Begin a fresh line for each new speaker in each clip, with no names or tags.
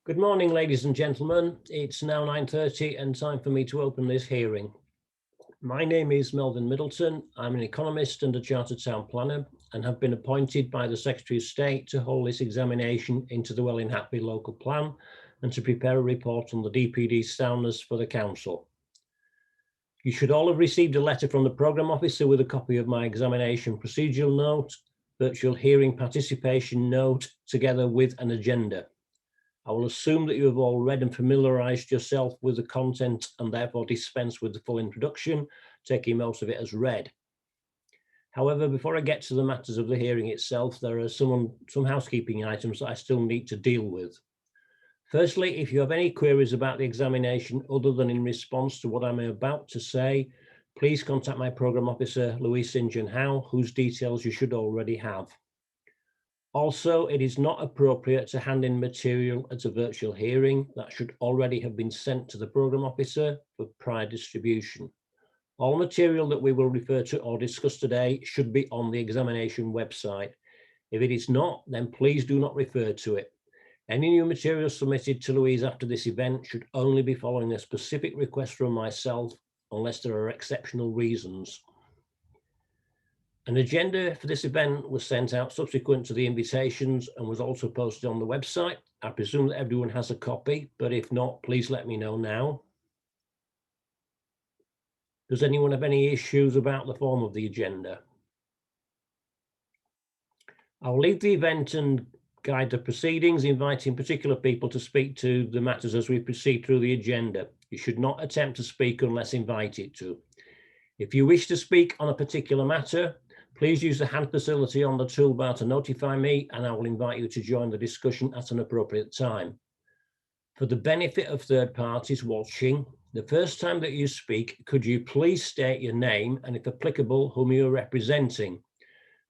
Good morning, ladies and gentlemen. It's now 9:30 and time for me to open this hearing. My name is Melvin Middleton. I'm an economist and a chartered town planner and have been appointed by the Secretary of State to hold this examination into the Welwyn Hatfield local plan and to prepare a report on the DPD's soundness for the council. You should all have received a letter from the programme officer with a copy of my examination procedural note, virtual hearing participation note, together with an agenda. I will assume that you have all read and familiarised yourself with the content and therefore dispense with the full introduction, taking most of it as read. However, before I get to the matters of the hearing itself, there are some housekeeping items that I still need to deal with. Firstly, if you have any queries about the examination other than in response to what I'm about to say, please contact my programme officer, Louise St. John Howe, whose details you should already have. Also, it is not appropriate to hand in material at a virtual hearing that should already have been sent to the programme officer for prior distribution. All material that we will refer to or discuss today should be on the examination website. If it is not, then please do not refer to it. Any new material submitted to Louise after this event should only be following a specific request from myself, unless there are exceptional reasons. An agenda for this event was sent out subsequent to the invitations and was also posted on the website. I presume that everyone has a copy, but if not, please let me know now. Does anyone have any issues about the form of the agenda? I'll leave the event and guide the proceedings, inviting particular people to speak to the matters as we proceed through the agenda. You should not attempt to speak unless invited to. If you wish to speak on a particular matter, please use the hand facility on the toolbar to notify me, and I will invite you to join the discussion at an appropriate time. For the benefit of third parties watching, the first time that you speak, could you please state your name and, if applicable, whom you are representing?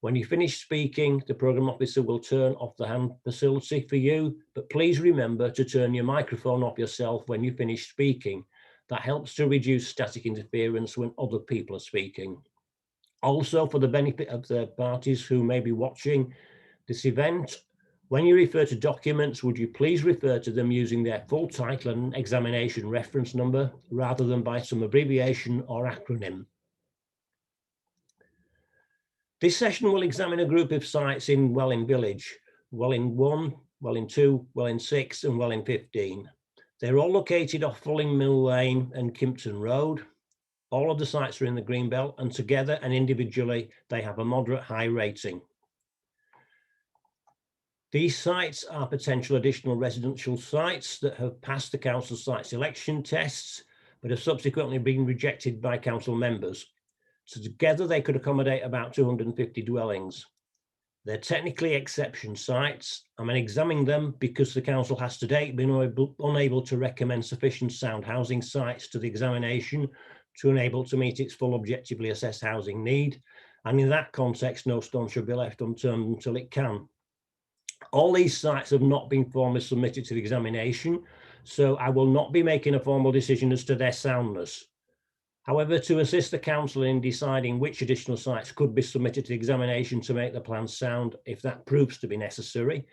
When you finish speaking, the programme officer will turn off the hand facility for you, but please remember to turn your microphone off yourself when you finish speaking. That helps to reduce static interference when other people are speaking. Also, for the benefit of third parties who may be watching this event, when you refer to documents, would you please refer to them using their full title and examination reference number rather than by some abbreviation or acronym. This session will examine a group of sites in Welwyn Village, Welwyn 1, Welwyn 2, Welwyn 6 and Welwyn 15. They're all located off Fulling Mill Lane and Kimpton Road. All of the sites are in the Greenbelt, and together and individually, they have a moderate high rating. These sites are potential additional residential sites that have passed the council site selection tests, but have subsequently been rejected by council members. So together they could accommodate about 250 dwellings. They're technically exception sites. I'm examining them because the council has to date been unable to recommend sufficient sound housing sites to the examination to enable to meet its full objectively assessed housing need. And in that context, no stone should be left unturned until it can. All these sites have not been formally submitted to the examination, so I will not be making a formal decision as to their soundness. However, to assist the council in deciding which additional sites could be submitted to the examination to make the plan sound, if that proves to be necessary,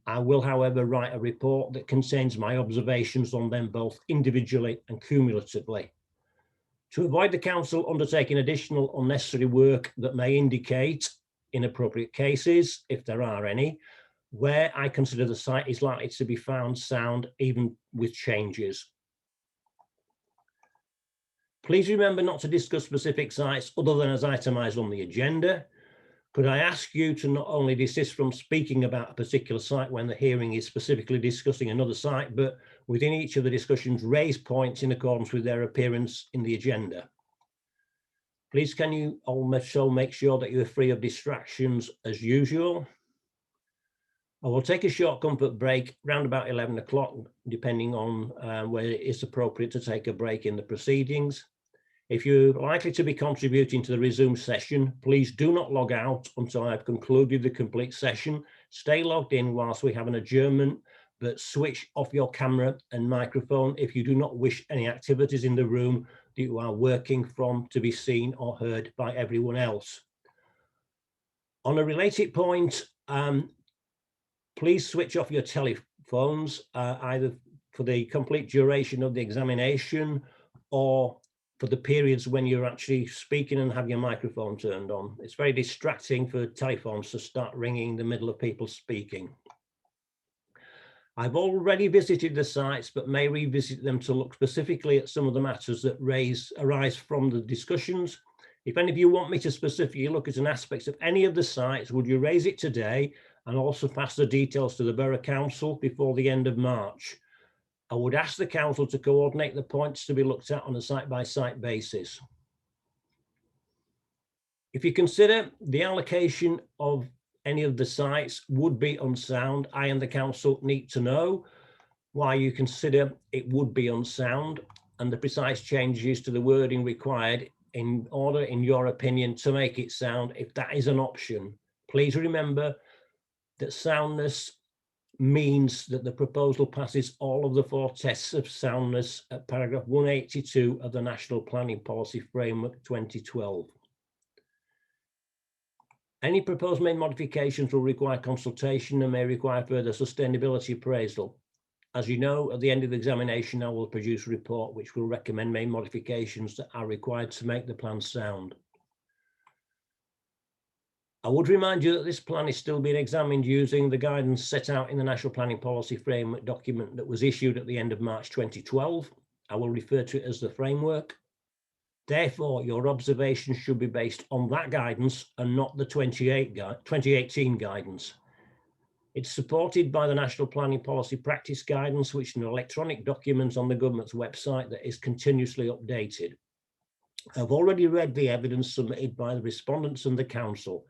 I will, however, write a report that contains my observations on them both individually and cumulatively. To avoid the council undertaking additional unnecessary work that may indicate, in appropriate cases, if there are any, where I consider the site is likely to be found sound, even with changes. Please remember not to discuss specific sites other than as itemised on the agenda. Could I ask you to not only desist from speaking about a particular site when the hearing is specifically discussing another site, but within each of the discussions raise points in accordance with their appearance in the agenda. Please can you also make sure that you are free of distractions as usual. I will take a short comfort break around about 11 o'clock, depending on where it is appropriate to take a break in the proceedings. If you're likely to be contributing to the resumed session, please do not log out until I've concluded the complete session. Stay logged in whilst we have an adjournment, but switch off your camera and microphone if you do not wish any activities in the room that you are working from to be seen or heard by everyone else. On a related point, please switch off your telephone phones, either for the complete duration of the examination or for the periods when you're actually speaking and have your microphone turned on. It's very distracting for telephones to start ringing in the middle of people speaking. I've already visited the sites, but may revisit them to look specifically at some of the matters that arise from the discussions. If any of you want me to specifically look at an aspect of any of the sites, would you raise it today and also pass the details to the Borough Council before the end of March? I would ask the Council to coordinate the points to be looked at on a site-by-site basis. If you consider the allocation of any of the sites would be unsound, I and the Council need to know why you consider it would be unsound and the precise changes to the wording required in order, in your opinion, to make it sound. If that is an option, please remember that soundness means that the proposal passes all of the 4 tests of soundness at paragraph 182 of the National Planning Policy Framework 2012. Any proposed main modifications will require consultation and may require further sustainability appraisal. As you know, at the end of the examination, I will produce a report which will recommend main modifications that are required to make the plan sound. I would remind you that this plan is still being examined using the guidance set out in the National Planning Policy Framework document that was issued at the end of March 2012. I will refer to it as the framework. Therefore, your observations should be based on that guidance and not the 2018 guidance. It's supported by the National Planning Policy Practice Guidance, which is an electronic document on the government's website that is continuously updated. I've already read the evidence submitted by the respondents and the Council.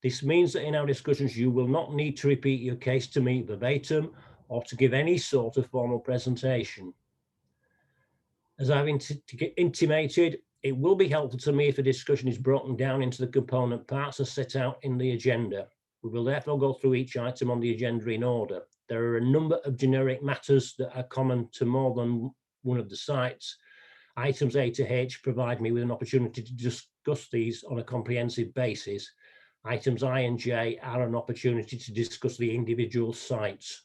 This means that in our discussions, you will not need to repeat your case to me verbatim or to give any sort of formal presentation. As I've intimated, it will be helpful to me if the discussion is broken down into the component parts as set out in the agenda. We will therefore go through each item on the agenda in order. There are a number of generic matters that are common to more than one of the sites. Items A to H provide me with an opportunity to discuss these on a comprehensive basis. Items I and J are an opportunity to discuss the individual sites.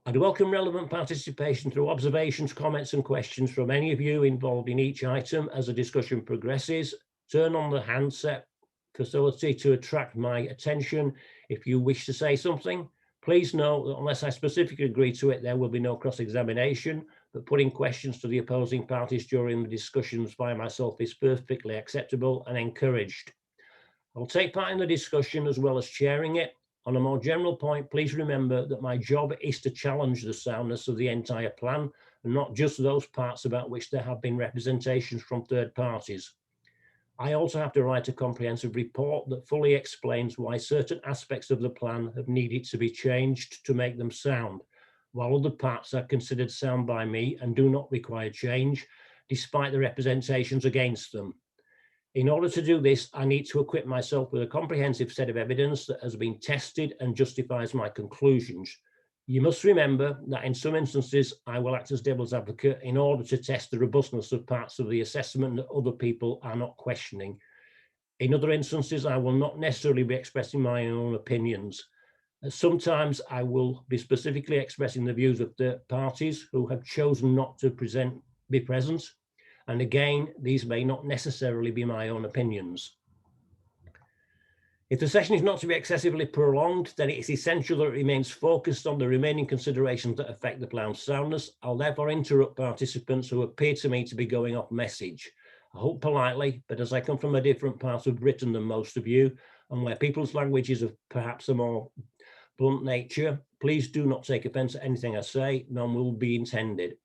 I'd welcome relevant participation through observations, comments and questions from any of you involved in each item as the discussion progresses. Turn on the handset facility to attract my attention if you wish to say something. Please note that unless I specifically agree to it, there will be no cross-examination, but putting questions to the opposing parties during the discussions by myself is perfectly acceptable and encouraged. I'll take part in the discussion as well as chairing it. On a more general point, please remember that my job is to challenge the soundness of the entire plan and not just those parts about which there have been representations from third parties. I also have to write a comprehensive report that fully explains why certain aspects of the plan have needed to be changed to make them sound, while other parts are considered sound by me and do not require change, despite the representations against them. In order to do this, I need to equip myself with a comprehensive set of evidence that has been tested and justifies my conclusions. You must remember that in some instances, I will act as devil's advocate in order to test the robustness of parts of the assessment that other people are not questioning. In other instances, I will not necessarily be expressing my own opinions. Sometimes I will be specifically expressing the views of third parties who have chosen not to be present. And again, these may not necessarily be my own opinions. If the session is not to be excessively prolonged, then it is essential that it remains focused on the remaining considerations that affect the plan's soundness. I'll therefore interrupt participants who appear to me to be going off message. I hope politely, but as I come from a different part of Britain than most of you, and where people's languages of perhaps a more blunt nature, please do not take offence at anything I say, none will be intended.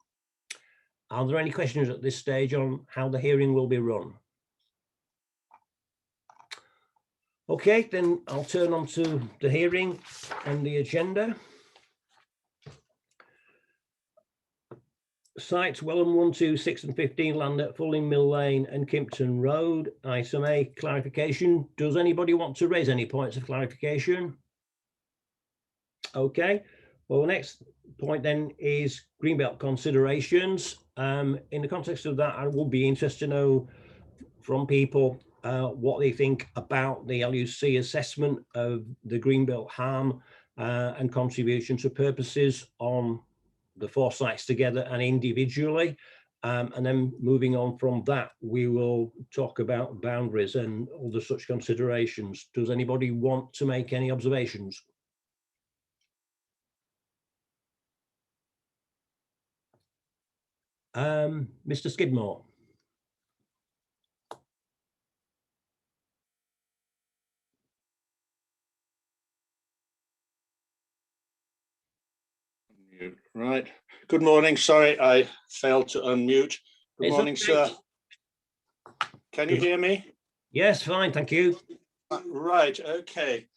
Are there any questions at this stage on how the hearing will be run? Okay, then I'll turn on to the hearing and the agenda. Sites Welwyn 1, 2, 6 and 15 land at Fulling Mill Lane and Kimpton Road. Item A, clarification. Does anybody want to raise any points of clarification? Okay, well, the next point then is Greenbelt Considerations. In the context of that, I would be interested to know from people what they think about the LUC assessment of the Greenbelt harm and contribution to purposes on the 4 sites together and individually. And then moving on from that, we will talk about boundaries and other such considerations. Does anybody want to make any observations? Mr. Skidmore.
Right. Good morning. Sorry, I failed to unmute. Good morning, okay, sir. Can you hear me?
Yes, fine. Thank you.
Right. Okay.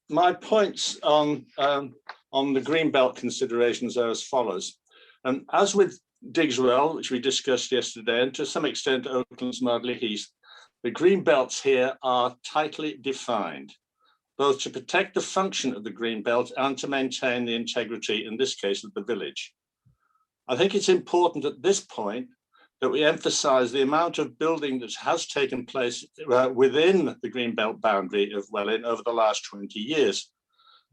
My points on the Greenbelt considerations are as follows. As with Digswell, which we discussed yesterday, and to some extent Oakland's Mardley Heath, the Greenbelts here are tightly defined, both to protect the function of the Greenbelt and to maintain the integrity, in this case, of the village. I think it's important at this point that we emphasize the amount of building that has taken place within the Greenbelt boundary of Welwyn over the last 20 years.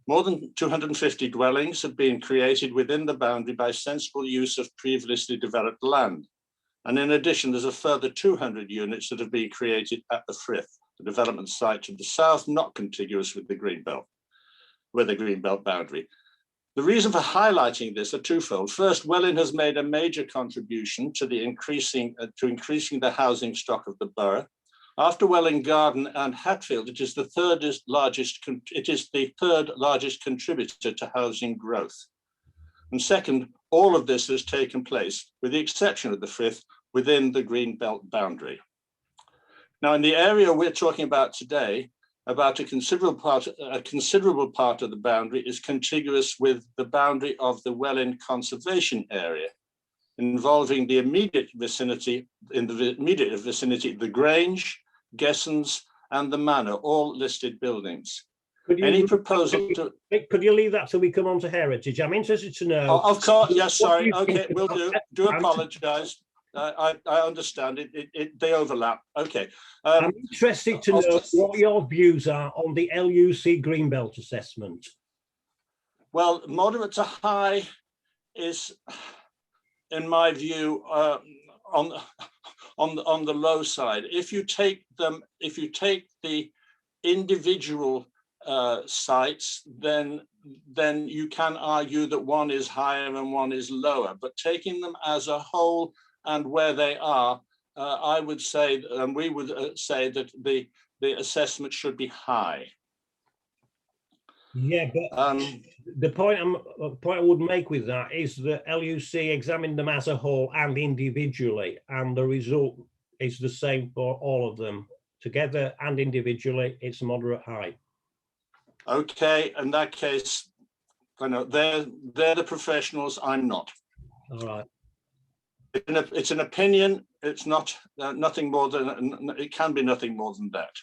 More than 250 dwellings have been created within the boundary by sensible use of previously developed land. And in addition, there's a further 200 units that have been created at the Frith, the development site to the south, not contiguous with the Greenbelt boundary. The reason for highlighting this are twofold. First, Welwyn has made a major contribution to the increasing the housing stock of the borough. After Welwyn Garden and Hatfield, it is the third largest contributor to housing growth. And second, all of this has taken place, with the exception of the Frith, within the Greenbelt boundary. Now, in the area we're talking about today, about a considerable part of the boundary is contiguous with the boundary of the Welwyn Conservation Area, involving the immediate vicinity, the Grange, Gessons, and the Manor, all listed buildings. Could
you leave that till we come on to heritage? I'm interested to know.
Oh, of course, yes, sorry. Okay, we'll do. Do apologise. I understand it. They overlap. Okay.
I'm interested to know what your views are on the LUC Greenbelt assessment.
Well, moderate to high is, in my view, on the low side. If you take the individual sites, then you can argue that one is higher and one is lower. But taking them as a whole and where they are, I would say, and we would say that the assessment should be high.
Yeah, but the point I would make with that is that LUC examined them as a whole and individually, and the result is the same for all of them. Together and individually, it's moderate high.
Okay, in that case, I know they're the professionals. I'm not.
All right.
It's an opinion. It's not nothing more than it can be nothing more than that.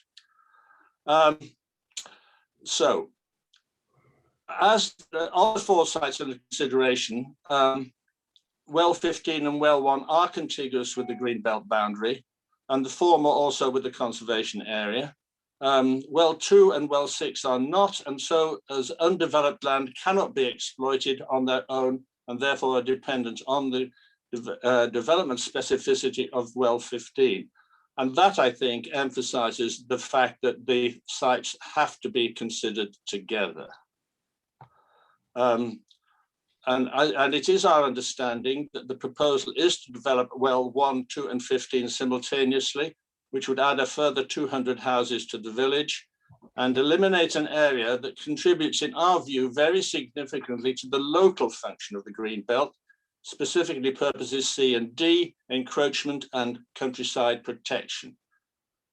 So, as all the 4 sites under consideration, Well 15 and Well 1 are contiguous with the Greenbelt boundary, and the former also with the conservation area. Well 2 and Well 6 are not, and so as undeveloped land cannot be exploited on their own, and therefore are dependent on the development specificity of Well 15. And that, I think, emphasizes the fact that the sites have to be considered together. And it is our understanding that the proposal is to develop Well 1, 2, and 15 simultaneously, which would add a further 200 houses to the village and eliminate an area that contributes, in our view, very significantly to the local function of the Greenbelt, specifically purposes C and D, encroachment and countryside protection.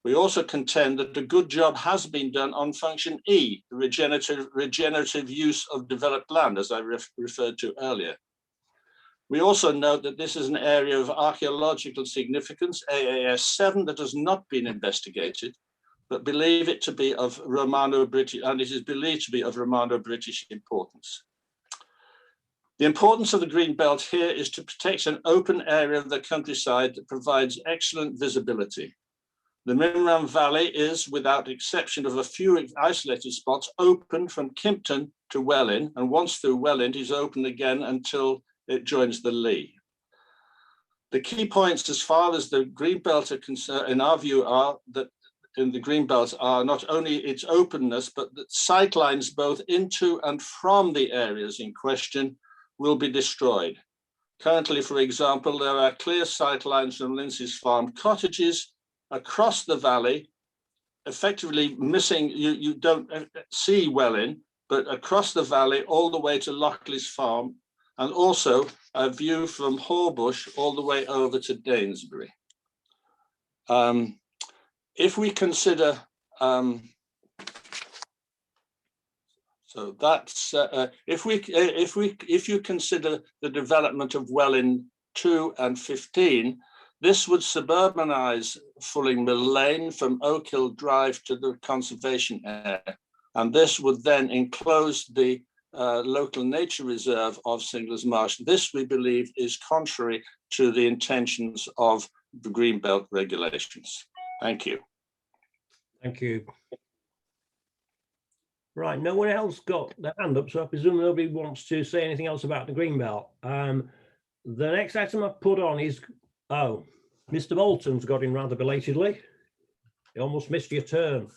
We also contend that a good job has been done on function E, the regenerative use of developed land, as I referred to earlier. We also note that this is an area of archaeological significance, AAS 7, that has not been investigated, but believe it to be of Romano-British, and it is believed to be of Romano-British importance. The importance of the Greenbelt here is to protect an open area of the countryside that provides excellent visibility. The Mimram Valley is, without exception of a few isolated spots, open from Kimpton to Welwyn, and once through Welwyn is open again until it joins the Lee. The key points as far as the Greenbelt are concerned, in our view, are that in the Greenbelt are not only its openness, but that sightlines both into and from the areas in question will be destroyed. Currently, for example, there are clear sightlines from Lindsay's Farm cottages across the valley, effectively missing, you don't see Welwyn, but across the valley all the way to Lochley's Farm, and also a view from Hallbush all the way over to Danesbury. If we consider, so that's if you consider the development of Welwyn 2 and 15, this would suburbanize Fulling Mill Lane from Oak Hill Drive to the conservation area, and this would then enclose the local nature reserve of Singlers Marsh. This, we believe, is contrary to the intentions of the Greenbelt regulations. Thank you.
Thank you. Right, no one else got their hand up, so I presume nobody wants to say anything else about the Greenbelt. The next item I've put on is, oh, Mr. Bolton's got in rather belatedly. You almost missed your turn.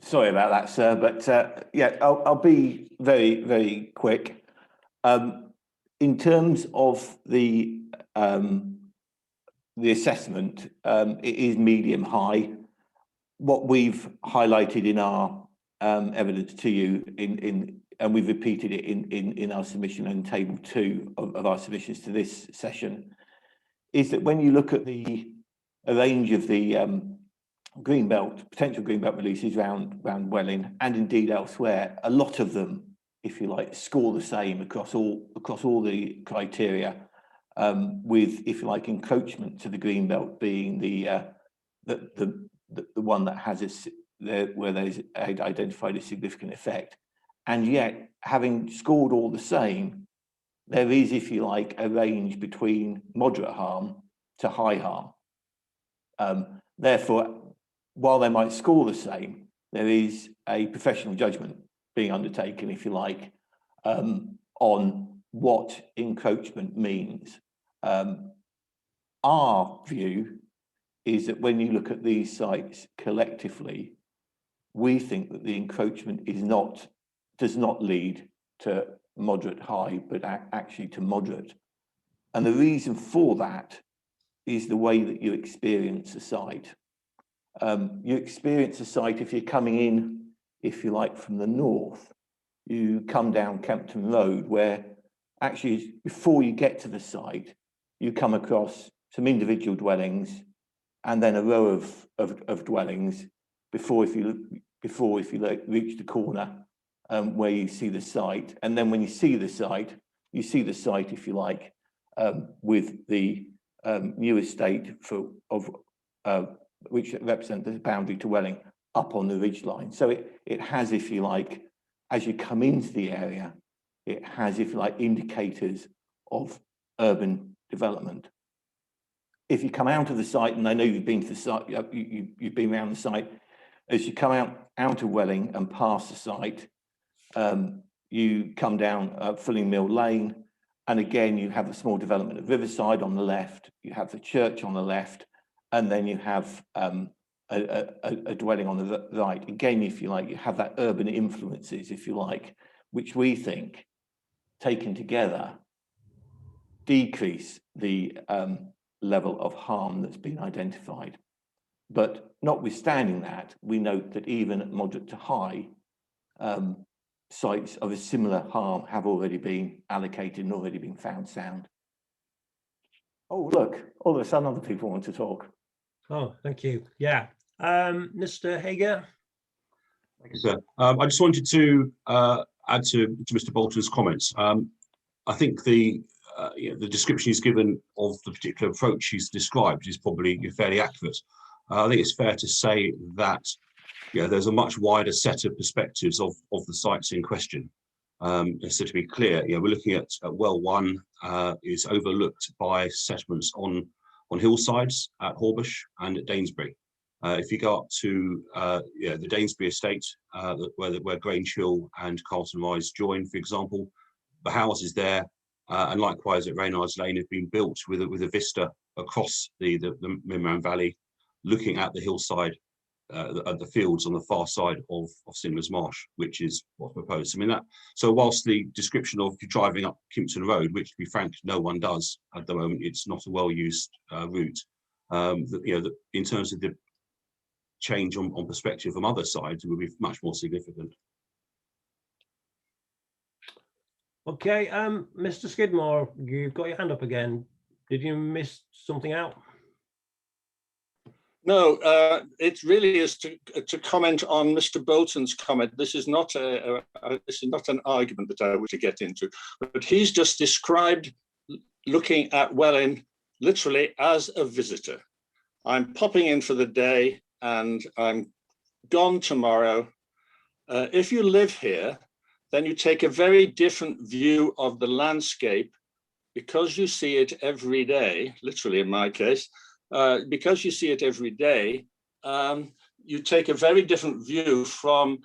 Sorry about that, sir, but yeah, I'll be very, very quick. In terms of the assessment, it is medium high. What we've highlighted in our evidence to you, and we've repeated it in our submission in table 2 of our submissions to this session, is that when you look at a range of the potential Greenbelt releases around Welwyn and indeed elsewhere, a lot of them, if you like, score the same across all the criteria, with, if you like, encroachment to the Greenbelt being the one that has where there's identified a significant effect. And yet, having scored all the same, there is, if you like, a range between moderate harm to high harm. Therefore, while they might score the same, there is a professional judgment being undertaken, if you like, on what encroachment means. Our view is that when you look at these sites collectively, we think that the encroachment does not lead to moderate high, but actually to moderate. And the reason for that is the way that you experience a site. You experience a site if you're coming in, if you like, from the north. You come down Kempton Road, where actually before you get to the site, you come across some individual dwellings and then a row of dwellings before if you reach the corner where you see the site. And then when you see the site, if you like, with the new estate which represent the boundary to Welwyn up on the ridge line. So it has, if you like, as you come into the area, it has, if you like, indicators of urban development. If you come out of the site, and I know you've been to the site, you've been around the site, as you come out of Welwyn and past the site, you come down Fulling Mill Lane, and again you have a small development of Riverside on the left, you have the church on the left, and then you have a dwelling on the right. Again, if you like, you have that urban influences, if you like, which we think, taken together, decrease the level of harm that's been identified. But notwithstanding that, we note that even at moderate to high, sites of a similar harm have already been allocated and already been found sound. Oh, look, all of a sudden other people want to talk.
Oh, thank you. Yeah. Mr. Hager.
Thank you, sir. I just wanted to add to Mr. Bolton's comments. I think the description he's given of the particular approach he's described is probably fairly accurate. I think it's fair to say that there's a much wider set of perspectives of the sites in question. So to be clear, we're looking at well 1 is overlooked by settlements on on hillsides at Hallbush and at Danesbury. If you go up to the Danesbury estate, where Grange Hill and Carlton Rise join, for example, the houses there, and likewise at Reynards Lane, have been built with a vista across the Mimran Valley, looking at the hillside, at the fields on the far side of Singlers Marsh, which is what's proposed. I mean that. So whilst the description of you driving up Kimpton Road, which to be frank, no one does at the moment, it's not a well-used route. In terms of the change on perspective from other sides, it would be much more significant.
Okay, Mr. Skidmore, you've got your hand up again. Did you miss something out?
No, it really is to comment on Mr. Bolton's comment. This is not an argument that I wish to get into, but he's just described looking at Welwyn literally as a visitor. I'm popping in for the day and I'm gone tomorrow. If you live here, then you take a very different view of the landscape because you see it every day, literally in my case, because you see it every day, you take a very different view from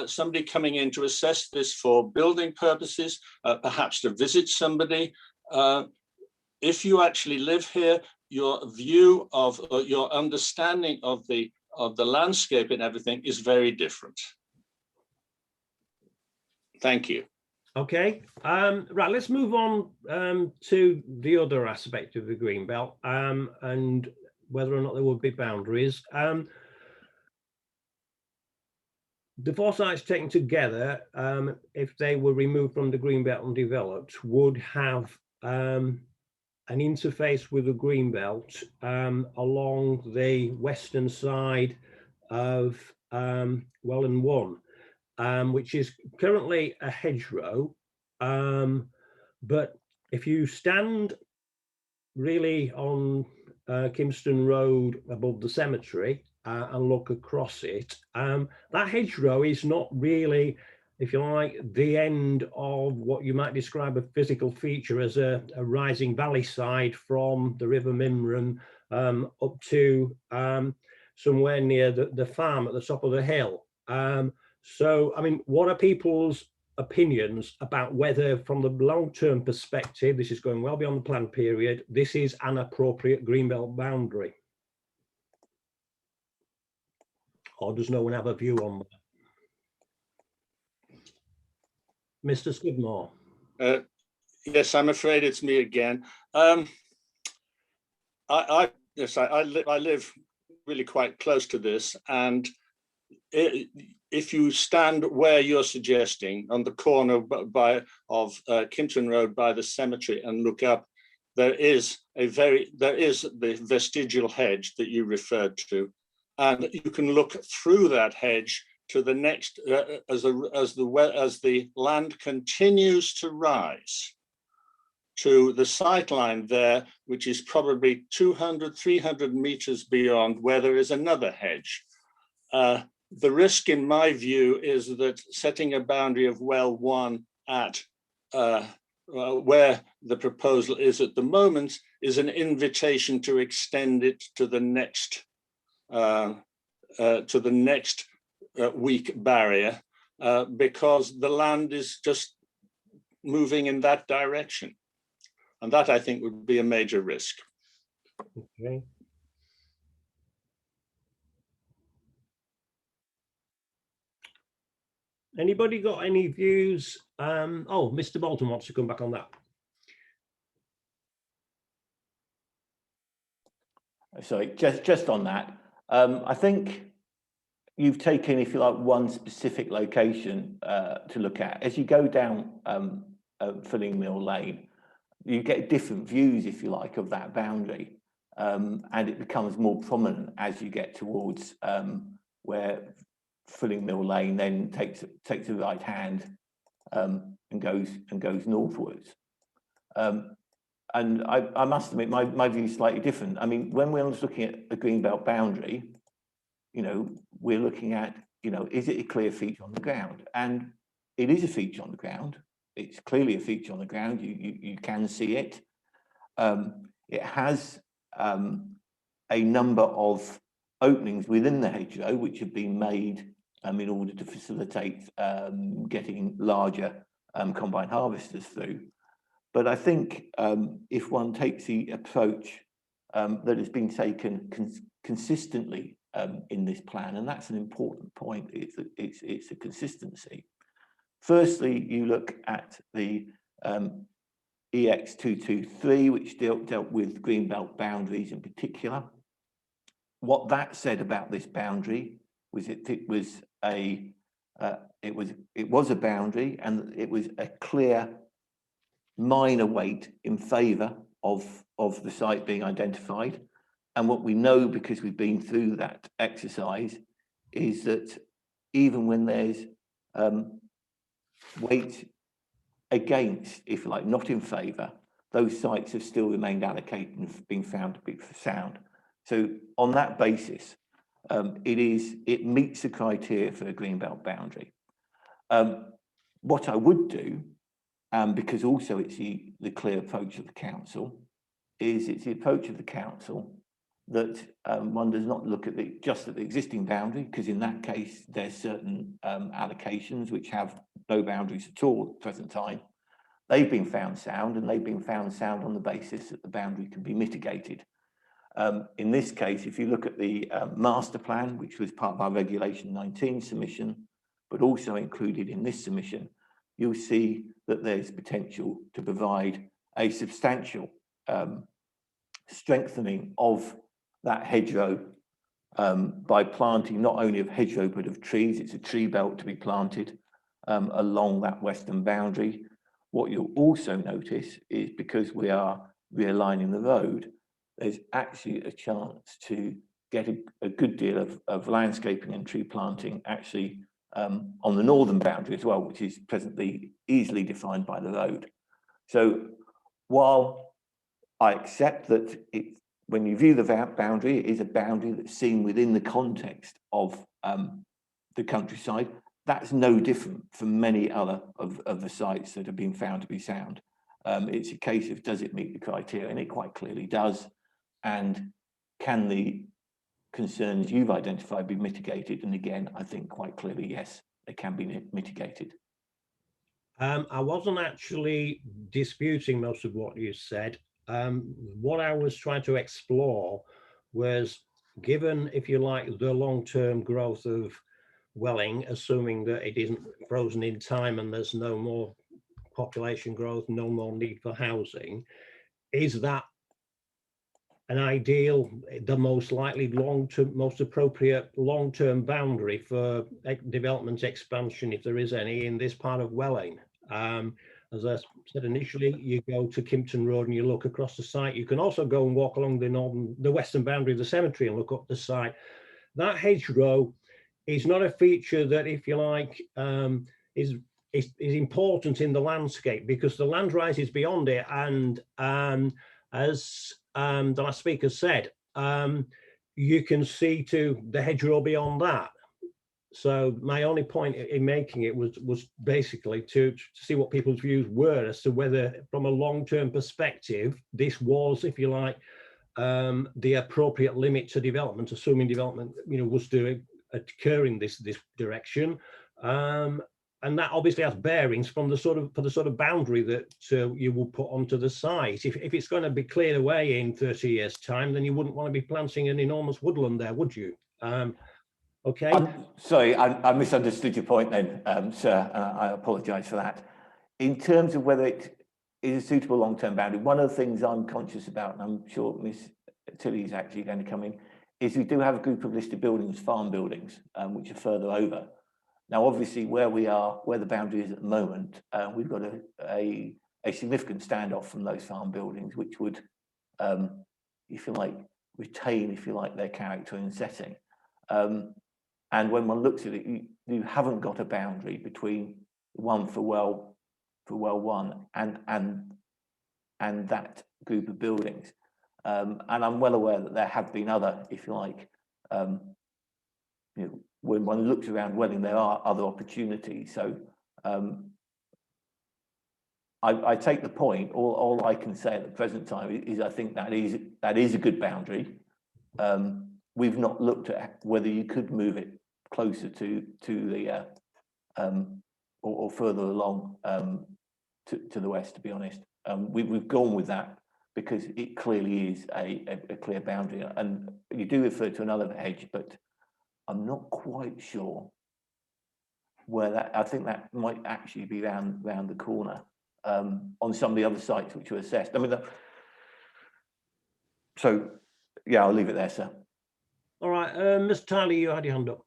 somebody coming in to assess this for building purposes, perhaps to visit somebody. If you actually live here, your view of your understanding of the landscape and everything is very different. Thank you.
Okay, right, let's move on to the other aspect of the Greenbelt and whether or not there would be boundaries. The four sites taken together, if they were removed from the Greenbelt and developed, would have an interface with the Greenbelt along the western side of Welwyn 1. Which is currently a hedgerow, but if you stand really on Kingston Road above the cemetery and look across it, that hedgerow is not really, if you like, the end of what you might describe a physical feature as a rising valley side from the River Mimran up to somewhere near the farm at the top of the hill. So, I mean, what are people's opinions about whether, from the long-term perspective, this is going well beyond the planned period, this is an appropriate Greenbelt boundary? Or does no one have a view on that? Mr. Skidmore.
Yes, I'm afraid it's me again. I live really quite close to this, and if you stand where you're suggesting on the corner of Kimpton Road by the cemetery and look up, there is the vestigial hedge that you referred to, and you can look through that hedge to the next as the land continues to rise to the sight line there, which is probably 200-300 meters beyond where there is another hedge. The risk, in my view, is that setting a boundary of well 1 at where the proposal is at the moment is an invitation to extend it to the next weak barrier, because the land is just moving in that direction, and that I think would be a major risk.
Okay. Anybody got any views? Oh, Mr. Bolton wants to come back on that.
Sorry, just on that. I think you've taken, if you like, one specific location to look at. As you go down Filling Mill Lane, you get different views, if you like, of that boundary, and it becomes more prominent as you get towards where Filling Mill Lane then takes a right hand and goes northwards. And I must admit, my view is slightly different. I mean, when we're looking at a Greenbelt boundary, we're looking at, is it a clear feature on the ground? And it is a feature on the ground. It's clearly a feature on the ground. You can see it. It has a number of openings within the hedgerow, which have been made in order to facilitate getting larger combine harvesters through. But I think if one takes the approach that has been taken consistently in this plan, and that's an important point, it's a consistency. Firstly, you look at the EX223, which dealt with Greenbelt boundaries in particular. What that said about this boundary was it was a boundary, and it was a clear minor weight in favour of the site being identified. And what we know, because we've been through that exercise, is that even when there's weight against, if you like, not in favour, those sites have still remained allocated and have been found to be sound. So on that basis, it meets the criteria for a Greenbelt boundary. What I would do, because also it's the clear approach of the council, is it's the approach of the council that one does not look at just at the existing boundary, because in that case there's certain allocations which have no boundaries at all at the present time. They've been found sound, and they've been found sound on the basis that the boundary can be mitigated. In this case, if you look at the master plan, which was part of our Regulation 19 submission, but also included in this submission, you'll see that there's potential to provide a substantial strengthening of that hedgerow by planting not only of hedgerow but of trees. It's a tree belt to be planted along that western boundary. What you'll also notice is, because we are realigning the road, there's actually a chance to get a good deal of landscaping and tree planting actually on the northern boundary as well, which is presently easily defined by the road. So while I accept that when you view the boundary, it is a boundary that's seen within the context of the countryside, that's no different from many other of the sites that have been found to be sound. It's a case of, does it meet the criteria? And it quite clearly does. And can the concerns you've identified be mitigated? And again, I think quite clearly, yes, they can be mitigated.
I wasn't actually disputing most of what you said. What I was trying to explore was, given, if you like, the long-term growth of Welling, assuming that it isn't frozen in time and there's no more population growth, no more need for housing, is that an ideal, the most likely long-term, most appropriate long-term boundary for development expansion, if there is any, in this part of Welling? As I said initially, you go to Kimpton Road and you look across the site. You can also go and walk along the western boundary of the cemetery and look up the site. That hedgerow is not a feature that, if you like, is important in the landscape, because the land rises beyond it, and as the last speaker said, you can see to the hedgerow beyond that. So my only point in making it was basically to see what people's views were as to whether, from a long-term perspective, this was, if you like, the appropriate limit to development, assuming development, was to occur in this direction. And that obviously has bearings from the sort of boundary that you will put onto the site. If it's going to be cleared away in 30 years' time, then you wouldn't want to be planting an enormous woodland there, would you? Okay.
Sorry, I misunderstood your point then, sir. I apologise for that. In terms of whether it is a suitable long-term boundary, one of the things I'm conscious about, and I'm sure Miss Tilly is actually going to come in, is we do have a group of listed buildings, farm buildings, which are further over. Now, obviously, where the boundary is at the moment, we've got a significant standoff from those farm buildings, which would, if you like, retain, if you like, their character and setting. And when one looks at it, you haven't got a boundary between one for well one and that group of buildings. And I'm well aware that there have been other, if you like, when one looks around Welling, there are other opportunities. So I take the point. All I can say at the present time is I think that is a good boundary. We've not looked at whether you could move it closer to the or further along to the west, to be honest. We've gone with that because it clearly is a clear boundary. And you do refer to another hedge, but I'm not quite sure where that, I think that might actually be round the corner on some of the other sites which were assessed. I mean, so yeah, I'll leave it there, sir.
All right, Mr. Tyler, you had your hand up.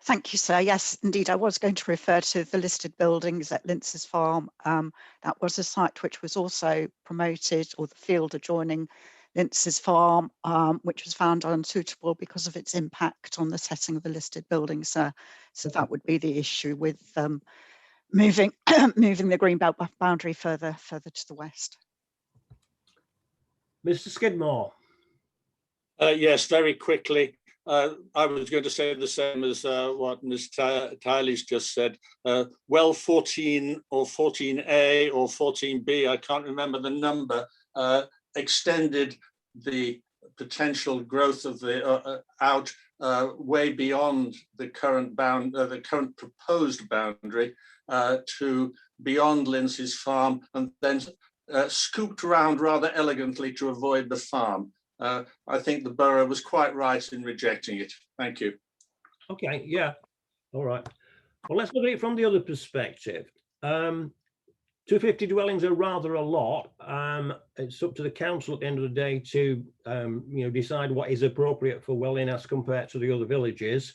Thank you, sir. Yes, indeed, I was going to refer to the listed buildings at Lintz's Farm. That was a site which was also promoted, or the field adjoining Lintz's Farm, which was found unsuitable because of its impact on the setting of the listed buildings. So that would be the issue with moving the Greenbelt boundary further to the west.
Mr. Skidmore.
Yes, very quickly. I was going to say the same as what Ms. Tyler's just said. Well 14 or 14A or 14B, I can't remember the number, extended the potential growth of the out way beyond the current proposed boundary to beyond Lintz's Farm, and then scooped around rather elegantly to avoid the farm. I think the borough was quite right in rejecting it. Thank you.
Okay, yeah, all right. Well, let's look at it from the other perspective. 250 dwellings are rather a lot. It's up to the council at the end of the day to decide what is appropriate for Welwyn as compared to the other villages.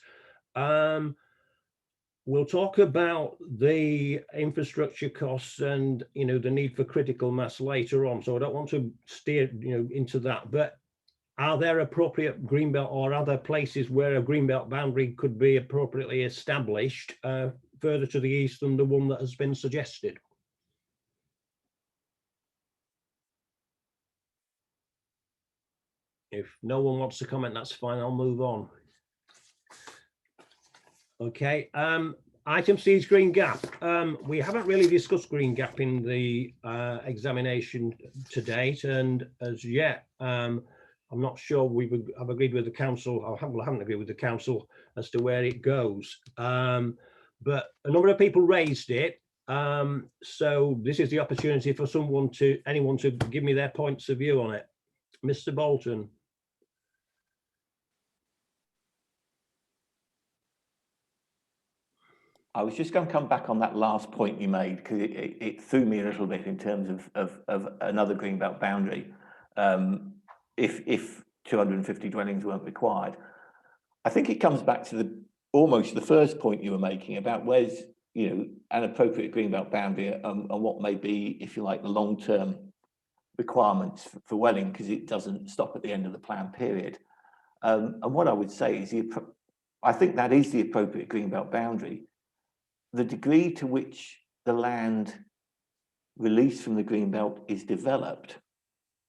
We'll talk about the infrastructure costs and the need for critical mass later on. So I don't want to steer into that, but are there appropriate Greenbelt, or are there places where a Greenbelt boundary could be appropriately established further to the east than the one that has been suggested? If no one wants to comment, that's fine. I'll move on. Okay. Item C is Green Gap. We haven't really discussed Green Gap in the examination to date, and as yet, I'm not sure I've agreed with the council, or haven't agreed with the council as to where it goes. But a number of people raised it. So this is the opportunity for anyone to give me their points of view on it. Mr. Bolton.
I was just going to come back on that last point you made, because it threw me a little bit in terms of another Greenbelt boundary. If 250 dwellings weren't required, I think it comes back to almost the first point you were making about where's an appropriate Greenbelt boundary and what may be, if you like, the long-term requirements for Welling, because it doesn't stop at the end of the plan period. And what I would say is I think that is the appropriate Greenbelt boundary. The degree to which the land released from the Greenbelt is developed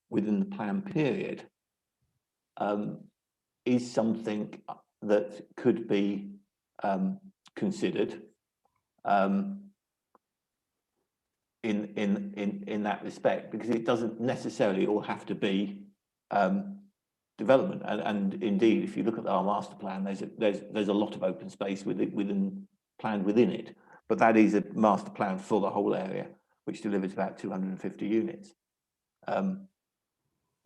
within the plan period is something that could be considered in that respect, because it doesn't necessarily all have to be development. And indeed, if you look at our master plan, there's a lot of open space planned within it, but that is a master plan for the whole area, which delivers about 250 units.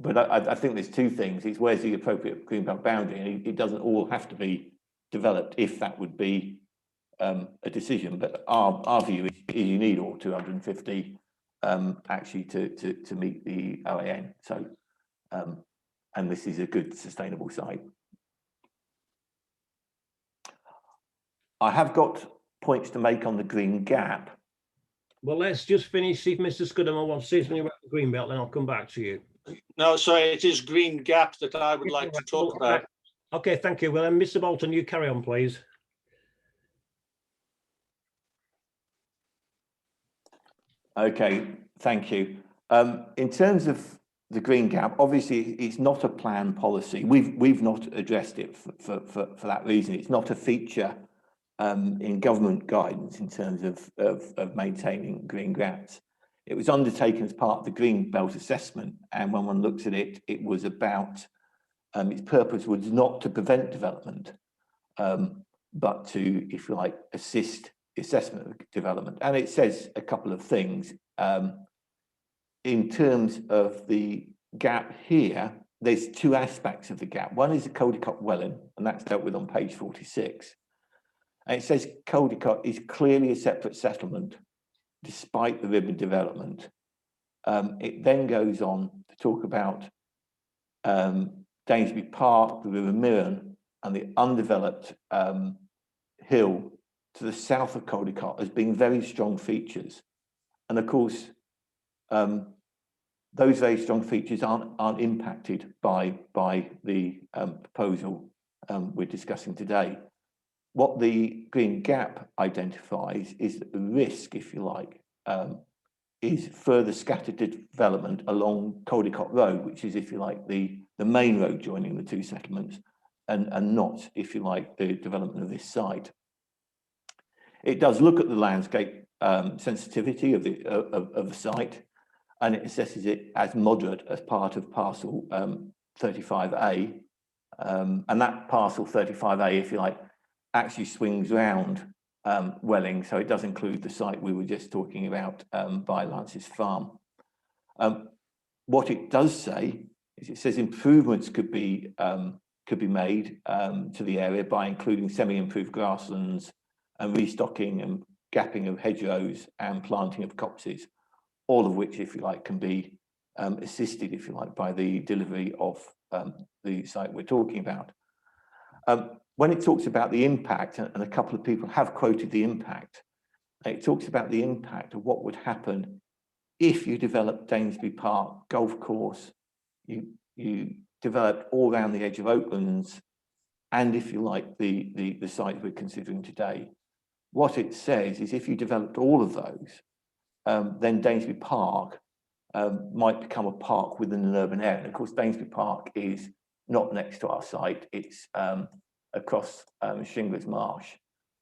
But I think there's two things. It's where's the appropriate Greenbelt boundary, and it doesn't all have to be developed if that would be a decision. But our view is you need all 250 actually to meet the OAN. So, and this is a good sustainable site. I have got points to make on the Green Gap.
Well, let's just finish, see if Mr. Scudamore wants to say something about the Greenbelt, then I'll come back to you.
No, sorry, it is Green Gap that I would like to talk about.
Okay, thank you. Well, then, Mr. Bolton, you carry on, please.
Okay, thank you. In terms of the Green Gap, obviously it's not a plan policy. We've not addressed it for that reason. It's not a feature in government guidance in terms of maintaining green gaps. It was undertaken as part of the Greenbelt assessment, and when one looks at it, it was about its purpose was not to prevent development, but to, if you like, assist the assessment of development. And it says a couple of things. In terms of the gap here, there's two aspects of the gap. One is the Caldicot Welwyn, and that's dealt with on page 46. And it says Caldicot is clearly a separate settlement, despite the river development. It then goes on to talk about Danesbury Park, the River Mirren, and the undeveloped hill to the south of Caldicot as being very strong features. And of course, those very strong features aren't impacted by the proposal we're discussing today. What the Green Gap identifies is that the risk, if you like, is further scattered development along Caldicot Road, which is, if you like, the main road joining the two settlements, and not, if you like, the development of this site. It does look at the landscape sensitivity of the site, and it assesses it as moderate as part of parcel 35A, and that parcel 35A, if you like, actually swings round Welling, so it does include the site we were just talking about by Lance's farm. What it does say is it says improvements could be made to the area by including semi-improved grasslands and restocking and gapping of hedgerows and planting of copses, all of which, if you like, can be assisted, if you like, by the delivery of the site we're talking about. When it talks about the impact, and a couple of people have quoted the impact, it talks about the impact of what would happen if you developed Danesbury Park golf course, you developed all around the edge of Oaklands, and if you like, the site we're considering today. What it says is if you developed all of those, then Danesbury Park might become a park within an urban area. And of course, Danesbury Park is not next to our site, it's across Singlers Marsh,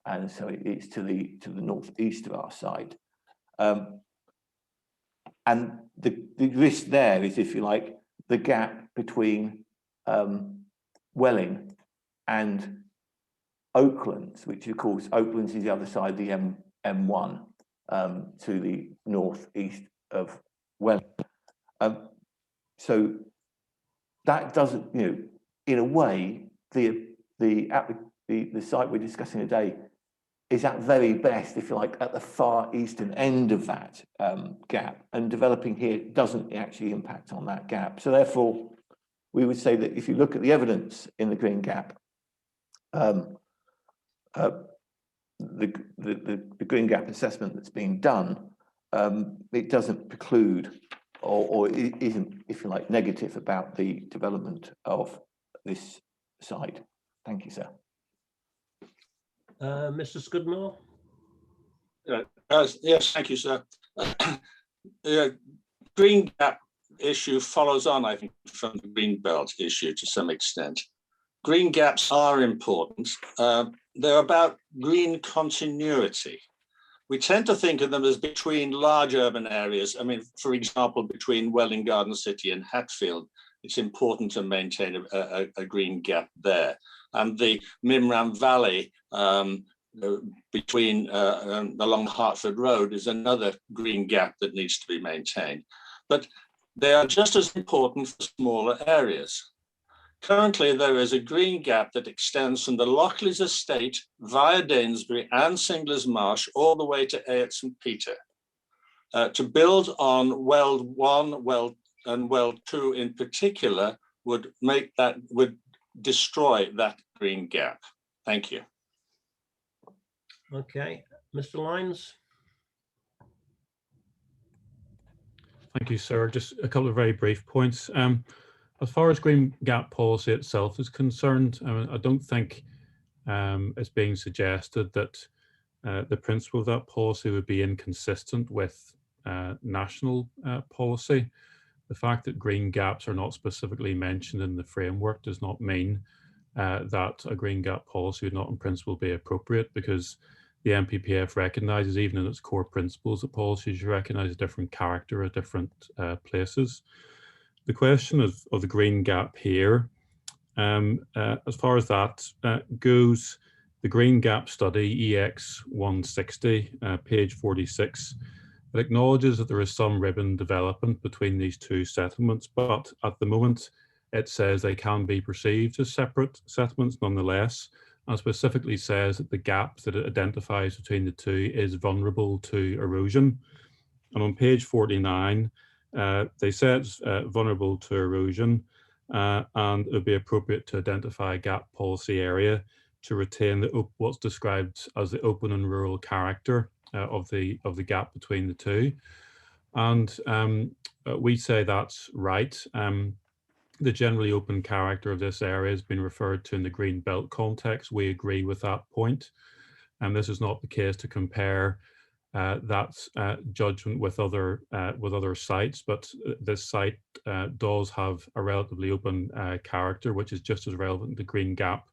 and so it's to the northeast of our site. And the risk there is, if you like, the gap between Welling and Oaklands, which of course Oaklands is the other side of the M1 to the northeast of Welling. So that doesn't, in a way, the site we're discussing today is at very best, if you like, at the far eastern end of that gap, and developing here doesn't actually impact on that gap. So therefore, we would say that if you look at the evidence in the Green Gap, the Green Gap assessment that's being done, it doesn't preclude or it isn't, if you like, negative about the development of this site. Thank you, sir.
Mr. Scudmore?
Yes, thank you, sir. The Green Gap issue follows on, I think, from the Green Belt issue to some extent. Green gaps are important. They're about green continuity. We tend to think of them as between large urban areas. I mean, for example, between Welwyn Garden City and Hatfield, it's important to maintain a green gap there. And the Mimram Valley between along the Hertford Road is another green gap that needs to be maintained. But they are just as important for smaller areas. Currently, there is a green gap that extends from the Lockleys estate via Danesbury and Singlers Marsh all the way to A at St. Peter. To build on Weld 1, Weld and Weld 2 in particular would destroy that green gap. Thank you.
Okay, Mr. Lyons.
Thank you, sir. Just a couple of very brief points. As far as Green Gap policy itself is concerned, I don't think it's being suggested that the principle of that policy would be inconsistent with national policy. The fact that green gaps are not specifically mentioned in the framework does not mean that a green gap policy would not in principle be appropriate, because the NPPF recognises, even in its core principles, that policies recognise a different character at different places. The question of the green gap here, as far as that goes, the green gap study, EX 160, page 46, it acknowledges that there is some ribbon development between these two settlements, but at the moment it says they can be perceived as separate settlements nonetheless, and specifically says that the gap that it identifies between the two is vulnerable to erosion. And on page 49, they say it's vulnerable to erosion, and it would be appropriate to identify a gap policy area to retain what's described as the open and rural character of the gap between the two. And we say that's right. The generally open character of this area has been referred to in the green belt context. We agree with that point. And this is not the case to compare that judgment with other sites, but this site does have a relatively open character, which is just as relevant to green gap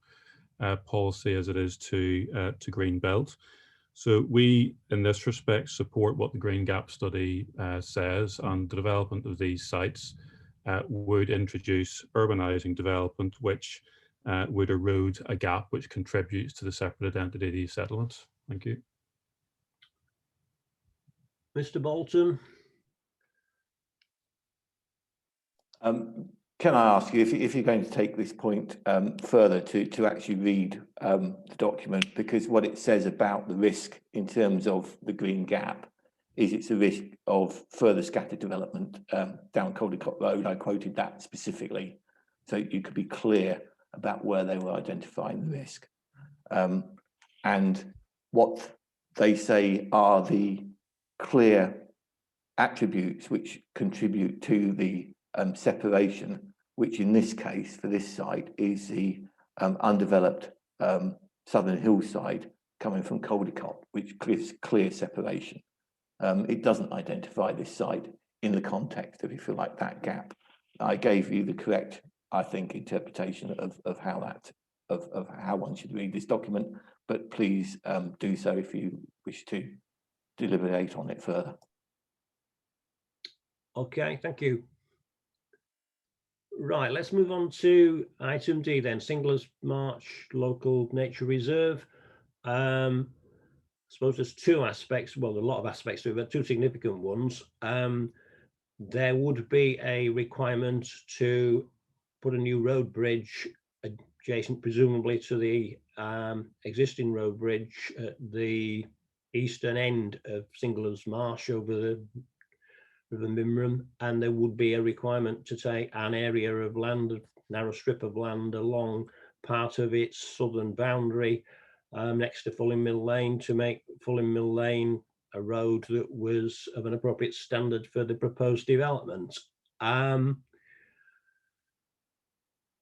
policy as it is to green belt. So we, in this respect, support what the green gap study says, and the development of these sites would introduce urbanising development, which would erode a gap which contributes to the separate identity of these settlements. Thank you.
Mr. Bolton.
Can I ask you, if you're going to take this point further, to actually read the document, because what it says about the risk in terms of the green gap is it's a risk of further scattered development down Caldecott Road. I quoted that specifically, so you could be clear about where they were identifying the risk. And what they say are the clear attributes which contribute to the separation, which in this case, for this site, is the undeveloped southern hillside coming from Caldecott, which gives clear separation. It doesn't identify this site in the context of, if you like, that gap. I gave you the correct, I think, interpretation of how that, of how one should read this document, but please do so if you wish to deliberate on it further.
Okay, thank you. Right, let's move on to item D then, Singlers Marsh Local Nature Reserve. I suppose there's two aspects, well, a lot of aspects to it, but two significant ones. There would be a requirement to put a new road bridge adjacent, presumably, to the existing road bridge at the eastern end of Singlers Marsh over the River Mimram, and there would be a requirement to take an area of land, a narrow strip of land along part of its southern boundary next to Fulham Mill Lane, to make Fulham Mill Lane a road that was of an appropriate standard for the proposed development.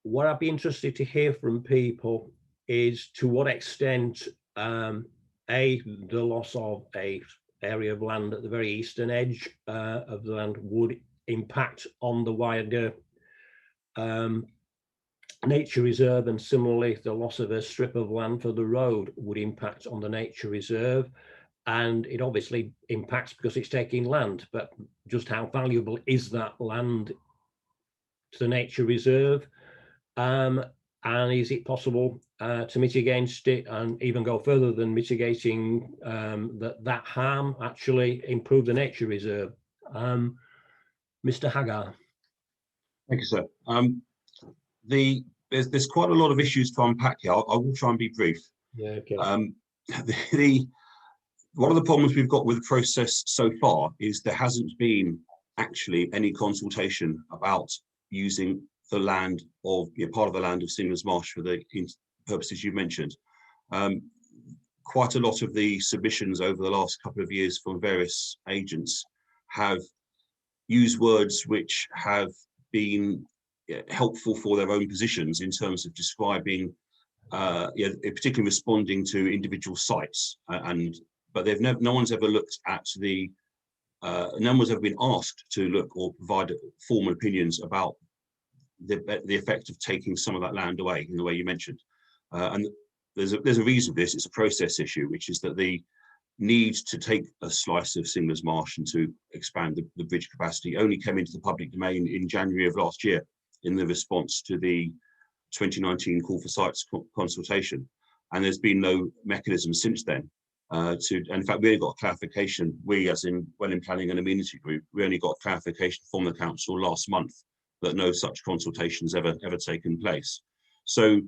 What I'd be interested to hear from people is to what extent the loss of a area of land at the very eastern edge of the land would impact on the wider nature reserve, and similarly the loss of a strip of land for the road would impact on the nature reserve. And it obviously impacts because it's taking land, but just how valuable is that land to the nature reserve? And is it possible to mitigate against it, and even go further than mitigating that harm, actually improve the nature reserve? Mr. Hagar.
Thank you, sir. There's quite a lot of issues to unpack here. I will try and be brief.
Yeah, okay.
One of the problems we've got with the process so far is there hasn't been actually any consultation about using the land of, part of the land of Singlers Marsh for the purposes you mentioned. Quite a lot of the submissions over the last couple of years from various agents have used words which have been helpful for their own positions in terms of describing, particularly responding to individual sites, but no one's ever looked at no one's ever been asked to look or provide formal opinions about the effect of taking some of that land away in the way you mentioned. And there's a reason for this. It's a process issue, which is that the need to take a slice of Singlers Marsh and to expand the bridge capacity only came into the public domain in January of last year in the response to the 2019 call for sites consultation. And there's been no mechanism since then and in fact, we only got clarification, we as in Welwyn Planning and Amenity Group, we only got clarification from the council last month that no such consultations ever taken place. So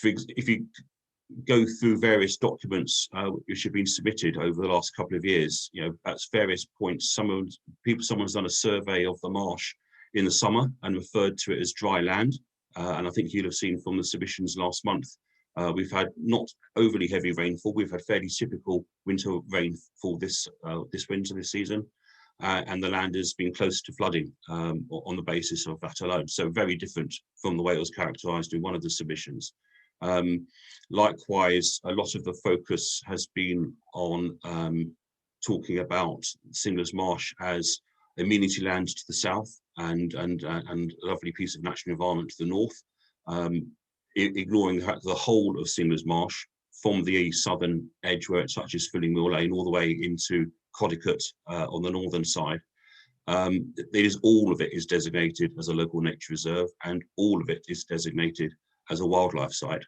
if you go through various documents which have been submitted over the last couple of years, you know, at various points, someone's done a survey of the marsh in the summer and referred to it as dry land. And I think you'll have seen from the submissions last month, we've had not overly heavy rainfall. We've had fairly typical winter rainfall this season, and the land has been close to flooding on the basis of that alone. So very different from the way it was characterised in one of the submissions. Likewise, a lot of the focus has been on talking about Singlers Marsh as amenity land to the south and a lovely piece of natural environment to the north, ignoring the whole of Singlers Marsh from the southern edge where it touches Filling Mill Lane all the way into Codicut on the northern side. All of it is designated as a local nature reserve, and all of it is designated as a wildlife site.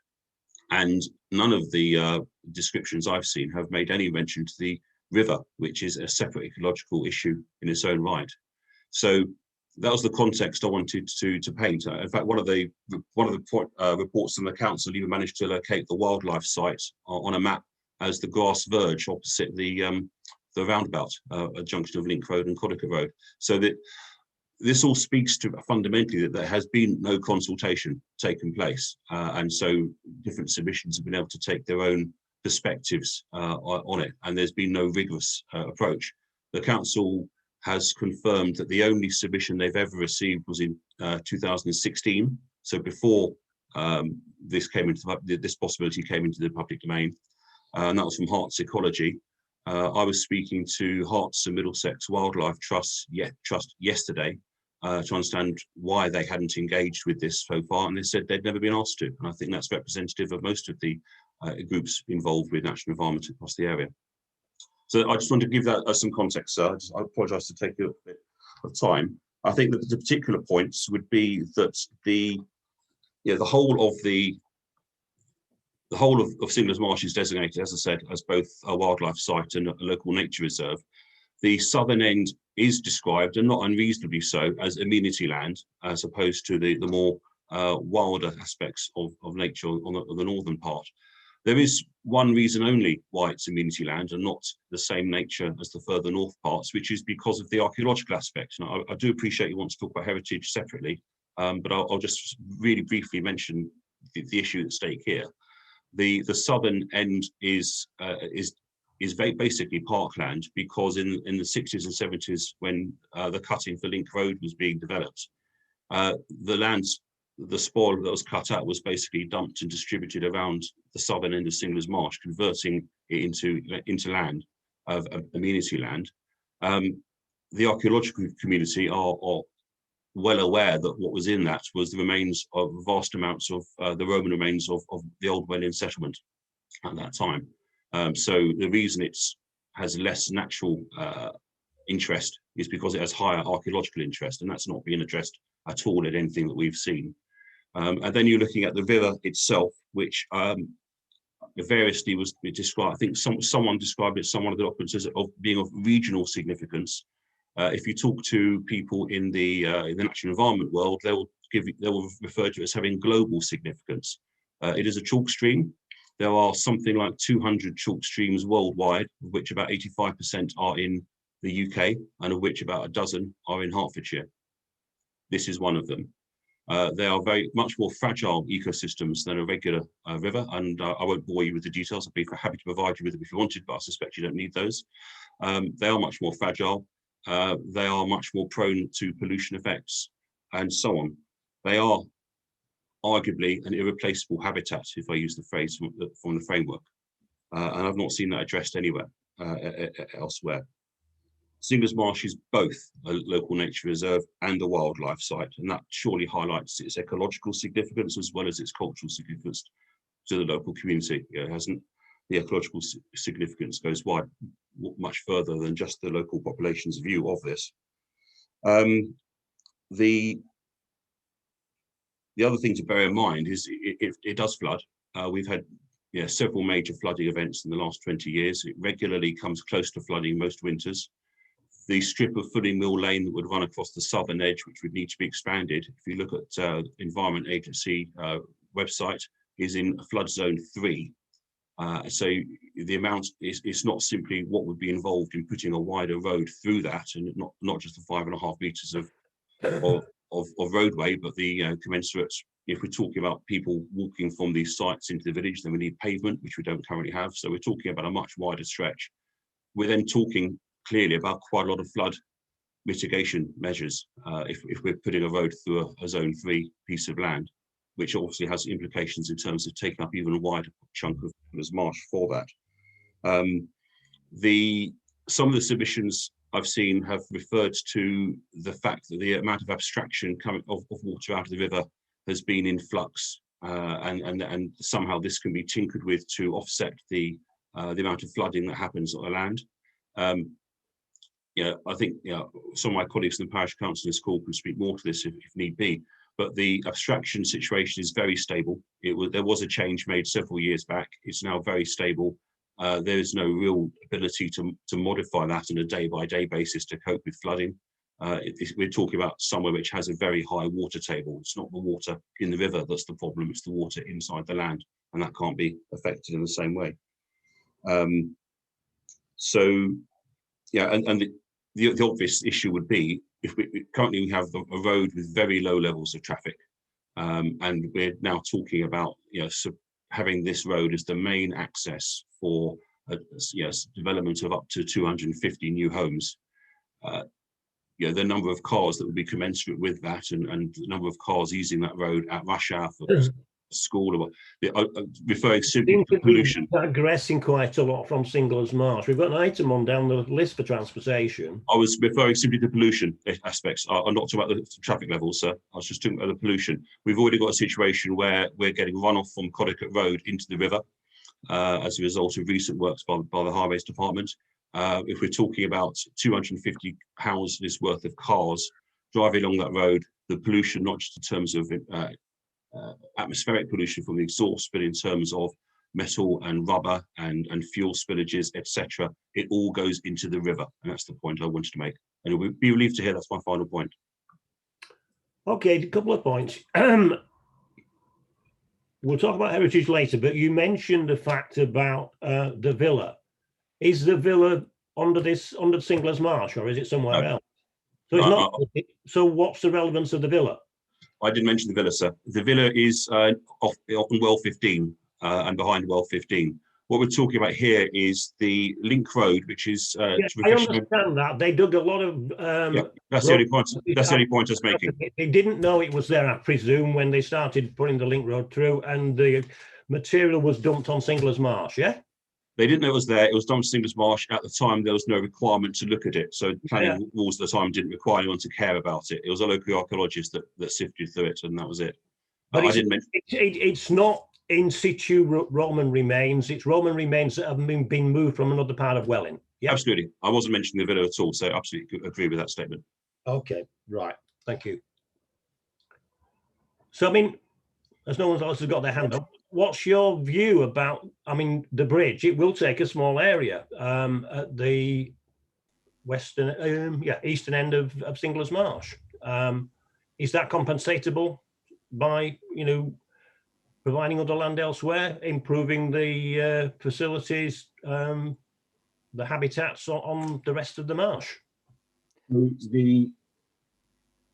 And none of the descriptions I've seen have made any mention to the river, which is a separate ecological issue in its own right. So that was the context I wanted to paint. In fact, one of the reports from the council even managed to locate the wildlife site on a map as the grass verge opposite the roundabout, a junction of Link Road and Codicut Road. So that this all speaks to fundamentally that there has been no consultation taken place, and so different submissions have been able to take their own perspectives on it, and there's been no rigorous approach. The council has confirmed that the only submission they've ever received was in 2016, so before this possibility came into the public domain, and that was from Herts Ecology. I was speaking to Herts and Middlesex Wildlife Trust yesterday to understand why they hadn't engaged with this so far, and they said they'd never been asked to, and I think that's representative of most of the groups involved with natural environment across the area. So I just want to give that some context, sir. I apologise to take a little bit of time. I think that the particular points would be that the whole of Singlers Marsh is designated, as I said, as both a wildlife site and a local nature reserve. The southern end is described, and not unreasonably so, as amenity land, as opposed to the more wilder aspects of nature on the northern part. There is one reason only why it's amenity land and not the same nature as the further north parts, which is because of the archaeological aspect. Now, I do appreciate you want to talk about heritage separately, but I'll just really briefly mention the issue at stake here. The southern end is very basically parkland, because in the 60s and 70s, when the cutting for Link Road was being developed, the spoil that was cut out was basically dumped and distributed around the southern end of Singlers Marsh, converting it into land, of amenity land. The archaeological community are well aware that what was in that was the remains of vast amounts of the Roman remains of the old Welwyn settlement at that time. So the reason it has less natural interest is because it has higher archaeological interest, and that's not being addressed at all in anything that we've seen. And then you're looking at the river itself, which variously was described. I think someone described it, someone of the documents, as of being of regional significance. If you talk to people in the natural environment world, they will refer to it as having global significance. It is a chalk stream. There are something like 200 chalk streams worldwide, of which about 85% are in the UK, and of which about a dozen are in Hertfordshire. This is one of them. They are very much more fragile ecosystems than a regular river, and I won't bore you with the details. I'd be happy to provide you with them if you wanted, but I suspect you don't need those. They are much more fragile. They are much more prone to pollution effects, and so on. They are arguably an irreplaceable habitat, if I use the phrase from the framework, and I've not seen that addressed anywhere elsewhere. Singlers Marsh is both a local nature reserve and a wildlife site, and that surely highlights its ecological significance as well as its cultural significance to the local community. It hasn't, the ecological significance goes much further than just the local population's view of this. The other thing to bear in mind is it does flood. We've had several major flooding events in the last 20 years. It regularly comes close to flooding most winters. The strip of Fulling Mill Lane that would run across the southern edge, which would need to be expanded, if you look at Environment Agency website, is in flood zone 3. So the amount is not simply what would be involved in putting a wider road through that, and not just the 5.5 meters of roadway, but the commensurate. If we're talking about people walking from these sites into the village, then we need pavement, which we don't currently have. So we're talking about a much wider stretch. We're then talking clearly about quite a lot of flood mitigation measures if we're putting a road through a zone 3 piece of land, which obviously has implications in terms of taking up even a wider chunk of Singlers Marsh for that. Some of the submissions I've seen have referred to the fact that the amount of abstraction coming of water out of the river has been in flux, and somehow this can be tinkered with to offset the amount of flooding that happens on the land. I think some of my colleagues in the parish council in this call can speak more to this if need be. But the abstraction situation is very stable. There was a change made several years back. It's now very stable. There is no real ability to modify that on a day-by-day basis to cope with flooding. We're talking about somewhere which has a very high water table. It's not the water in the river that's the problem, it's the water inside the land, and that can't be affected in the same way. The obvious issue would be, if currently we have a road with very low levels of traffic, and we're now talking about having this road as the main access for development of up to 250 new homes. The number of cars that would be commensurate with that, and the number of cars using that road at rush hour for school, or referring simply to pollution.
Digressing quite a lot from Singlers Marsh. We've got an item on down the list for transportation.
I was referring simply to pollution aspects. I'm not talking about the traffic levels, sir. I was just talking about the pollution. We've already got a situation where we're getting runoff from Codicott Road into the river as a result of recent works by the Highways Department. If we're talking about 250 houses worth of cars driving along that road, the pollution, not just in terms of atmospheric pollution from the exhaust, but in terms of metal and rubber and fuel spillages, etc., it all goes into the river, and that's the point I wanted to make. And we'll be relieved to hear that's my final point.
Okay, a couple of points. We'll talk about heritage later, but you mentioned the fact about the villa. Is the villa under Singlers Marsh, or is it somewhere else? So it's not. So what's the relevance of the villa?
I didn't mention the villa, sir. The villa is on Well 15 and behind Well 15. What we're talking about here is the link road, which is.
I understand that they dug a lot of.
That's the only point. That's the only point I was making.
They didn't know it was there, I presume, when they started putting the link road through, and the material was dumped on Singlers Marsh. Yeah. They didn't know it was there. It was dumped on Singlers Marsh. At the time, there was no requirement to look at it. So planning rules at the time didn't require anyone to care about it. It was a local archaeologist that sifted through it, and that was it. But I didn't mention it's not in situ Roman remains. It's Roman remains that have been moved from another part of Welwyn. Yeah, absolutely. I wasn't mentioning the villa at all, so absolutely agree with that statement. Okay, right. Thank you. So, I mean, as no one else has got their hand up, what's your view about, the bridge? It will take a small area at the eastern end of Singlers Marsh. Is that compensatable by, providing other land elsewhere, improving the facilities, the habitats on the rest of the marsh?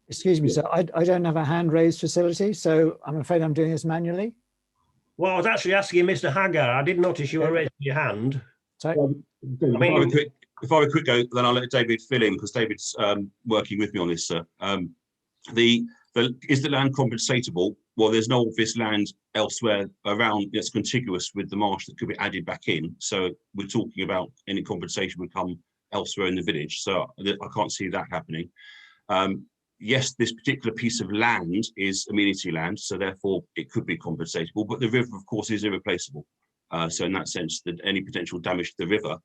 Excuse me, sir, I don't have a hand raised facility, so I'm afraid I'm doing this manually. Well, I was actually asking Mr. Hagar. I did notice you were raising your hand. Sorry.
If I were quick go, then I'll let David fill in, because David's working with me on this, sir. Is the land compensatable? Well, there's no obvious land elsewhere around that's contiguous with the marsh that could be added back in. So we're talking about any compensation would come elsewhere in the village. So I can't see that happening. yes, this particular piece of land is amenity land, so therefore it could be compensatable, but the river, of course, is irreplaceable. So in that sense, that any potential damage to the river,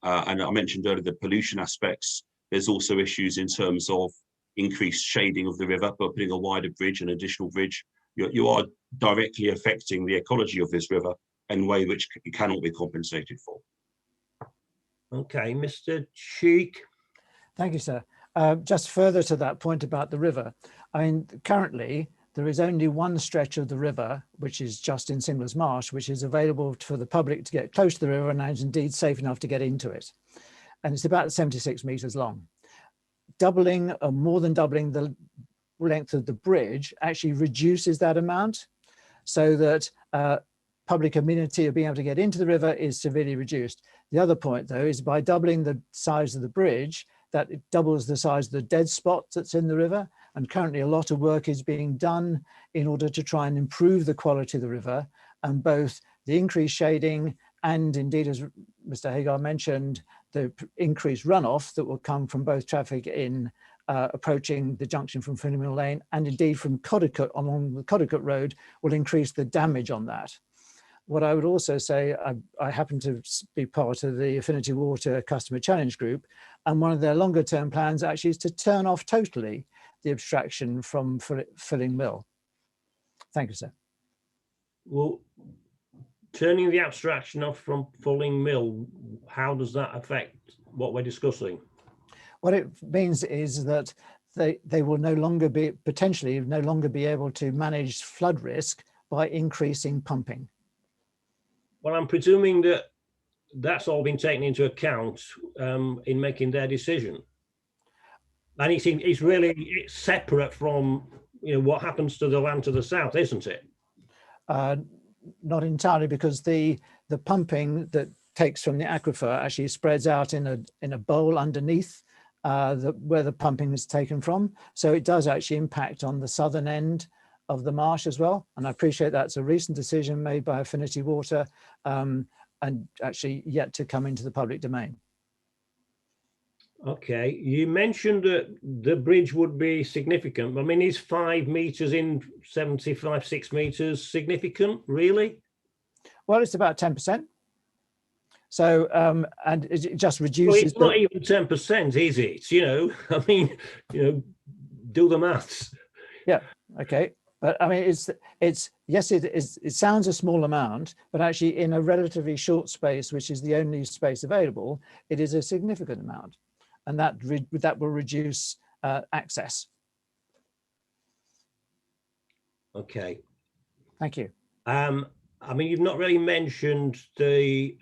and I mentioned earlier the pollution aspects, there's also issues in terms of increased shading of the river, by putting a wider bridge, an additional bridge. You are directly affecting the ecology of this river in a way which it cannot be compensated for.
Okay, Mr. Cheek.
Thank you, sir. Just further to that point about the river, I mean, currently there is only one stretch of the river, which is just in Singlers Marsh, which is available for the public to get close to the river and is indeed safe enough to get into it. And it's about 76 meters long. Doubling or more than doubling the length of the bridge actually reduces that amount, so that public amenity of being able to get into the river is severely reduced. The other point, though, is by doubling the size of the bridge, that it doubles the size of the dead spot that's in the river. And currently a lot of work is being done in order to try and improve the quality of the river, and both the increased shading and indeed, as Mr. Hagar mentioned, the increased runoff that will come from both traffic in approaching the junction from Filling Mill Lane and indeed from Codicut along the Codicut Road will increase the damage on that. What I would also say, I happen to be part of the Affinity Water Customer Challenge Group, and one of their longer term plans actually is to turn off totally the abstraction from Filling Mill. Thank you, sir.
Well, turning the abstraction off from Filling Mill, how does that affect what we're discussing?
What it means is that they will no longer be, potentially no longer be able to manage flood risk by increasing pumping.
Well, I'm presuming that that's all been taken into account in making their decision. And it's really separate from, you know, what happens to the land to the south, isn't it?
Not entirely, because the pumping that takes from the aquifer actually spreads out in a bowl underneath where the pumping is taken from. So it does actually impact on the southern end of the marsh as well. And I appreciate that's a recent decision made by Affinity Water and actually yet to come into the public domain.
Okay, you mentioned that the bridge would be significant. I mean, is 5 meters in 6 meters significant, really?
Well, it's about 10%. So, and it just reduces.
Well, it's not even 10%, is it? You know, I mean, you know, do the maths.
Yeah, okay. But I mean, yes, it is. It sounds a small amount, but actually in a relatively short space, which is the only space available, it is a significant amount. And that will reduce access.
Okay.
Thank you.
I mean, you've not really mentioned the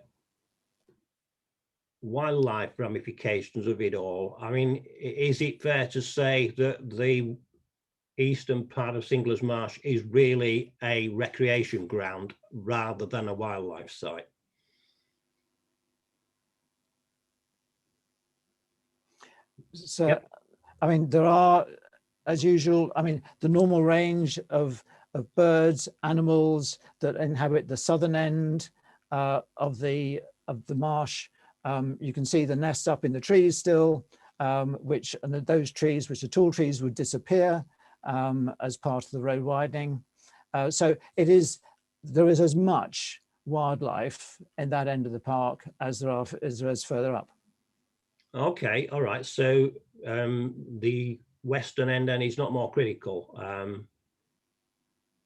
wildlife ramifications of it all. I mean, is it fair to say that the eastern part of Singlers Marsh is really a recreation ground rather than a wildlife site?
So, yep. I mean, there are, as usual, I mean, the normal range of birds, animals that inhabit the southern end of the marsh. You can see the nests up in the trees still, and those trees, which are tall trees, would disappear as part of the road widening. So there is as much wildlife in that end of the park as there is further up. Okay, all right. So the western end then is not more critical.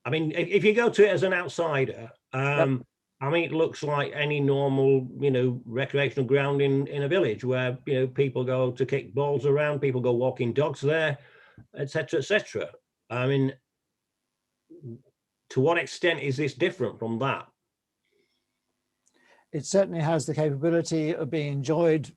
I mean, if you go to it as an outsider, yep. I mean, it looks like any normal, you know, recreational ground in a village where, you know, people go to kick balls around, people go walking dogs there, etc., etc. I mean, to what extent is this different from that? It certainly has the capability of being enjoyed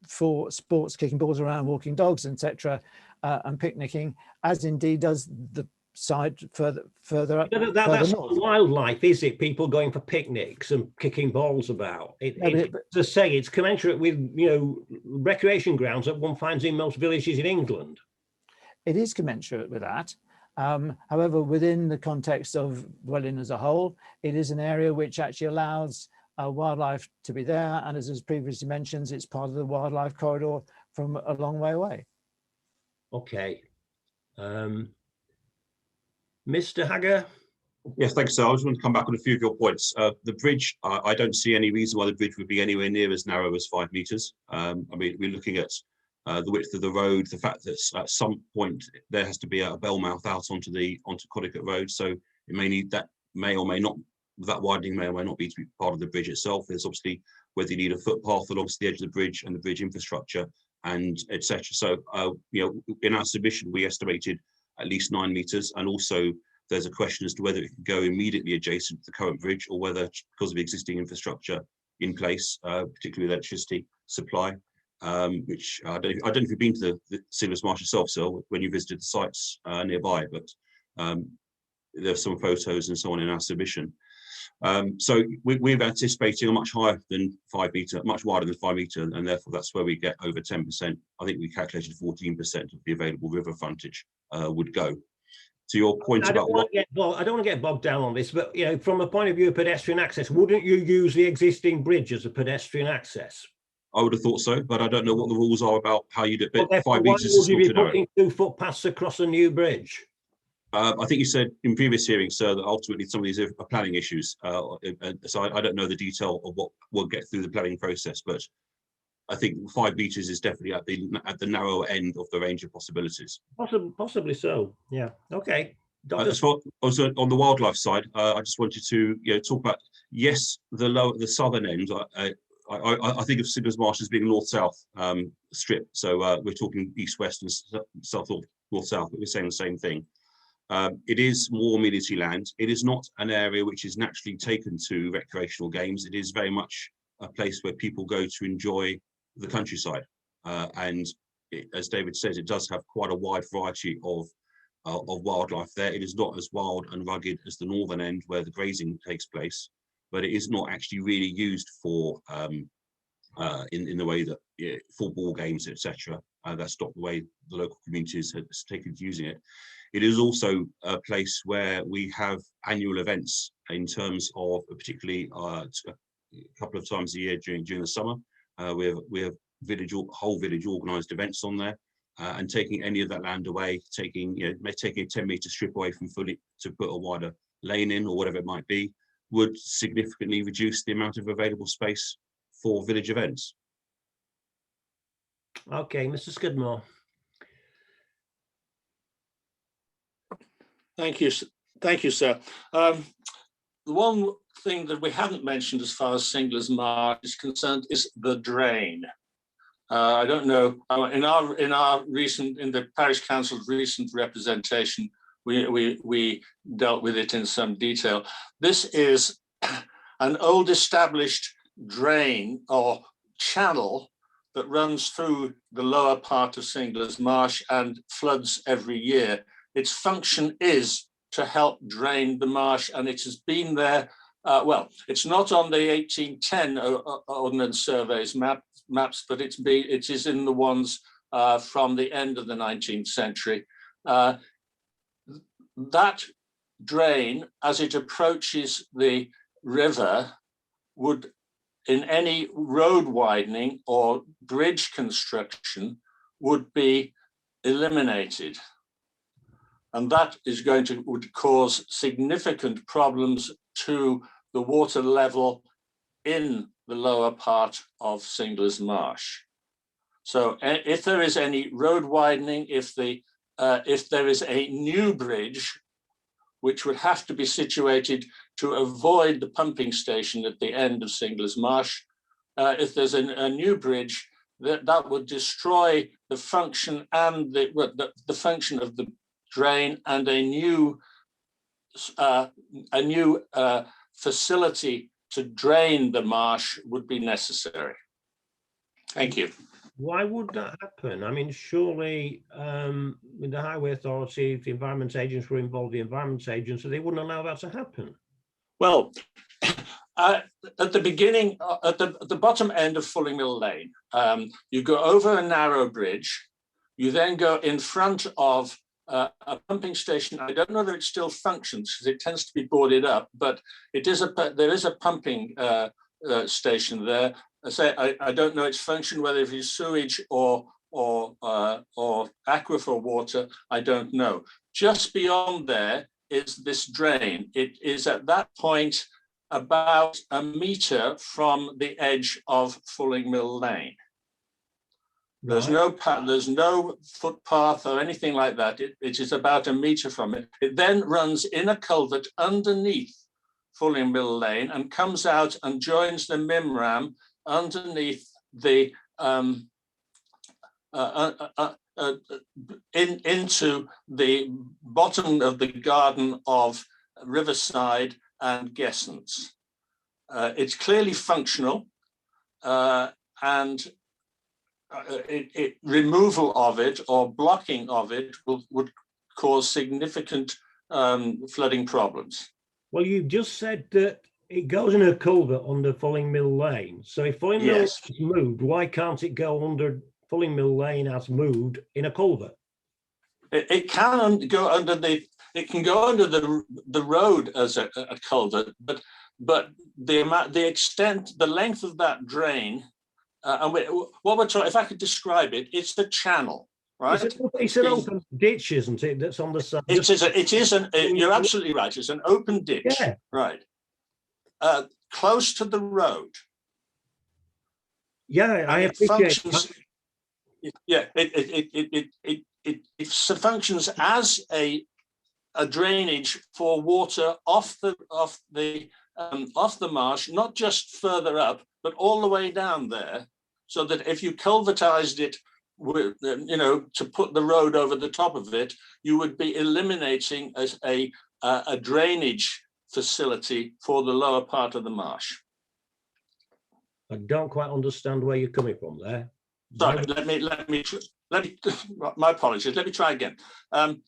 for sports, kicking balls around, walking dogs, etc., and picnicking, as indeed does the side further up. That's not wildlife, is it? People going for picnics and kicking balls about. To say it's commensurate with, you know, recreation grounds that one finds in most villages in England. It is commensurate with that. However, within the context of Welwyn as a whole, it is an area which actually allows wildlife to be there, and as previously mentioned, it's part of the wildlife corridor from a long way away. Okay.
Mr. Hagger?
Yes, thanks, sir. I just want to come back on a few of your points. The bridge, I don't see any reason why the bridge would be anywhere near as narrow as 5 metres. I mean, we're looking at the width of the road, the fact that at some point there has to be a bell mouth out onto Connecticut Road, so it may need that, may or may not, that widening may or may not be to be part of the bridge itself. There's obviously whether you need a footpath along the edge of the bridge and the bridge infrastructure and etc. So, you know, in our submission, we estimated at least 9 metres, and also there's a question as to whether it can go immediately adjacent to the current bridge or whether, because of existing infrastructure in place, particularly electricity supply, which I don't know if you've been to the Singlers Marsh yourself, so when you visited the sites nearby, but there's some photos and so on in our submission. So we're anticipating a much higher than 5 metre, much wider than 5 metre, and therefore that's where we get over 10%. I think we calculated 14% of the available river frontage would go. To your point about what,
I don't want to get bogged down on this, but you know, from a point of view of pedestrian access, wouldn't you use the existing bridge as a pedestrian access?
I would have thought so, but I don't know what the rules are about how you do it.
Well,
5
why
metres
would
is
you
not
be
too narrow.
putting 2 footpaths across a new bridge?
I think you said in previous hearings, sir, that ultimately some of these are planning issues. So I don't know the detail of what will get through the planning process, but I think 5 metres is definitely at the narrower end of the range of possibilities.
Possibly so. Yeah. Okay.
Also on the wildlife side, I just wanted to talk about, yes, the southern end. I think of Singlers Marsh as being north-south strip, so we're talking east-west and south north-south, but we're saying the same thing. It is more amenity land. It is not an area which is naturally taken to recreational games. It is very much a place where people go to enjoy the countryside, and as David says, it does have quite a wide variety of wildlife there. It is not as wild and rugged as the northern end where the grazing takes place, but it is not actually really used for in the way that for ball games, etc. That's not the way the local communities has taken to using it. It is also a place where we have annual events in terms of, particularly a couple of times a year during the summer. We have whole village organised events on there. And taking any of that land away, taking a 10-metre strip away from fully to put a wider lane in or whatever it might be, would significantly reduce the amount of available space for village events.
Okay, Mr. Skidmore.
Thank you, sir. The one thing that we haven't mentioned as far as Singlers Marsh is concerned is the drain. I don't know, in the parish council's recent representation, we dealt with it in some detail. This is an old established drain or channel that runs through the lower part of Singlers Marsh and floods every year. Its function is to help drain the marsh, and it has been there. Well, it's not on the 1810 Ordnance Survey's maps, but it is in the ones from the end of the 19th century. That drain, as it approaches the river, would, in any road widening or bridge construction, would be eliminated. And that is would cause significant problems to the water level in the lower part of Singlers Marsh. So if there is any road widening, if there is a new bridge, which would have to be situated to avoid the pumping station at the end of Singlers Marsh, if there's a new bridge, that would destroy the function and the function of the drain, and a new facility to drain the marsh would be necessary. Thank you.
Why would that happen? I mean, surely with the Highway Authority, if the Environment Agents were involved, the Environment Agents, so they wouldn't allow that to happen.
Well, at the beginning, at the bottom end of Fulling Mill Lane, you go over a narrow bridge, you then go in front of a pumping station. I don't know that it still functions because it tends to be boarded up, but there is a pumping station there. I don't know its function, whether it is sewage or or aquifer water, I don't know. Just beyond there is this drain. It is at that point about a metre from the edge of Fulling Mill Lane. There's no footpath or anything like that. It is about a metre from it. It then runs in a culvert underneath Fulling Mill Lane and comes out and joins the Mimram underneath the into the bottom of the garden of Riverside and Gessens. It's clearly functional, and removal of it or blocking of it would cause significant flooding problems.
Well, you just said that it goes in a culvert under Fulling Mill Lane. So if Fulling Mill
Yes.
is moved, why can't it go under Fulling Mill Lane as moved in a culvert?
It can go under the road as a culvert, but the extent, the length of that drain, and what we're talking, if I could describe it, it's the channel, right?
It's an open ditch, isn't it? That's on the side.
You're absolutely right. It's an open ditch,
yeah.
Right? Close to the road.
Yeah, I appreciate that.
Yeah, it functions as a drainage for water off the marsh, not just further up, but all the way down there, so that if you culvertized it, to put the road over the top of it, you would be eliminating as a drainage facility for the lower part of the marsh.
I don't quite understand where you're coming from there.
Sorry, let me. My apologies. Let me try again. The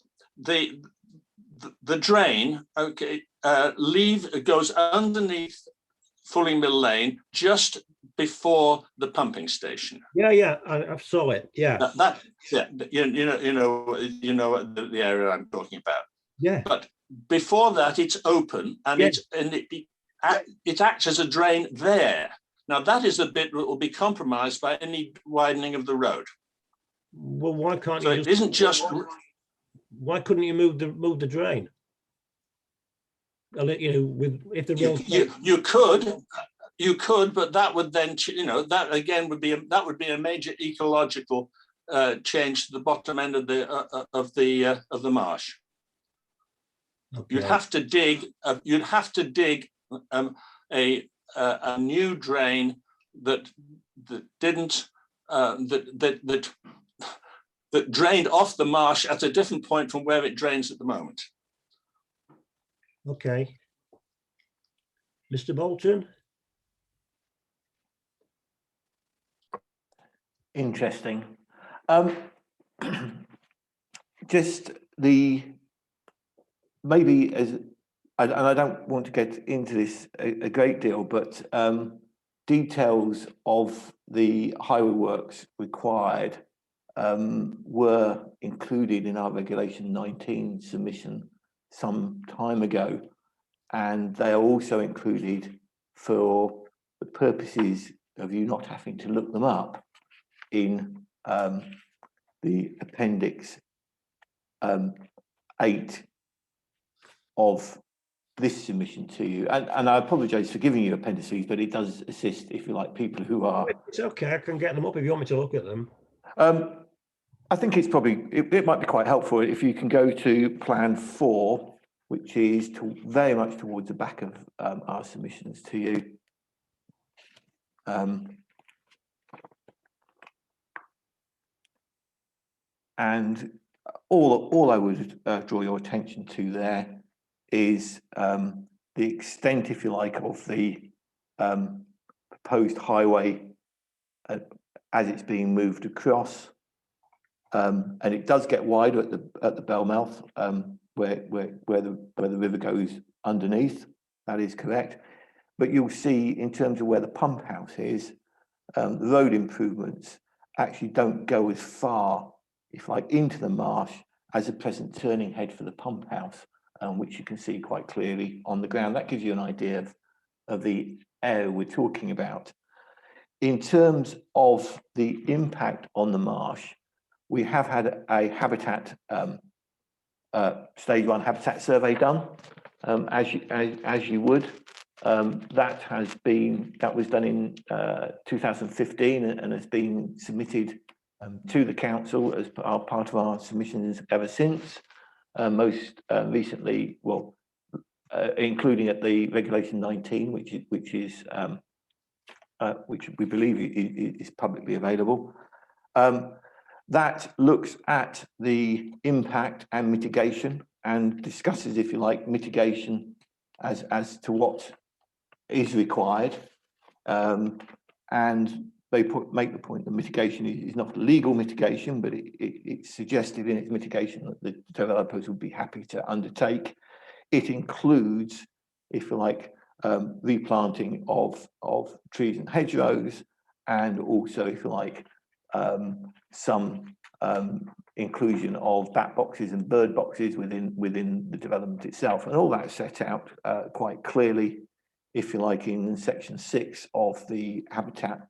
drain, okay, goes underneath Fulling Mill Lane just before the pumping station.
Yeah, I saw it. Yeah,
you know the area I'm talking about.
Yeah,
but before that, it's open and it acts as a drain there. Now that is the bit that will be compromised by any widening of the road.
Well, why can't
so
you?
It isn't just.
Why couldn't you move the drain? If the road.
You could, but that would then, that again would be a major ecological change to the bottom end of the marsh. Okay. You'd have to dig a new drain that drained off the marsh at a different point from where it drains at the moment.
Okay. Mr. Bolton?
Interesting. Just maybe and I don't want to get into this a great deal, but details of the highway works required were included in our Regulation 19 submission some time ago, and they are also included for the purposes of you not having to look them up in the Appendix 8 of this submission to you. And I apologise for giving you appendices, but it does assist, if you like, people who are...
It's okay, I can get them up if you want me to look at them.
I think it's probably, it might be quite helpful if you can go to Plan 4, which is very much towards the back of our submissions to you. And all I would draw your attention to there is the extent, if you like, of the proposed highway as it's being moved across. And it does get wider at the bell mouth where the river goes underneath. That is correct. But you'll see in terms of where the pump house is, the road improvements actually don't go as far, if like, into the marsh as the present turning head for the pump house, which you can see quite clearly on the ground. That gives you an idea of the area we're talking about. in terms of the impact on the marsh, we have had a habitat stage 1 habitat survey done, as you would. That was done in 2015 and has been submitted to the council as part of our submissions ever since. Most recently, well, including at the regulation 19, which we believe is publicly available. That looks at the impact and mitigation and discusses, if you like, mitigation as to what is required. And they make the point that mitigation is not legal mitigation, but it's suggested in its mitigation that the developers would be happy to undertake. It includes, if you like, replanting of trees and hedgerows, and also, if you like, some inclusion of bat boxes and bird boxes within the development itself, and all that's set out quite clearly, if you like, in section 6 of the habitat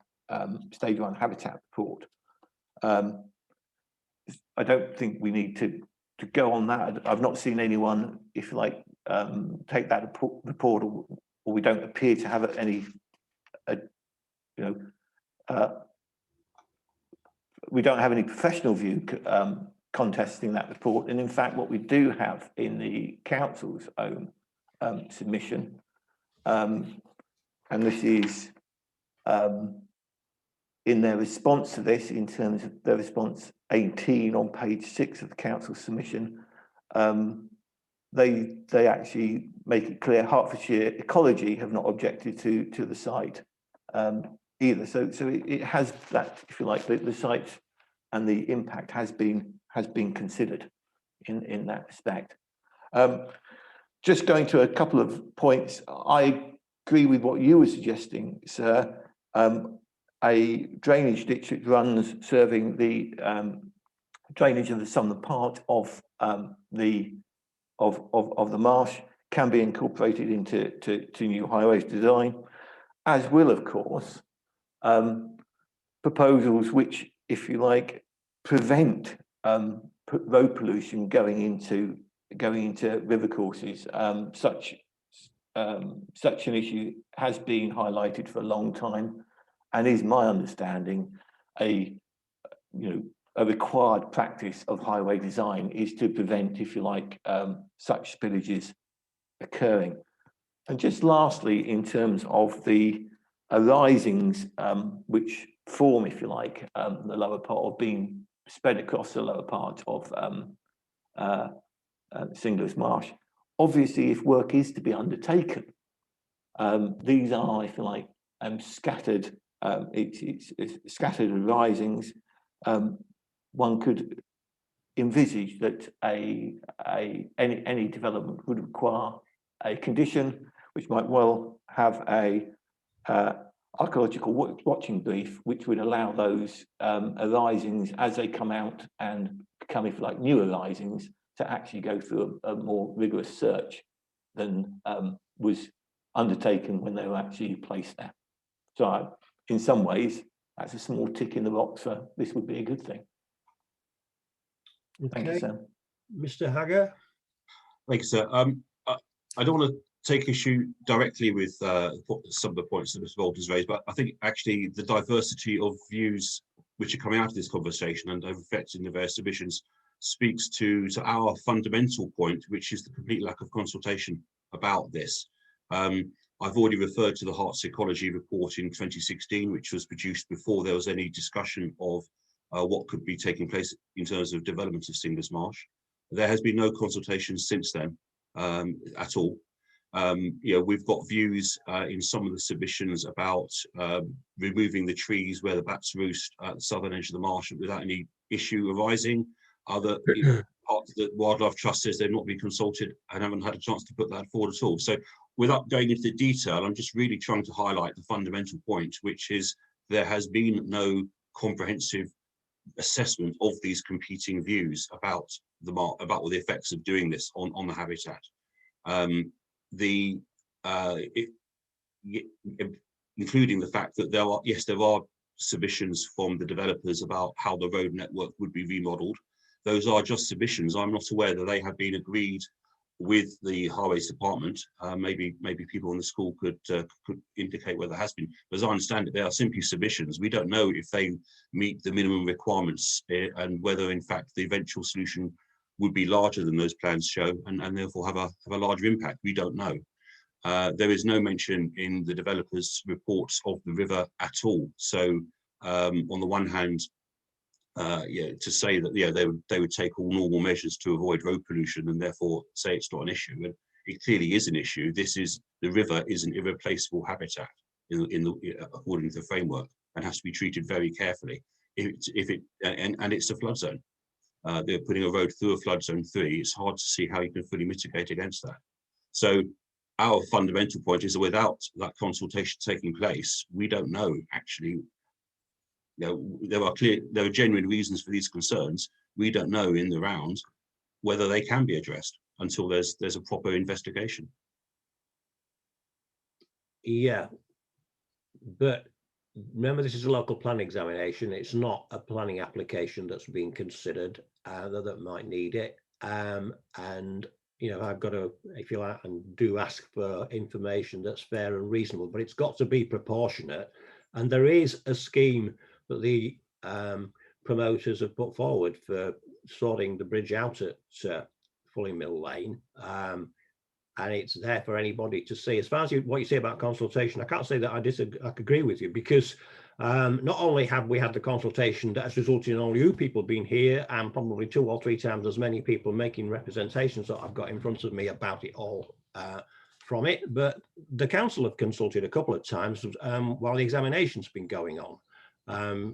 stage 1 habitat report. I don't think we need to go on that. I've not seen anyone, if you like, take that report, or we don't appear to have any, we don't have any professional view contesting that report. And in fact, what we do have in the council's own submission, and this is in their response to this, in terms of their response 18 on page 6 of the council submission, they actually make it clear Hertfordshire Ecology have not objected to the site either. So it has that, if you like, the site and the impact has been considered in that respect. Just going to a couple of points, I agree with what you were suggesting, sir. A drainage ditch that runs serving the drainage of the southern part of the marsh can be incorporated into new highways design, as will, of course, proposals which, if you like, prevent road pollution going into river courses. Such an issue has been highlighted for a long time, and is my understanding a required practice of highway design is to prevent, if you like, such spillages occurring. And just lastly, in terms of the arisings which form, if you like, the lower part, or being spread across the lower part of Singlers Marsh, obviously, if work is to be undertaken, these are, if you like, scattered. It's scattered arisings. One could envisage that any development would require a condition which might well have a archaeological watching brief, which would allow those arisings, as they come out and become, if you like, new arisings, to actually go through a more rigorous search than was undertaken when they were actually placed there. So in some ways, that's a small tick in the box for this would be a good thing.
Okay.
Thank you, Sam.
Mr. Hagger.
Thank you, sir. I don't want to take issue directly with some of the points that Mr. Bolton's raised, but I think actually the diversity of views which are coming out of this conversation and reflected in the various submissions speaks to our fundamental point, which is the complete lack of consultation about this. I've already referred to the Herts Ecology report in 2016, which was produced before there was any discussion of what could be taking place in terms of development of Singlers Marsh. There has been no consultation since then at all. We've got views in some of the submissions about removing the trees where the bats roost at the southern edge of the marsh without any issue arising. Other parts of the Wildlife Trust says they've not been consulted and haven't had a chance to put that forward at all. So without going into the detail, I'm just really trying to highlight the fundamental point, which is there has been no comprehensive assessment of these competing views about the effects of doing this on the habitat. including the fact that there are submissions from the developers about how the road network would be remodelled. Those are just submissions. I'm not aware that they have been agreed with the Highways Department. Maybe people on the school could indicate whether there has been. But as I understand it, they are simply submissions. We don't know if they meet the minimum requirements and whether, in fact, the eventual solution would be larger than those plans show and therefore have a larger impact. We don't know. There is no mention in the developers' reports of the river at all. So on the one hand, to say that they would take all normal measures to avoid road pollution and therefore say it's not an issue. And it clearly is an issue. The river is an irreplaceable habitat according to the framework and has to be treated very carefully. And it's a flood zone. They're putting a road through a flood zone 3. It's hard to see how you can fully mitigate against that. So our fundamental point is that without that consultation taking place, we don't know actually. There are genuine reasons for these concerns. We don't know in the round whether they can be addressed until there's a proper investigation.
Yeah, but remember, this is a local plan examination. It's not a planning application that's being considered that might need it. And I've got to, if you like, and do ask for information that's fair and reasonable, but it's got to be proportionate. And there is a scheme that the promoters have put forward for sorting the bridge out at Fulling Mill Lane. And it's there for anybody to see. As far as what you say about consultation, I can't say that I disagree. I agree with you, because not only have we had the consultation that has resulted in all you people being here, and probably 2 or 3 times as many people making representations that I've got in front of me about it all from it, but the council have consulted a couple of times while the examination's been going on.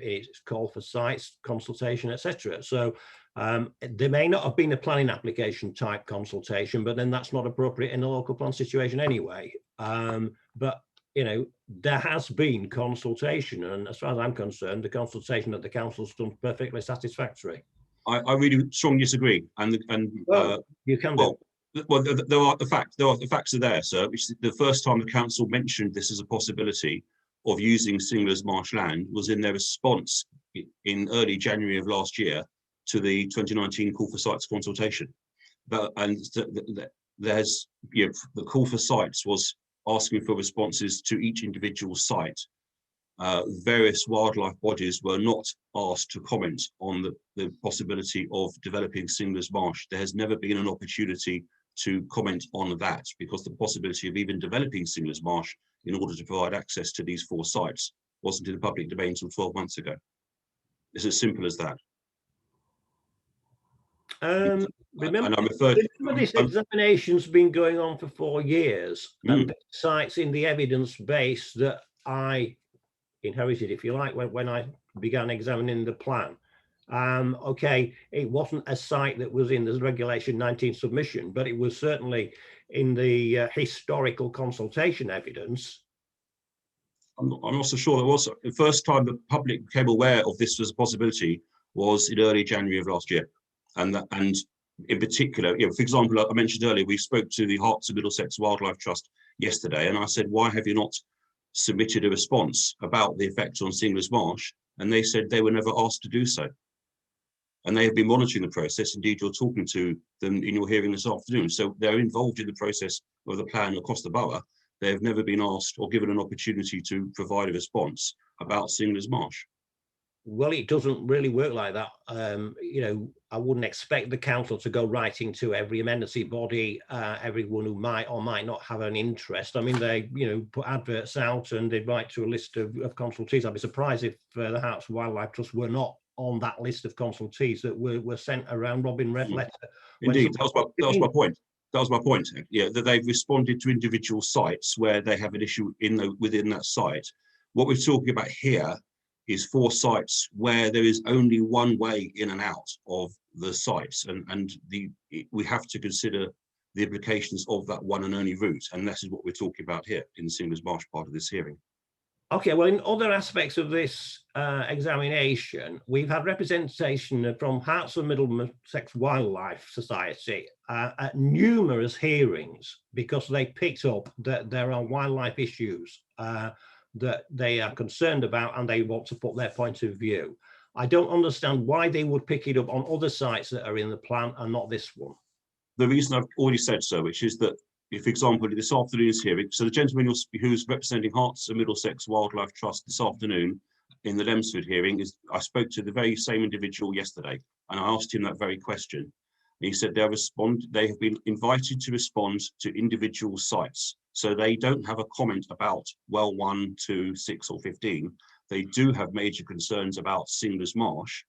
It's called for sites, consultation, etc. So there may not have been a planning application type consultation, but then that's not appropriate in a local plan situation anyway. But there has been consultation, and as far as I'm concerned, the consultation at the council's done perfectly satisfactory.
I really strongly disagree,
you can.
Well, the facts are there, sir. Which the first time the council mentioned this as a possibility of using Singlers Marsh land was in their response in early January of last year to the 2019 call for sites consultation. The call for sites was asking for responses to each individual site. Various wildlife bodies were not asked to comment on the possibility of developing Singlers Marsh. There has never been an opportunity to comment on that, because the possibility of even developing Singlers Marsh in order to provide access to these 4 sites wasn't in the public domain until 12 months ago. It's as simple as that.
Remember this examination's been going on for 4 years, and cites in the evidence base that I inherited, if you like, when I began examining the plan. Okay, it wasn't a site that was in the Regulation 19 submission, but it was certainly in the historical consultation evidence.
I'm not so sure there was. The first time the public became aware of this as a possibility was in early January of last year. And in particular, for example, I mentioned earlier, we spoke to the Herts of Middlesex Wildlife Trust yesterday, and I said, why have you not submitted a response about the effects on Singlers Marsh? And they said they were never asked to do so. And they have been monitoring the process. Indeed, you're talking to them in your hearing this afternoon. So they're involved in the process of the plan across the borough. They have never been asked or given an opportunity to provide a response about Singlers Marsh.
Well, it doesn't really work like that. I wouldn't expect the council to go writing to every amenity body, everyone who might or might not have an interest. I mean, they, put adverts out and they'd write to a list of consultees. I'd be surprised if the Herts Wildlife Trust were not on that list of consultees that were sent around Robin Red letter.
Indeed, that was my point. That was my point. Yeah, that they've responded to individual sites where they have an issue within that site. What we're talking about here is 4 sites where there is only one way in and out of the sites, and we have to consider the implications of that one and only route, and this is what we're talking about here in the Singlers Marsh part of this hearing.
Okay, well, in other aspects of this examination, we've had representation from Herts of Middlesex Wildlife Society at numerous hearings, because they picked up that there are wildlife issues that they are concerned about and they want to put their point of view. I don't understand why they would pick it up on other sites that are in the plan and not this one.
The reason I've already said so, which is that, if, for example, this afternoon's hearing, so the gentleman who's representing Herts and Middlesex Wildlife Trust this afternoon in the Lemsford hearing, I spoke to the very same individual yesterday, and I asked him that very question. And he said they have been invited to respond to individual sites. So they don't have a comment about well 1, 2, 6 or 15. They do have major concerns about Singlers Marsh.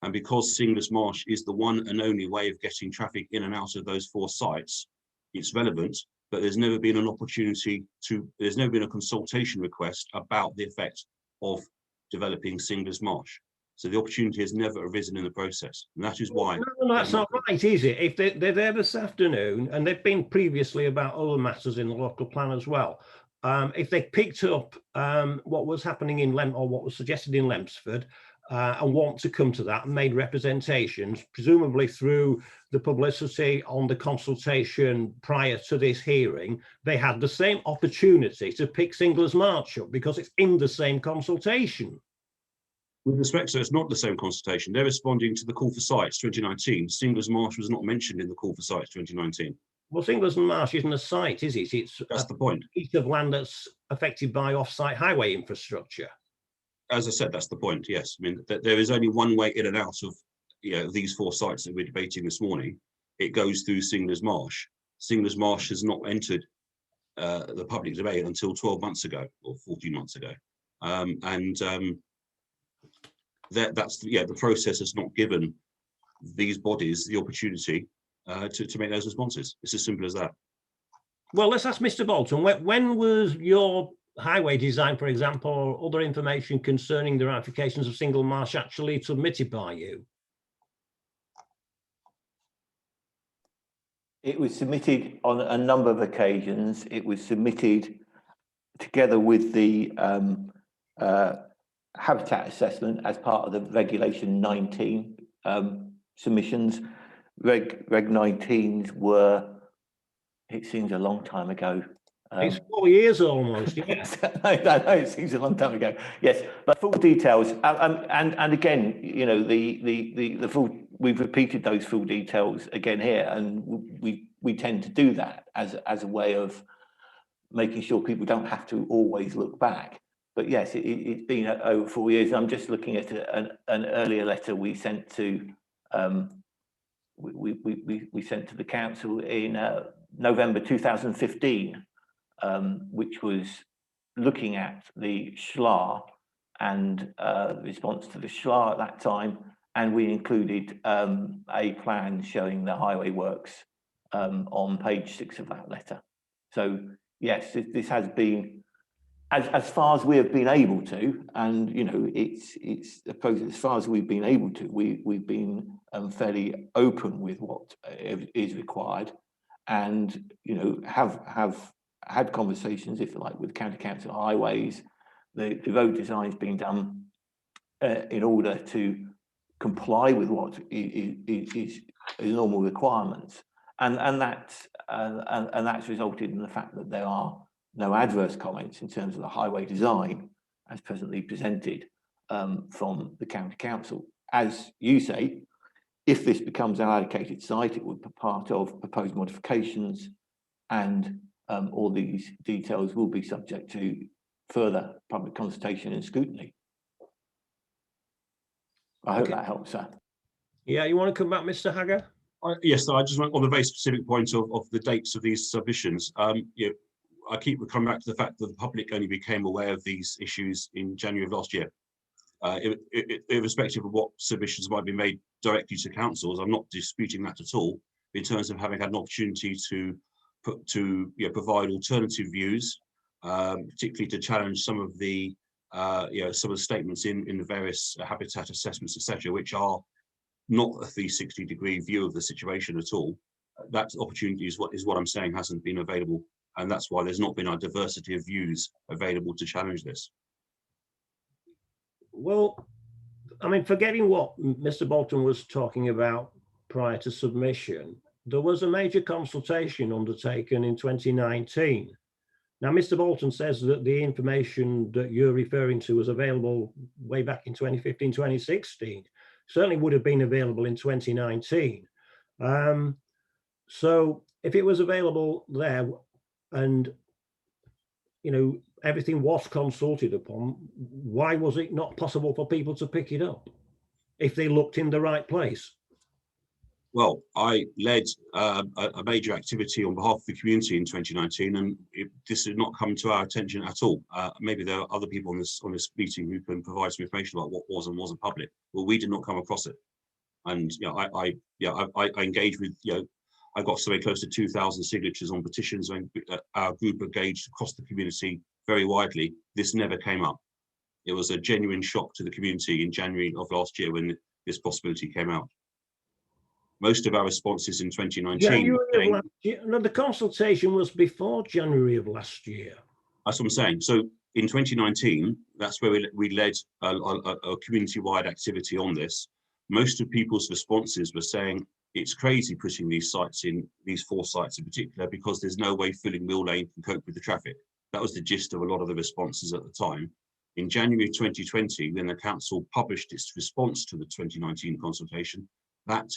And because Singlers Marsh is the one and only way of getting traffic in and out of those 4 sites, it's relevant, but there's never been an opportunity there's never been a consultation request about the effect of developing Singlers Marsh. So the opportunity has never arisen in the process. And that is why.
No, that's not right, is it? If they're there this afternoon, and they've been previously about other matters in the local plan as well, if they picked up what was happening in or what was suggested in Lemsford, and want to come to that and made representations, presumably through the publicity on the consultation prior to this hearing, they had the same opportunity to pick Singlers Marsh up because it's in the same consultation.
With respect to, it's not the same consultation. They're responding to the call for sites 2019. Singlers Marsh was not mentioned in the call for sites 2019.
Well, Singlers Marsh isn't a site, is it? That's
the point.
Piece of land that's affected by off-site highway infrastructure.
As I said, that's the point. Yes, I mean there is only one way in and out of these 4 sites that we're debating this morning. It goes through Singlers Marsh. Singlers Marsh has not entered the public debate until 12 months ago or 14 months ago, the process has not given these bodies the opportunity to make those responses. It's as simple as that.
Well, let's ask Mr. Bolton. When was your highway design, for example, or other information concerning the ramifications of Single Marsh actually submitted by you?
It was submitted on a number of occasions. It was submitted together with the habitat assessment as part of the Regulation 19 submissions. Reg 19s were, it seems a long time ago.
It's 4 years almost. Yeah.
No, it seems a long time ago. Yes, but full details, and again, the full. We've repeated those full details again here, and we tend to do that as a way of making sure people don't have to always look back. But yes, it's been over 4 years. I'm just looking at an earlier letter we sent to we sent to the council in November 2015. Which was looking at the SHLA and the response to the SHLA at that time, and we included a plan showing the highway works on page 6 of that letter. So yes, this has been as far as we have been able to, and it's a process. As far as we've been able to, we've been fairly open with what is required, and have had conversations, if you like, with county council highways. The road design's been done in order to comply with what is normal requirements, and that's resulted in the fact that there are no adverse comments in terms of the highway design as presently presented from the county council. As you say, if this becomes an allocated site, it would be part of proposed modifications, and all these details will be subject to further public consultation and scrutiny. I hope that helps, sir.
Yeah, you want to come back, Mr. Hagger?
Yes, I just went on the very specific point of the dates of these submissions. I keep coming back to the fact that the public only became aware of these issues in January of last year. Irrespective of what submissions might be made directly to councils, I'm not disputing that at all, in terms of having had an opportunity to provide alternative views, particularly to challenge some of the statements in the various habitat assessments, etc., which are not a 360-degree view of the situation at all. That opportunity is what I'm saying hasn't been available, and that's why there's not been a diversity of views available to challenge this.
Well, I mean, forgetting what Mr. Bolton was talking about prior to submission, there was a major consultation undertaken in 2019 Now, Mr. Bolton says that the information that you're referring to was available way back in 2015, 2016. Certainly would have been available in 2019. So if it was available there and, you know, everything was consulted upon, why was it not possible for people to pick it up if they looked in the right place?
Well, I led a major activity on behalf of the community in 2019, and this had not come to our attention at all. Maybe there are other people on this meeting who can provide some information about what was and wasn't public. Well, we did not come across it, and you know, I engaged with, you know, I got somewhere close to 2,000 signatures on petitions, and our group engaged across the community very widely. This never came up. It was a genuine shock to the community in January of last year when this possibility came out. Most of our responses in 2019.
No, the consultation was before January of last year.
That's what I'm saying. So in 2019, that's where we led a community-wide activity on this. Most of people's responses were saying it's crazy putting these sites in, these 4 sites in particular, because there's no way Fulling Mill Lane can cope with the traffic. That was the gist of a lot of the responses at the time. In January 2020, when the council published its response to the 2019 consultation, that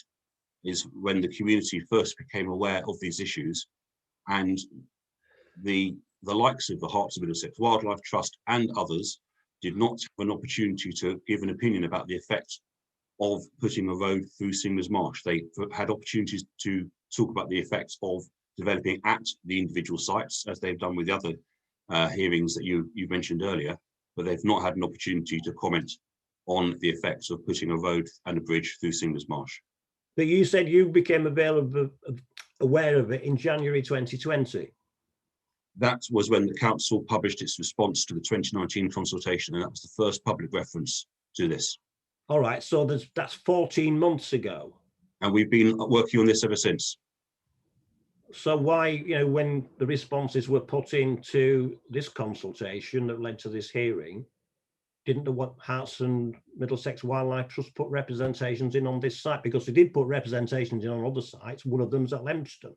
is when the community first became aware of these issues, and the likes of the Hearts of Middlesex Wildlife Trust and others did not have an opportunity to give an opinion about the effect of putting a road through Singlers Marsh. They had opportunities to talk about the effects of developing at the individual sites, as they've done with the other hearings that you mentioned earlier, but they've not had an opportunity to comment on the effects of putting a road and a bridge through Singlers Marsh.
But you said you became aware of it in January 2020.
That was when the council published its response to the 2019 consultation, and that was the first public reference to this.
All right, so that's 14 months ago.
And we've been working on this ever since.
So why, you know, when the responses were put into this consultation that led to this hearing, didn't the Hearts and Middlesex Wildlife Trust put representations in on this site? Because they did put representations in on other sites. One of them's at Lempston.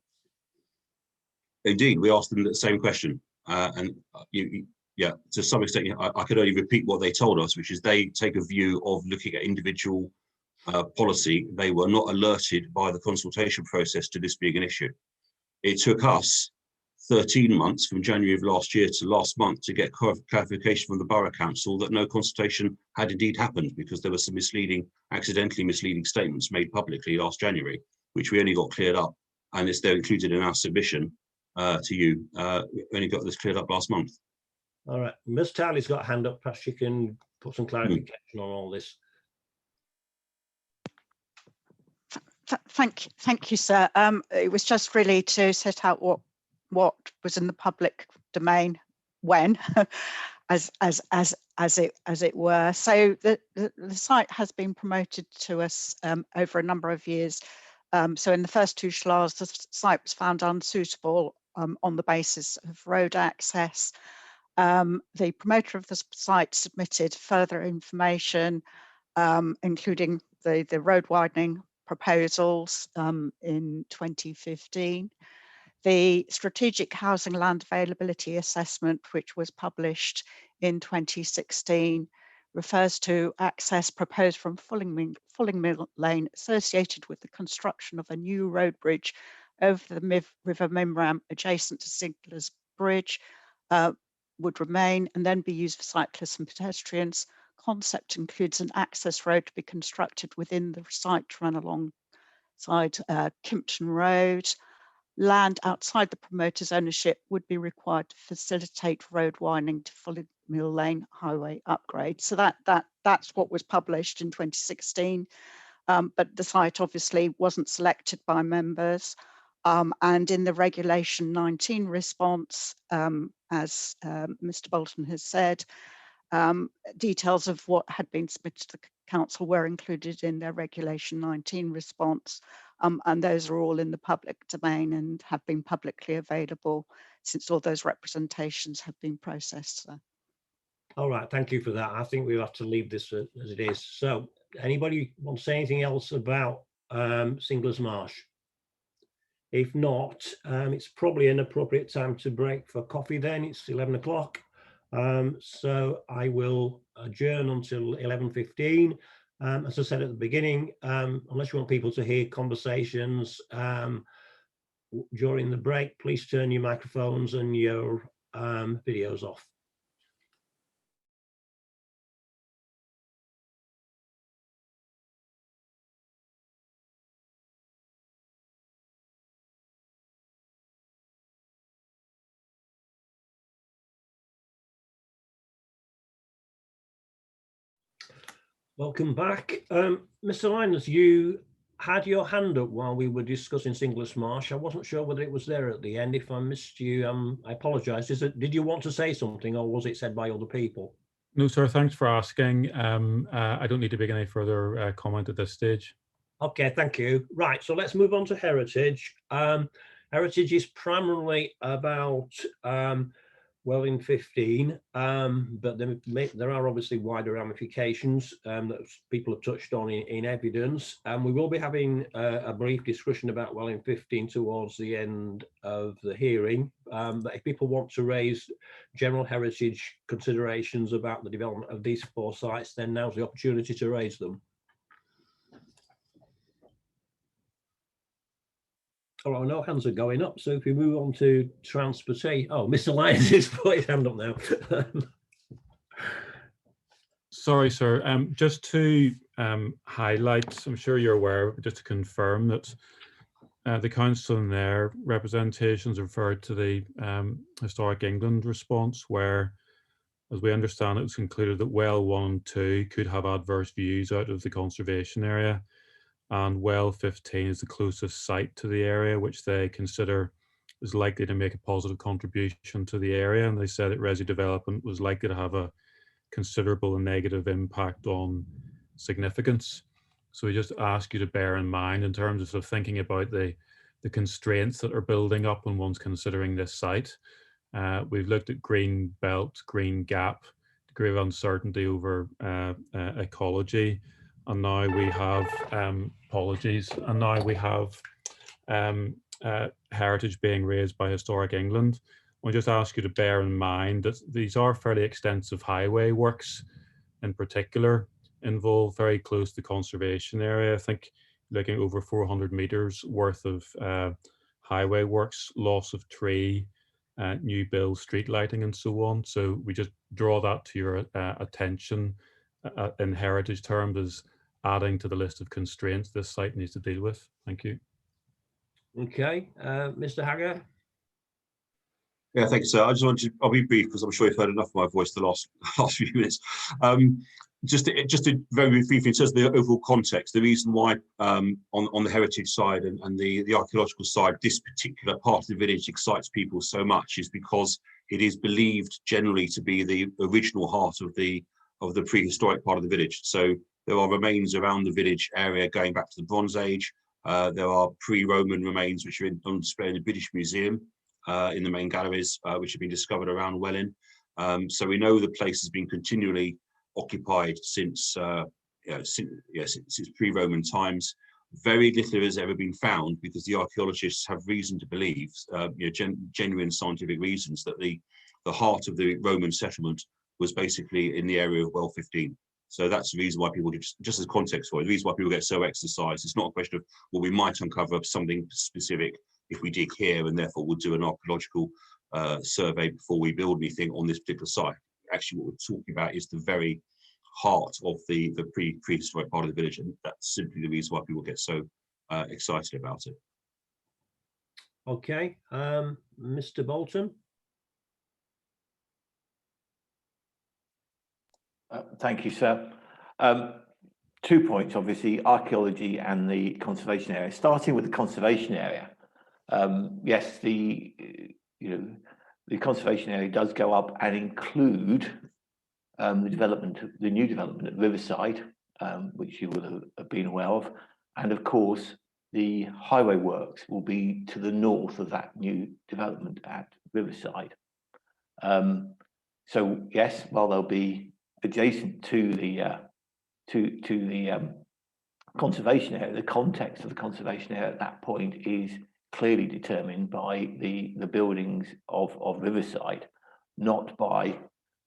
Indeed, we asked them the same question. Yeah, to some extent, I could only repeat what they told us, which is they take a view of looking at individual policy. They were not alerted by the consultation process to this being an issue. It took us 13 months from January of last year to last month to get clarification from the Borough Council that no consultation had indeed happened, because there were some accidentally misleading statements made publicly last January, which we only got cleared up, and they're included in our submission to you. We only got this cleared up last month.
All right, Ms. Talley's got a hand up. Perhaps she can put some clarification on all this.
Thank you, sir. It was just really to set out what was in the public domain when, as it were. So the site has been promoted to us over a number of years. So in the first 2 schlars, the site was found unsuitable on the basis of road access. The promoter of the site submitted further information, including the road widening proposals in 2015. The Strategic Housing Land Availability Assessment, which was published in 2016, refers to access proposed from Fulling Mill Lane associated with the construction of a new road bridge over the River Mimram adjacent to Singlers Bridge would remain and then be used for cyclists and pedestrians. Concept includes an access road to be constructed within the site to run alongside Kimpton Road. Land outside the promoter's ownership would be required to facilitate road widening to Fulling Mill Lane highway upgrade. So that's what was published in 2016, but the site obviously wasn't selected by members. And in the Regulation 19 response, as Mr. Bolton has said, details of what had been submitted to the council were included in their Regulation 19 response, and those are all in the public domain and have been publicly available since all those representations have been processed. So.
All right, thank you for that. I think we have to leave this as it is. So anybody want to say anything else about Singlers Marsh? If not, it's probably an appropriate time to break for coffee then. It's 11 o'clock. So I will adjourn until 11:15. As I said at the beginning, unless you want people to hear conversations during the break, please turn your microphones and your videos off. Welcome back. Mr. Linus, you had your hand up while we were discussing Singlers Marsh. I wasn't sure whether it was there at the end. If I missed you, I apologise. Did you want to say something, or was it said by other people?
No, sir, thanks for asking. I don't need to make any further comment at this stage.
Okay, thank you. Right, so let's move on to heritage. Heritage is primarily about Welwyn 15, but there are obviously wider ramifications that people have touched on in evidence. And we will be having a brief discussion about Welwyn 15 towards the end of the hearing. But if people want to raise general heritage considerations about the development of these 4 sites, then now's the opportunity to raise them. Oh, no hands are going up. So if we move on to transportation, oh, Mr. Lyons has put his hand up now.
Sorry, sir. Just to highlight, I'm sure you're aware, just to confirm that the council in their representations referred to the Historic England response, where, as we understand it, was concluded that Well 1 and 2 could have adverse views out of the conservation area, and Well 15 is the closest site to the area, which they consider is likely to make a positive contribution to the area. And they said that resi development was likely to have a considerable and negative impact on significance. So we just ask you to bear in mind, in terms of, thinking about the constraints that are building up when one's considering this site. We've looked at green belt, green gap, degree of uncertainty over ecology. And now we have, apologies, and now we have heritage being raised by Historic England. I'll just ask you to bear in mind that these are fairly extensive highway works, in particular, involved very close to the conservation area. I think looking over 400 metres worth of highway works, loss of tree, new build, street lighting and so on. So we just draw that to your attention in heritage terms as adding to the list of constraints this site needs to deal with. Thank you.
Okay, Mr. Hagger.
Yeah, thank you, sir. I just wanted to, I'll be brief because I'm sure you've heard enough of my voice the last few minutes. Just to very briefly, in terms of the overall context, the reason why on the heritage side and the archaeological side, this particular part of the village excites people so much is because it is believed generally to be the original heart of the prehistoric part of the village. So there are remains around the village area going back to the Bronze Age. There are pre-Roman remains which are on display in the British Museum in the main galleries, which have been discovered around Welwyn. So we know the place has been continually occupied since pre-Roman times. Very little has ever been found because the archaeologists have reason to believe, genuine scientific reasons, that the heart of the Roman settlement was basically in the area of Well 15. So that's the reason why people, just as context for it, the reason why people get so exercised. It's not a question of, well, we might uncover something specific if we dig here, and therefore we'll do an archaeological survey before we build anything on this particular site. Actually, what we're talking about is the very heart of the prehistoric part of the village, and that's simply the reason why people get so excited about it.
Okay, Mr. Bolton.
Thank you, sir. 2 points, obviously, archaeology and the conservation area. Starting with the conservation area, yes, the conservation area does go up and include the new development at Riverside, which you will have been aware of, and of course the highway works will be to the north of that new development at Riverside. So yes, while they'll be adjacent to the conservation area, the context of the conservation area at that point is clearly determined by the buildings of Riverside, not by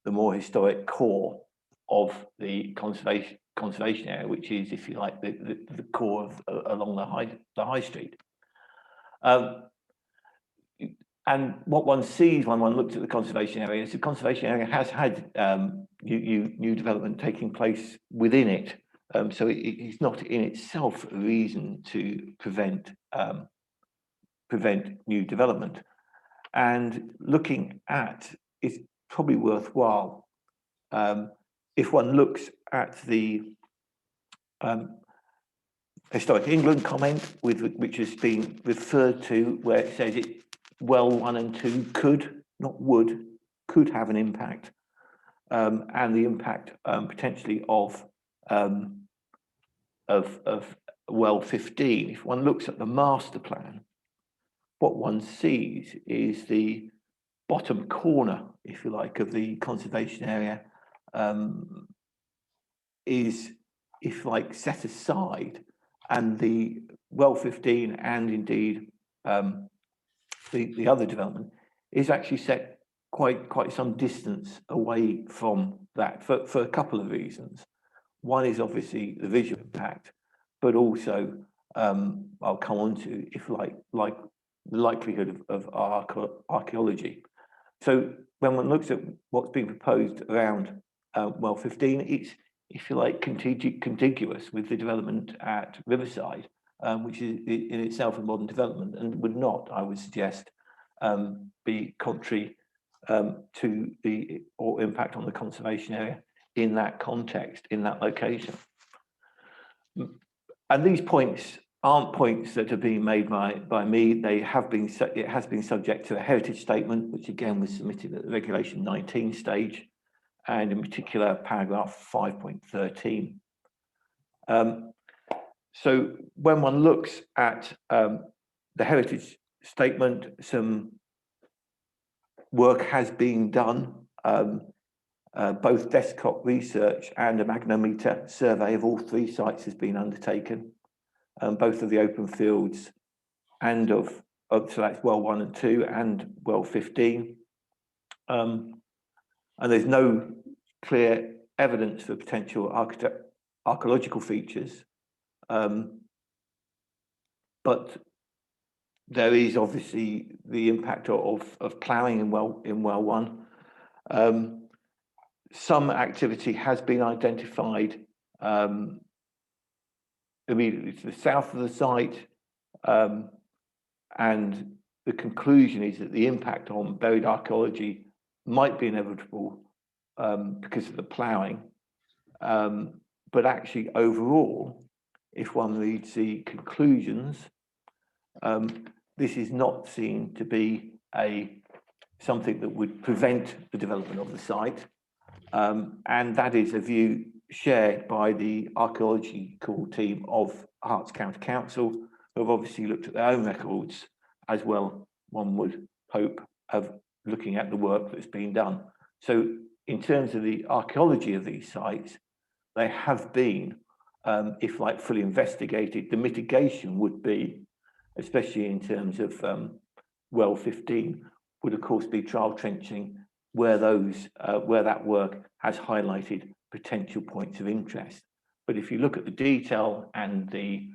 the more historic core of the conservation area, which is, if you like, the core of along the high street. And what one sees when one looks at the conservation area is the conservation area has had new development taking place within it. So it's not in itself a reason to prevent new development. And looking at, it's probably worthwhile if one looks at the Historic England comment, which has been referred to, where it says it well 1 and 2 could, not would, could have an impact, and the impact potentially of well 15. If one looks at the master plan, what one sees is the bottom corner, if you like, of the conservation area is, if like, set aside, and the well 15 and indeed the other development is actually set quite some distance away from that for a couple of reasons. One is obviously the visual impact, but also I'll come on to, if like the likelihood of archaeology. So when one looks at what's being proposed around well 15, it's, if you like, contiguous with the development at Riverside, which is in itself a modern development and would not, I would suggest, be contrary to the or impact on the conservation area in that context, in that location. And these points aren't points that are being made by me. They have been, it has been subject to a heritage statement, which again was submitted at the Regulation 19 stage, and in particular paragraph 5.13. So when one looks at the heritage statement, some work has been done. Both desktop research and a magnetometer survey of all 3 sites has been undertaken, both of the open fields and so that's well 1 and 2 and well 15. And there's no clear evidence for potential archaeological features, but there is obviously the impact of ploughing in well 1. Some activity has been identified immediately to the south of the site, and the conclusion is that the impact on buried archaeology might be inevitable because of the ploughing, but actually overall, if one reads the conclusions, this is not seen to be something that would prevent the development of the site, and that is a view shared by the archaeological team of Herts County Council, who have obviously looked at their own records as well, one would hope, of looking at the work that's been done. So in terms of the archaeology of these sites, they have been, if like fully investigated. The mitigation would be, especially in terms of well 15, would of course be trial trenching where that work has highlighted potential points of interest. But if you look at the detail and the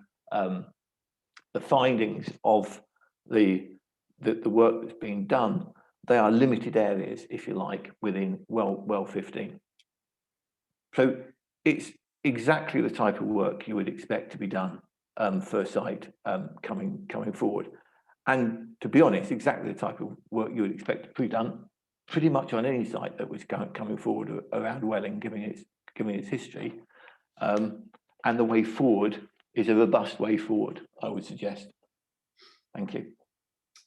findings of the work that's being done, they are limited areas, if you like, within well 15. So it's exactly the type of work you would expect to be done for a site coming forward. And to be honest, exactly the type of work you would expect to be done pretty much on any site that was coming forward around Welling, given its history. And the way forward is a robust way forward, I would suggest. Thank you.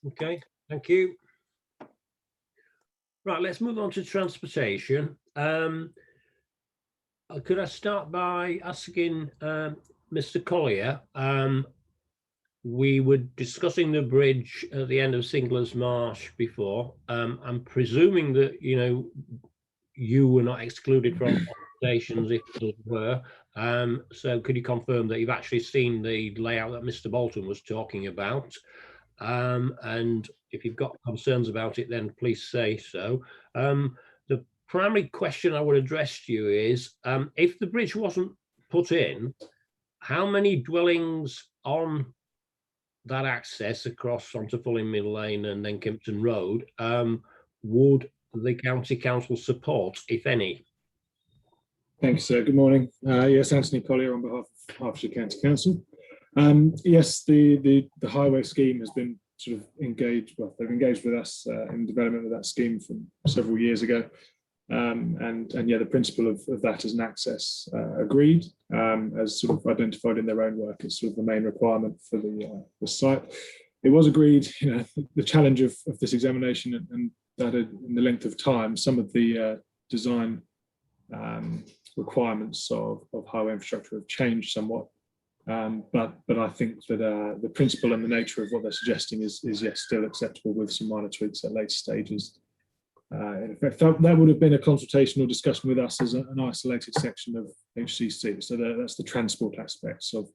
Okay, thank you. Right, let's move on to transportation. Could I start by asking Mr. Collier? We were discussing the bridge at the end of Singlers Marsh before. I'm presuming that you were not excluded from conversations if there were. So could you confirm that you've actually seen the layout that Mr. Bolton was talking about? And if you've got concerns about it, then please say so. The primary question I would address to you is, if the bridge wasn't put in, how many dwellings on that access across onto Fulling Mill Lane and then Kimpton Road would the County Council support, if any?
Thank you, sir. Good morning. Yes, Anthony Collier on behalf of Hertfordshire County Council. Yes, the highway scheme has been sort of engaged, well, they've engaged with us in development of that scheme from several years ago. And yeah, the principle of that as an access agreed, as sort of identified in their own work as sort of the main requirement for the site. It was agreed, you know, the challenge of this examination and that in the length of time, some of the design requirements of highway infrastructure have changed somewhat. But I think that the principle and the nature of what they're suggesting is yes, still acceptable with some minor tweaks at later stages. In fact, that would have been a consultation or discussion with us as an isolated section of HCC. So that's the transport aspects of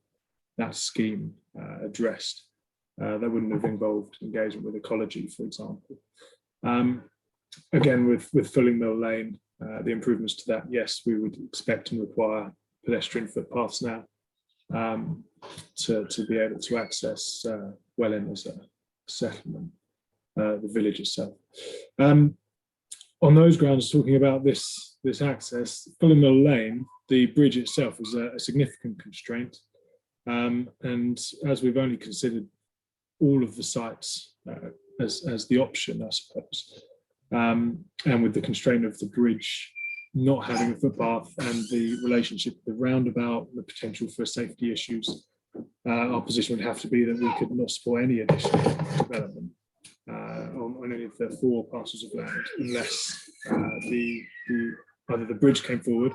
that scheme addressed. That wouldn't have involved engagement with ecology, for example. Again, with Fulling Mill Lane, the improvements to that, yes, we would expect and require pedestrian footpaths now to be able to access Welwyn as a settlement, the village itself. On those grounds, talking about this access, Fulling Mill Lane, the bridge itself is a significant constraint. And as we've only considered all of the sites as the option, I suppose, and with the constraint of the bridge not having a footpath and the relationship with the roundabout, the potential for safety issues, our position would have to be that we could not support any additional development on any of the 4 parcels of land unless either the bridge came forward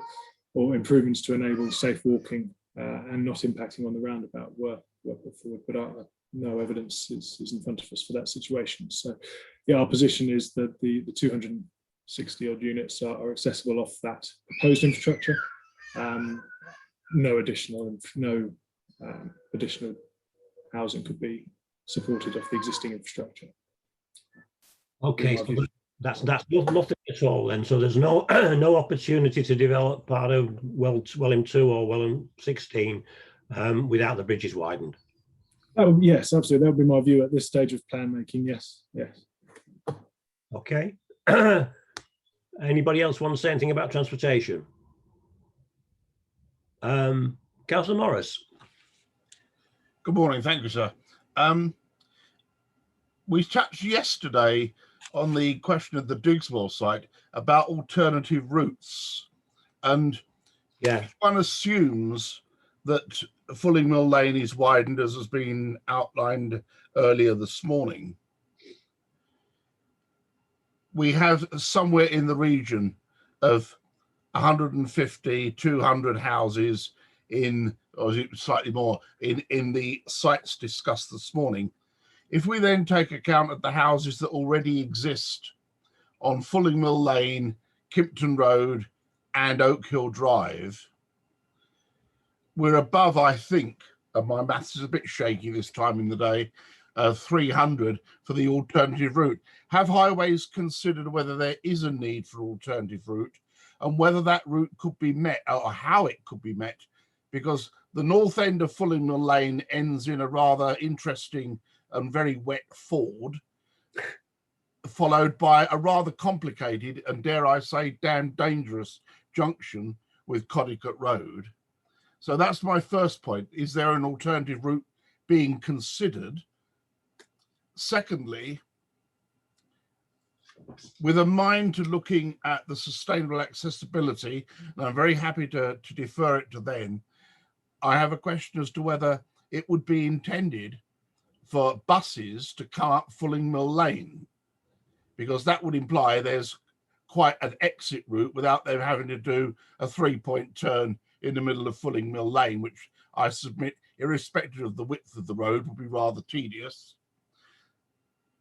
or improvements to enable safe walking and not impacting on the roundabout were put forward. But no evidence is in front of us for that situation. So yeah, our position is that the 260 odd units are accessible off that proposed infrastructure. No additional housing could be supported off the existing infrastructure.
Okay, so that's nothing at all then. So there's no no opportunity to develop part of Welwyn 2 or Welwyn 16 without the bridges widened.
Oh yes, absolutely. That would be my view at this stage of plan making. Yes, yes.
Okay. Anybody else want to say anything about transportation? Councillor Morris.
Good morning, thank you, sir. We touched yesterday on the question of the Digswell site about alternative routes, and
yeah,
one assumes that Fulling Mill Lane is widened as has been outlined earlier this morning. We have somewhere in the region of 150, 200 houses in, or is it slightly more, in the sites discussed this morning. If we then take account of the houses that already exist on Fulling Mill Lane, Kimpton Road and Oak Hill Drive, we're above, I think, and my maths is a bit shaky this time in the day, 300 for the alternative route. Have highways considered whether there is a need for alternative route and whether that route could be met or how it could be met? Because the north end of Fulling Mill Lane ends in a rather interesting and very wet ford, followed by a rather complicated and, dare I say, damn dangerous junction with Codicut Road. So that's my first point. Is there an alternative route being considered? Secondly, with a mind to looking at the sustainable accessibility, and I'm very happy to defer it to then, I have a question as to whether it would be intended for buses to come up Fulling Mill Lane, because that would imply there's quite an exit route without them having to do a 3-point turn in the middle of Fulling Mill Lane, which I submit, irrespective of the width of the road, would be rather tedious.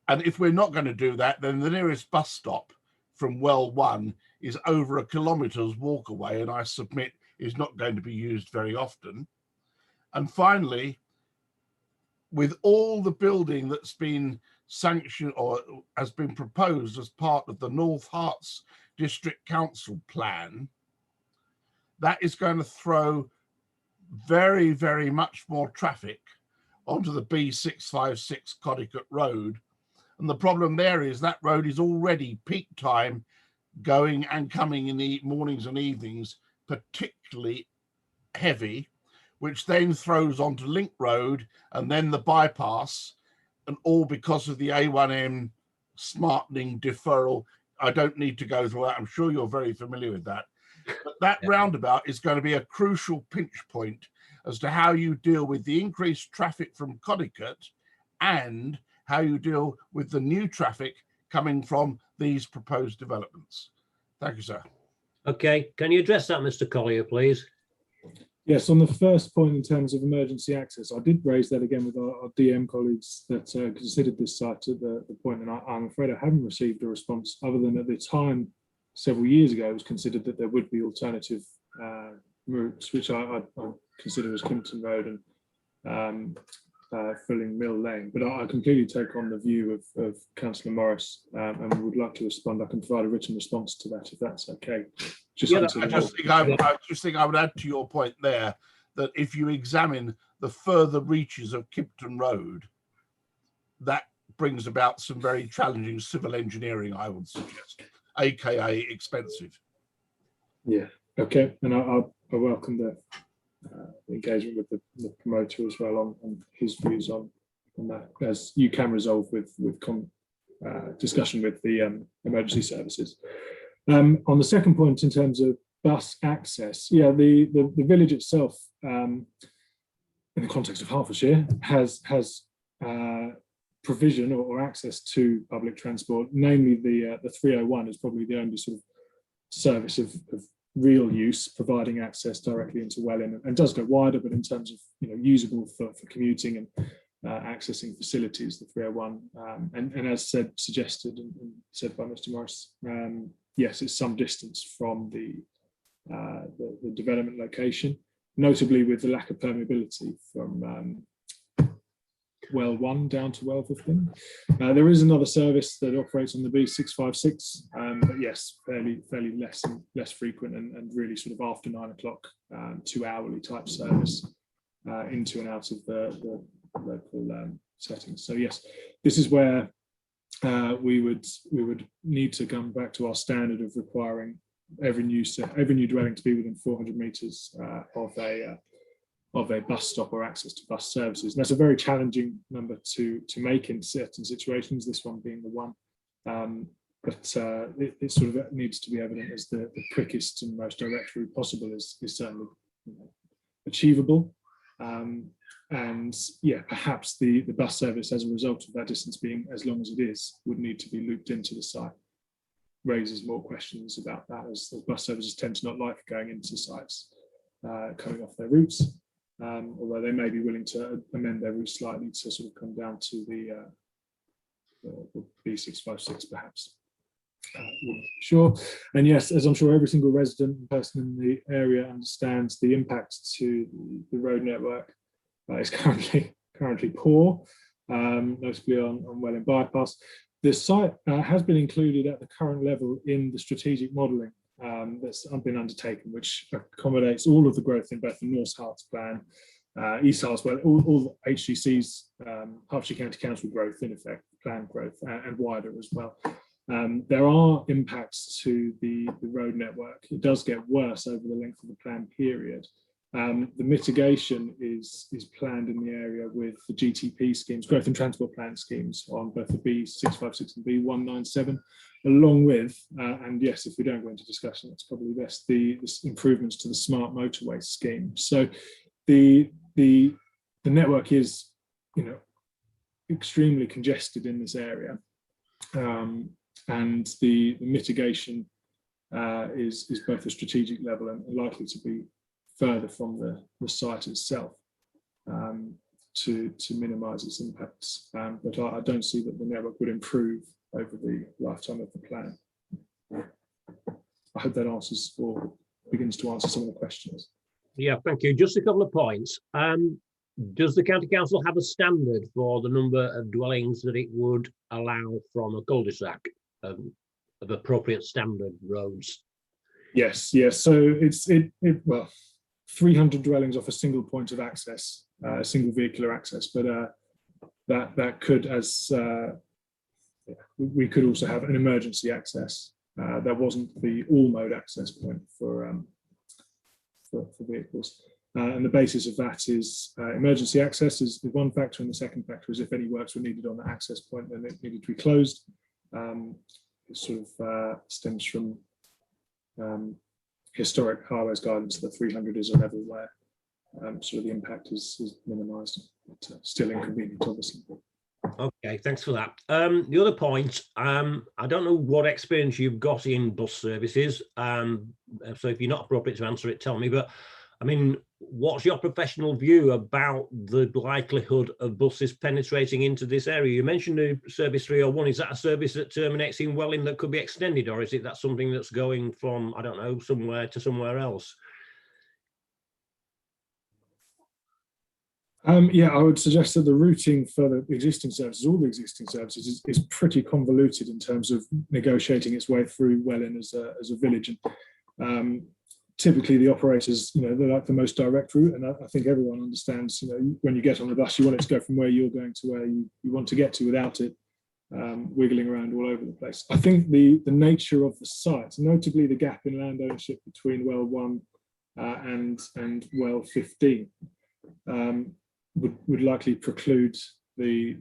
And if we're not going to do that, then the nearest bus stop from Well 1 is over a kilometre's walk away, and I submit is not going to be used very often. And finally, with all the building that's been sanctioned or has been proposed as part of the North Herts District Council plan, that is going to throw very, very much more traffic onto the B656 Connecticut Road. And the problem there is that road is already peak time, going and coming in the mornings and evenings, particularly heavy, which then throws onto Link Road and then the bypass, and all because of the A1M smartening deferral. I don't need to go through that. I'm sure you're very familiar with that. But that roundabout is going to be a crucial pinch point as to how you deal with the increased traffic from Connecticut and how you deal with the new traffic coming from these proposed developments. Thank you, sir.
Okay, can you address that, Mr. Collier, please?
Yes, on the first point in terms of emergency access, I did raise that again with our DM colleagues that considered this site at the point, and I'm afraid I haven't received a response other than at the time, several years ago, it was considered that there would be alternative routes, which I consider as Kimpton Road and Filling Mill Lane. But I completely take on the view of Councillor Morris and would like to respond. I can provide a written response to that if that's okay.
I just think I would add to your point there that if you examine the further reaches of Kimpton Road, that brings about some very challenging civil engineering, I would suggest, aka expensive.
Yeah, okay, and I welcome the engagement with the promoter as well on his views on that, as you can resolve with discussion with the emergency services. On the second point, in terms of bus access, yeah, the village itself, in the context of Hertfordshire, has provision or access to public transport. Namely, the 301 is probably the only sort of service of real use, providing access directly into Welwyn, and does go wider, but in terms of usable for commuting and accessing facilities, the 301, and as suggested and said by Mr. Morris, yes, it's some distance from the development location, notably with the lack of permeability from Well 1 down to Welwyn. There is another service that operates on the B656, but yes, fairly less frequent and really sort of after 9 o'clock, 2 hourly type service into and out of the local settings. So yes, this is where we would need to come back to our standard of requiring every new dwelling to be within 400 metres of a bus stop or access to bus services. And that's a very challenging number to make in certain situations, this one being the one. But it sort of needs to be evident as the quickest and most direct route possible is certainly achievable. And yeah, perhaps the bus service, as a result of that distance being as long as it is, would need to be looped into the site. Raises more questions about that, as bus services tend to not like going into sites coming off their routes, although they may be willing to amend their route slightly to sort of come down to the B656 perhaps. Sure, and yes, as I'm sure every single resident and person in the area understands, the impact to the road network is currently poor, notably on Welwyn bypass. The site has been included at the current level in the strategic modelling that's been undertaken, which accommodates all of the growth in both the North Herts plan, East Herts, well, all HCC's Hertfordshire County Council growth, in effect, plan growth, and wider as well. There are impacts to the road network. It does get worse over the length of the plan period. The mitigation is planned in the area with the GTP schemes, growth and transport plan schemes, on both the B656 and B197, along with, and yes, if we don't go into discussion, that's probably best, the improvements to the smart motorway scheme. So the network is, extremely congested in this area, and the mitigation is both a strategic level and likely to be further from the site itself to minimise its impacts. But I don't see that the network would improve over the lifetime of the plan. I hope that answers or begins to answer some of the questions.
Yeah, thank you. Just a couple of points. Does the county council have a standard for the number of dwellings that it would allow from a cul-de-sac of appropriate standard roads?
Yes, yes. So well, 300 dwellings off a single point of access, single vehicular access, but that could, as we could also have an emergency access. That wasn't the all mode access point for vehicles. And the basis of that is emergency access is the one factor, and the second factor is if any works were needed on the access point, then it needed to be closed. It sort of stems from historic highways guidance that 300 is a level where sort of the impact is minimised, but still inconvenient, obviously.
Okay, thanks for that. The other point, I don't know what experience you've got in bus services, so if you're not appropriate to answer it, tell me, but I mean, what's your professional view about the likelihood of buses penetrating into this area? You mentioned the service 301. Is that a service that terminates in Welwyn that could be extended, or is it that something that's going from, I don't know, somewhere to somewhere else?
Yeah, I would suggest that the routing for the existing services, all the existing services, is pretty convoluted in terms of negotiating its way through Welwyn as a village. And typically, the operators, they're like the most direct route, and I think everyone understands. When you get on the bus, you want it to go from where you're going to where you want to get to without it wiggling around all over the place. I think the nature of the site, notably the gap in land ownership between Well 1 and Well 15. Would likely preclude the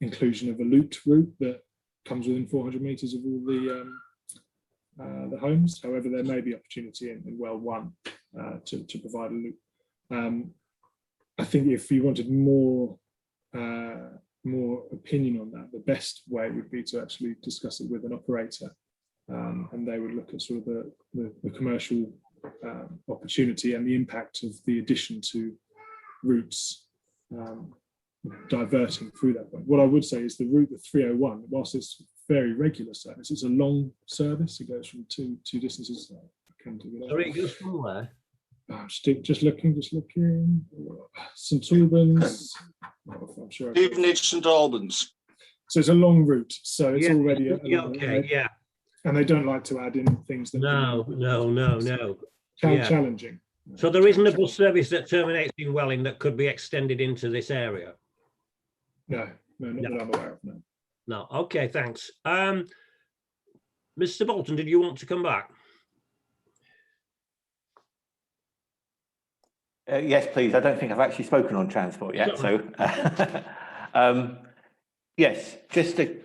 inclusion of a looped route that comes within 400 metres of all the homes. However, there may be opportunity in Well 1 to provide a loop. I think if you wanted more opinion on that, the best way would be to actually discuss it with an operator, and they would look at sort of the commercial opportunity and the impact of the addition to routes diverting through that point. What I would say is the route with 301, whilst it's very regular service, it's a long service. It goes from two distances.
Sorry, it goes from where?
Just looking. St Albans. I'm sure.
Stevenage, St Albans.
So it's a long route. So it's already
okay. Yeah.
And they don't like to add in things that
No.
Challenging.
So there isn't a bus service that terminates in Welwyn that could be extended into this area?
No, not that I'm aware of, no.
No, okay, thanks. Mr. Bolton, did you want to come back?
Yes, please. I don't think I've actually spoken on transport yet. So, yes, just a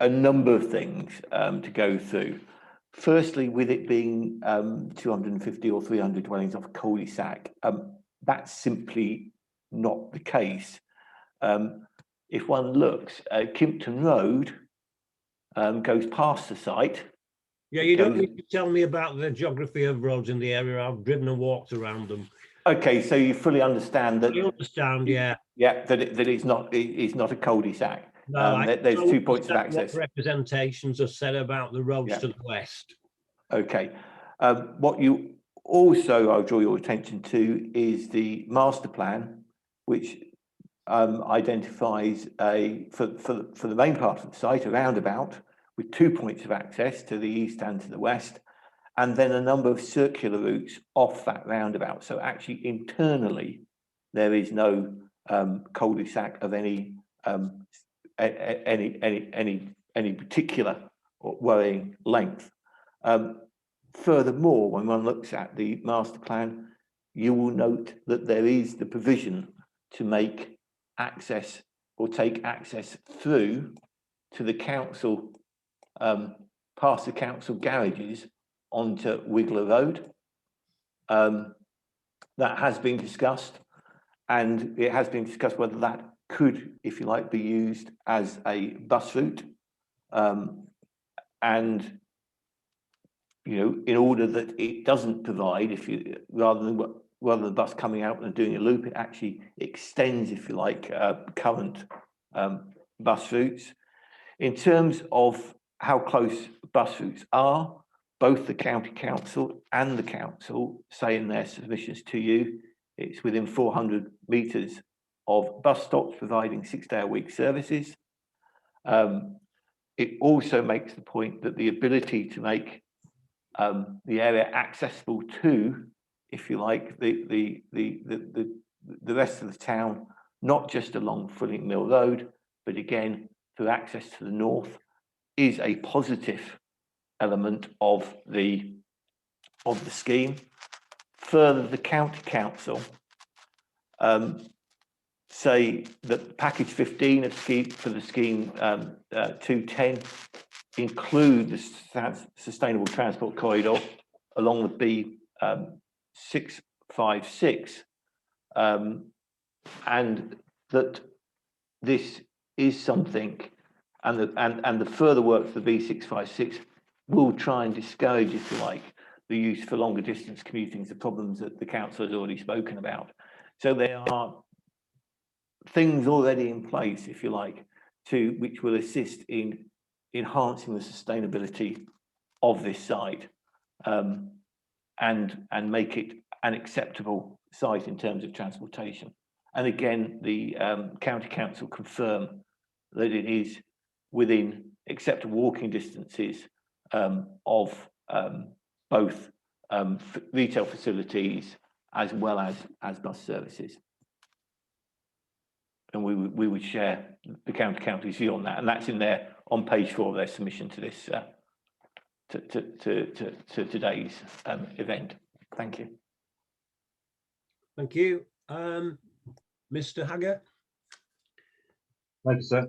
number of things to go through. Firstly, with it being 250 or 300 dwellings off a cul-de-sac, that's simply not the case. If one looks, Kimpton Road goes past the site.
Yeah, you don't need to tell me about the geography of roads in the area. I've driven and walked around them.
Okay, so you fully understand that.
I understand, yeah.
Yeah, that it's not a cul-de-sac.
No,
there's 2 points of access.
What representations are said about the roads to the west.
Okay. What you also, I'll draw your attention to, is the master plan, which identifies for the main part of the site, a roundabout with 2 points of access to the east and to the west, and then a number of circular routes off that roundabout. So actually internally, there is no cul-de-sac of any particular or worrying length. Furthermore, when one looks at the master plan, you will note that there is the provision to make access or take access through to the council, past the council garages onto Wilga Road. That has been discussed, and it has been discussed whether that could, if you like, be used as a bus route, and in order that it doesn't provide, rather than the bus coming out and doing a loop, it actually extends, if you like, current bus routes. In terms of how close bus routes are, both the county council and the council say in their submissions to you, it's within 400 metres of bus stops providing 6-day-a-week services. It also makes the point that the ability to make the area accessible to, if you like, the rest of the town, not just along Fulling Mill Road, but again through access to the north, is a positive element of the scheme. Further, the county council say that package 15 of scheme for the scheme 210 include the sustainable transport corridor along the B656, and that this is something, and the further work for the B656 will try and discourage, if you like, the use for longer distance commuting, the problems that the council has already spoken about. So there are things already in place, if you like, which will assist in enhancing the sustainability of this site, and make it an acceptable site in terms of transportation. And again, the county council confirm that it is within acceptable walking distances of both retail facilities as well as bus services. And we would share the county's view on that, and that's in there on page 4 of their submission to this to today's event. Thank you.
Thank you. Mr. Haggart.
Thanks, sir.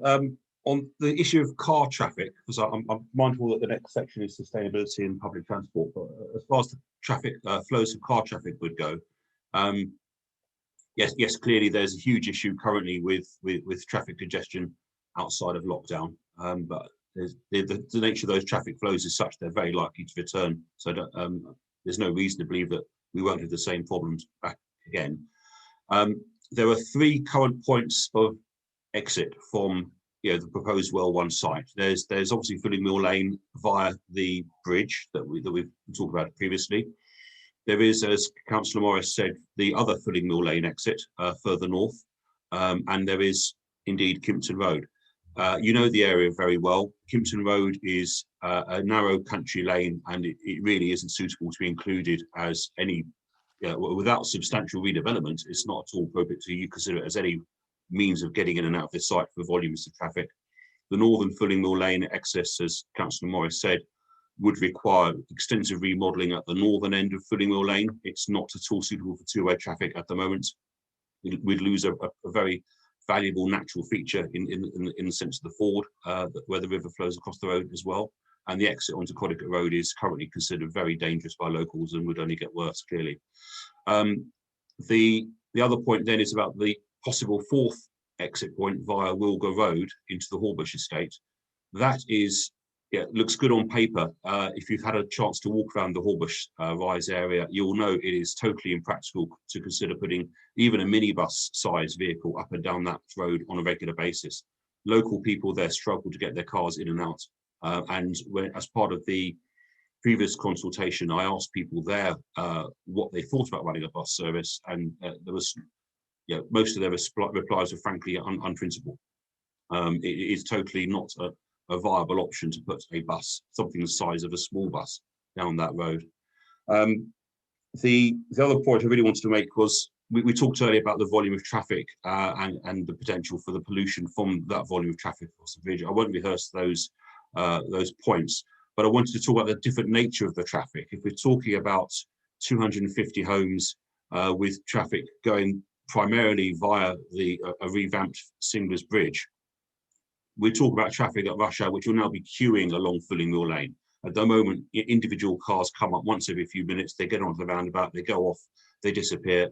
On the issue of car traffic, because I'm mindful that the next section is sustainability and public transport, but as far as the traffic flows of car traffic would go, yes, clearly there's a huge issue currently with traffic congestion outside of lockdown, but the nature of those traffic flows is such they're very likely to return. So there's no reason to believe that we won't have the same problems back again. There are 3 current points of exit from the proposed well 1 site. There's obviously Fulling Mill Lane via the bridge that we've talked about previously. There is, as Councillor Morris said, the other Fulling Mill Lane exit further north, and there is indeed Kimpton Road. You know the area very well. Kimpton Road is a narrow country lane, and it really isn't suitable to be included as any, without substantial redevelopment. It's not at all appropriate to consider it as any means of getting in and out of this site for volumes of traffic. The northern Fulling Mill Lane access, as Councillor Morris said, would require extensive remodelling at the northern end of Fulling Mill Lane. It's not at all suitable for 2-way traffic at the moment. We'd lose a very valuable natural feature in the sense of the ford, where the river flows across the road as well. And the exit onto Codicott Road is currently considered very dangerous by locals and would only get worse, clearly. The other point then is about the possible 4th exit point via Wilga Road into the Hallbush estate. That is, looks good on paper. If you've had a chance to walk around the Hallbush Rise area, you'll know it is totally impractical to consider putting even a minibus size vehicle up and down that road on a regular basis. Local people there struggle to get their cars in and out. And as part of the previous consultation, I asked people there what they thought about running a bus service, and there was, most of their replies were frankly unprincipled. It is totally not a viable option to put a bus, something the size of a small bus, down that road. The other point I really wanted to make was we talked earlier about the volume of traffic and the potential for the pollution from that volume of traffic across the bridge. I won't rehearse those points, but I wanted to talk about the different nature of the traffic. If we're talking about 250 homes with traffic going primarily via a revamped Singlers Bridge, we talk about traffic at rush hour, which will now be queuing along Fulling Mill Lane. At the moment, individual cars come up once every few minutes, they get onto the roundabout, they go off, they disappear,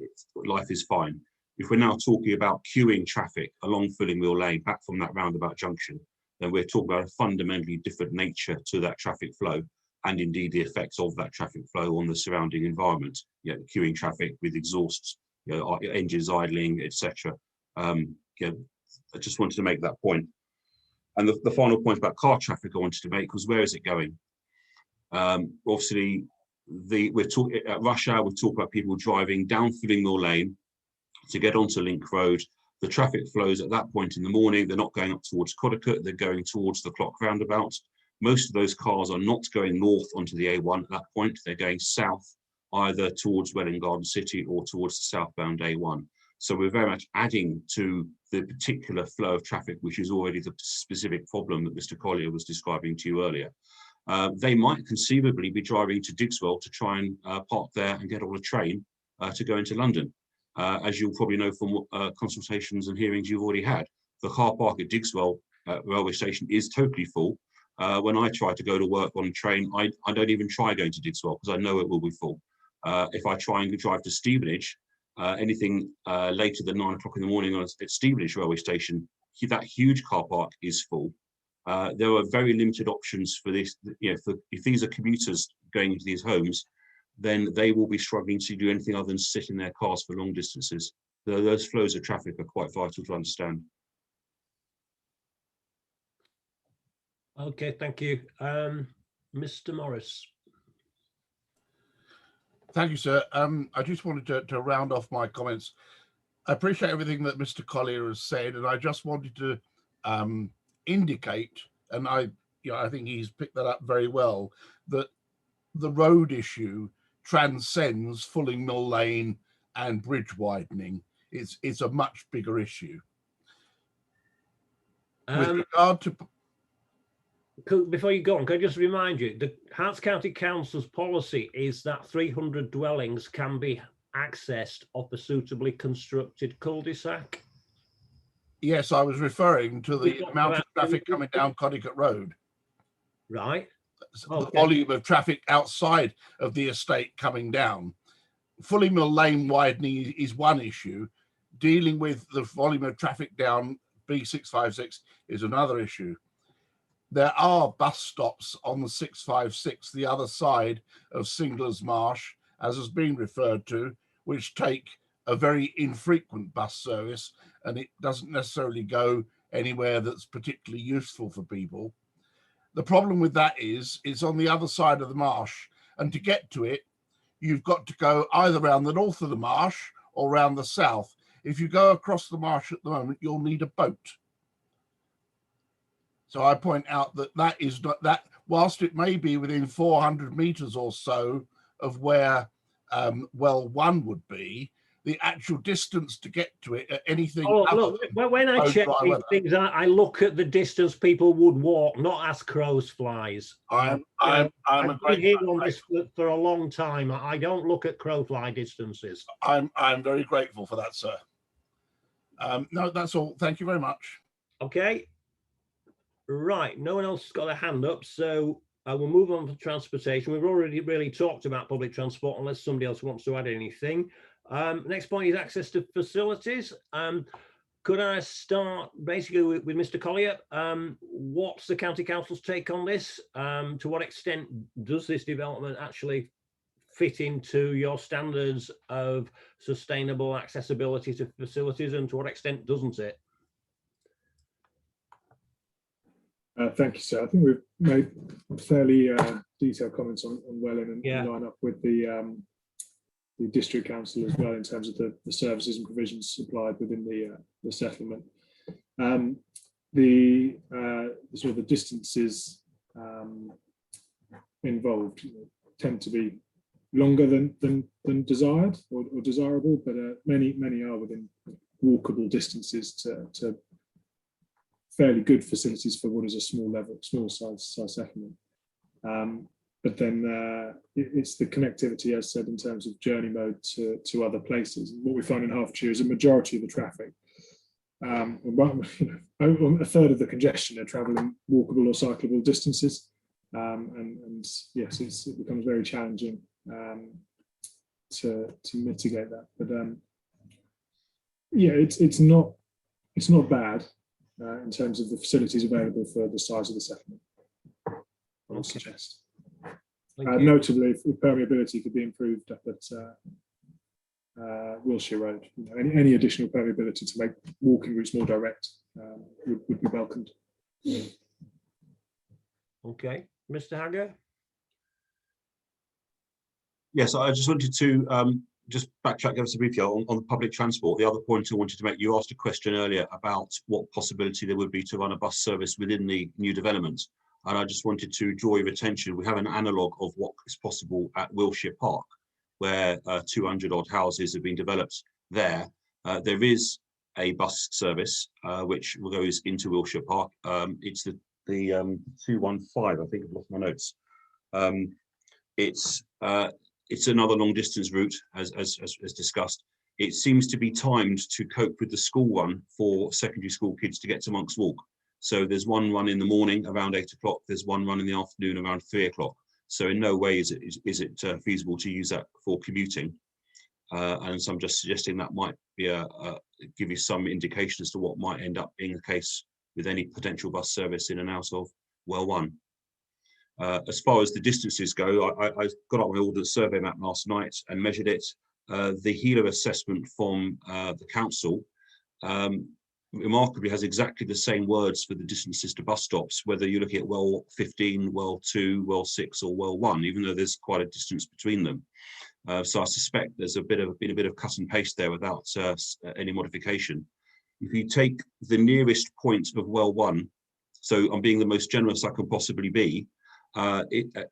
life is fine. If we're now talking about queuing traffic along Fulling Mill Lane back from that roundabout junction, then we're talking about a fundamentally different nature to that traffic flow, and indeed the effects of that traffic flow on the surrounding environment. Queuing traffic with exhausts, engines idling, etc. I just wanted to make that point. And the final point about car traffic I wanted to make was, where is it going? Obviously, we're talking at rush hour. We're talking about people driving down Fulling Mill Lane to get onto Link Road The traffic flows at that point in the morning. They're not going up towards Codicut, they're going towards the clock roundabout. Most of those cars are not going north onto the A1 at that point. They're going south, either towards Welwyn Garden City or towards the southbound A1. So we're very much adding to the particular flow of traffic, which is already the specific problem that Mr. Collier was describing to you earlier. They might conceivably be driving to Digswell to try and park there and get on a train to go into London. As you'll probably know from consultations and hearings you've already had, the car park at Digswell railway station is totally full. When I try to go to work on a train, I don't even try going to Digswell because I know it will be full. If I try and drive to Stevenage, anything later than 9 o'clock in the morning at Stevenage railway station, that huge car park is full. There are very limited options for this. If these are commuters going into these homes, then they will be struggling to do anything other than sit in their cars for long distances. Those flows of traffic are quite vital to understand.
Okay, thank you. Mr. Morris.
Thank you, sir. I just wanted to round off my comments. I appreciate everything that Mr. Collier has said, and I just wanted to indicate, and I think he's picked that up very well, that the road issue transcends Fulling Mill Lane and bridge widening. It's a much bigger issue. With regard to...
Before you go on, can I just remind you, the Herts County Council's policy is that 300 dwellings can be accessed off a suitably constructed cul-de-sac?
Yes, I was referring to the amount of traffic coming down Codicut Road.
Right.
The volume of traffic outside of the estate coming down. Fulling Mill Lane widening is one issue. Dealing with the volume of traffic down B656 is another issue. There are bus stops on the 656, the other side of Singlers Marsh, as has been referred to, which take a very infrequent bus service, and it doesn't necessarily go anywhere that's particularly useful for people. The problem with that is it's on the other side of the marsh, and to get to it, you've got to go either around the north of the marsh or around the south. If you go across the marsh at the moment, you'll need a boat. So I point out that is not that, whilst it may be within 400 meters or so of where well 1 would be, the actual distance to get to it at anything.
Oh, look, when I check these things, I look at the distance people would walk, not as crows flies.
I've
been here on this for a long time. I don't look at crow fly distances.
I'm very grateful for that, sir. No, that's all. Thank you very much.
Okay. Right. No one else has got a hand up, so I will move on to transportation. We've already really talked about public transport, unless somebody else wants to add anything. Next point is access to facilities. Could I start basically with Mr. Collier? What's the County Council's take on this? To what extent does this development actually fit into your standards of sustainable accessibility to facilities, and to what extent doesn't it?
Thank you, sir. I think we've made fairly detailed comments on Welwyn and line up with the district council as well in terms of the services and provisions supplied within the settlement. The sort of the distances involved tend to be longer than desired or desirable, but many are within walkable distances to fairly good facilities for what is a small size settlement. But then it's the connectivity, as said, in terms of journey mode to other places. What we find in Hertfordshire is a majority of the traffic, a third of the congestion are travelling walkable or cyclable distances, and yes, it becomes very challenging to mitigate that. But yeah, it's not bad in terms of the facilities available for the size of the settlement, I would suggest. Notably, if permeability could be improved up at Wilshire Road, any additional permeability to make walking routes more direct would be welcomed.
Okay, Mr. Hagger.
Yes, I just wanted to just backtrack ever so briefly on the public transport. The other point I wanted to make, you asked a question earlier about what possibility there would be to run a bus service within the new development. And I just wanted to draw your attention. We have an analogue of what is possible at Wilshire Park, where 200 odd houses have been developed there. There is a bus service which goes into Wilshire Park. It's the 215, I think I've lost my notes. It's another long distance route, as discussed. It seems to be timed to cope with the school run for secondary school kids to get to Monk's Walk. So there's one run in the morning around 8 o'clock. There's one run in the afternoon around 3 o'clock. So in no way is it feasible to use that for commuting. And so I'm just suggesting that might be give you some indication as to what might end up being the case with any potential bus service in and out of Welwyn. As far as the distances go, I got up my ordered survey map last night and measured it. The HELA assessment from the council remarkably has exactly the same words for the distances to bus stops, whether you're looking at Well 15, Well 2, Well 6 or Well 1, even though there's quite a distance between them. So I suspect there's been a bit of cut and paste there without any modification. If you take the nearest point of Well 1, so I'm being the most generous I can possibly be, the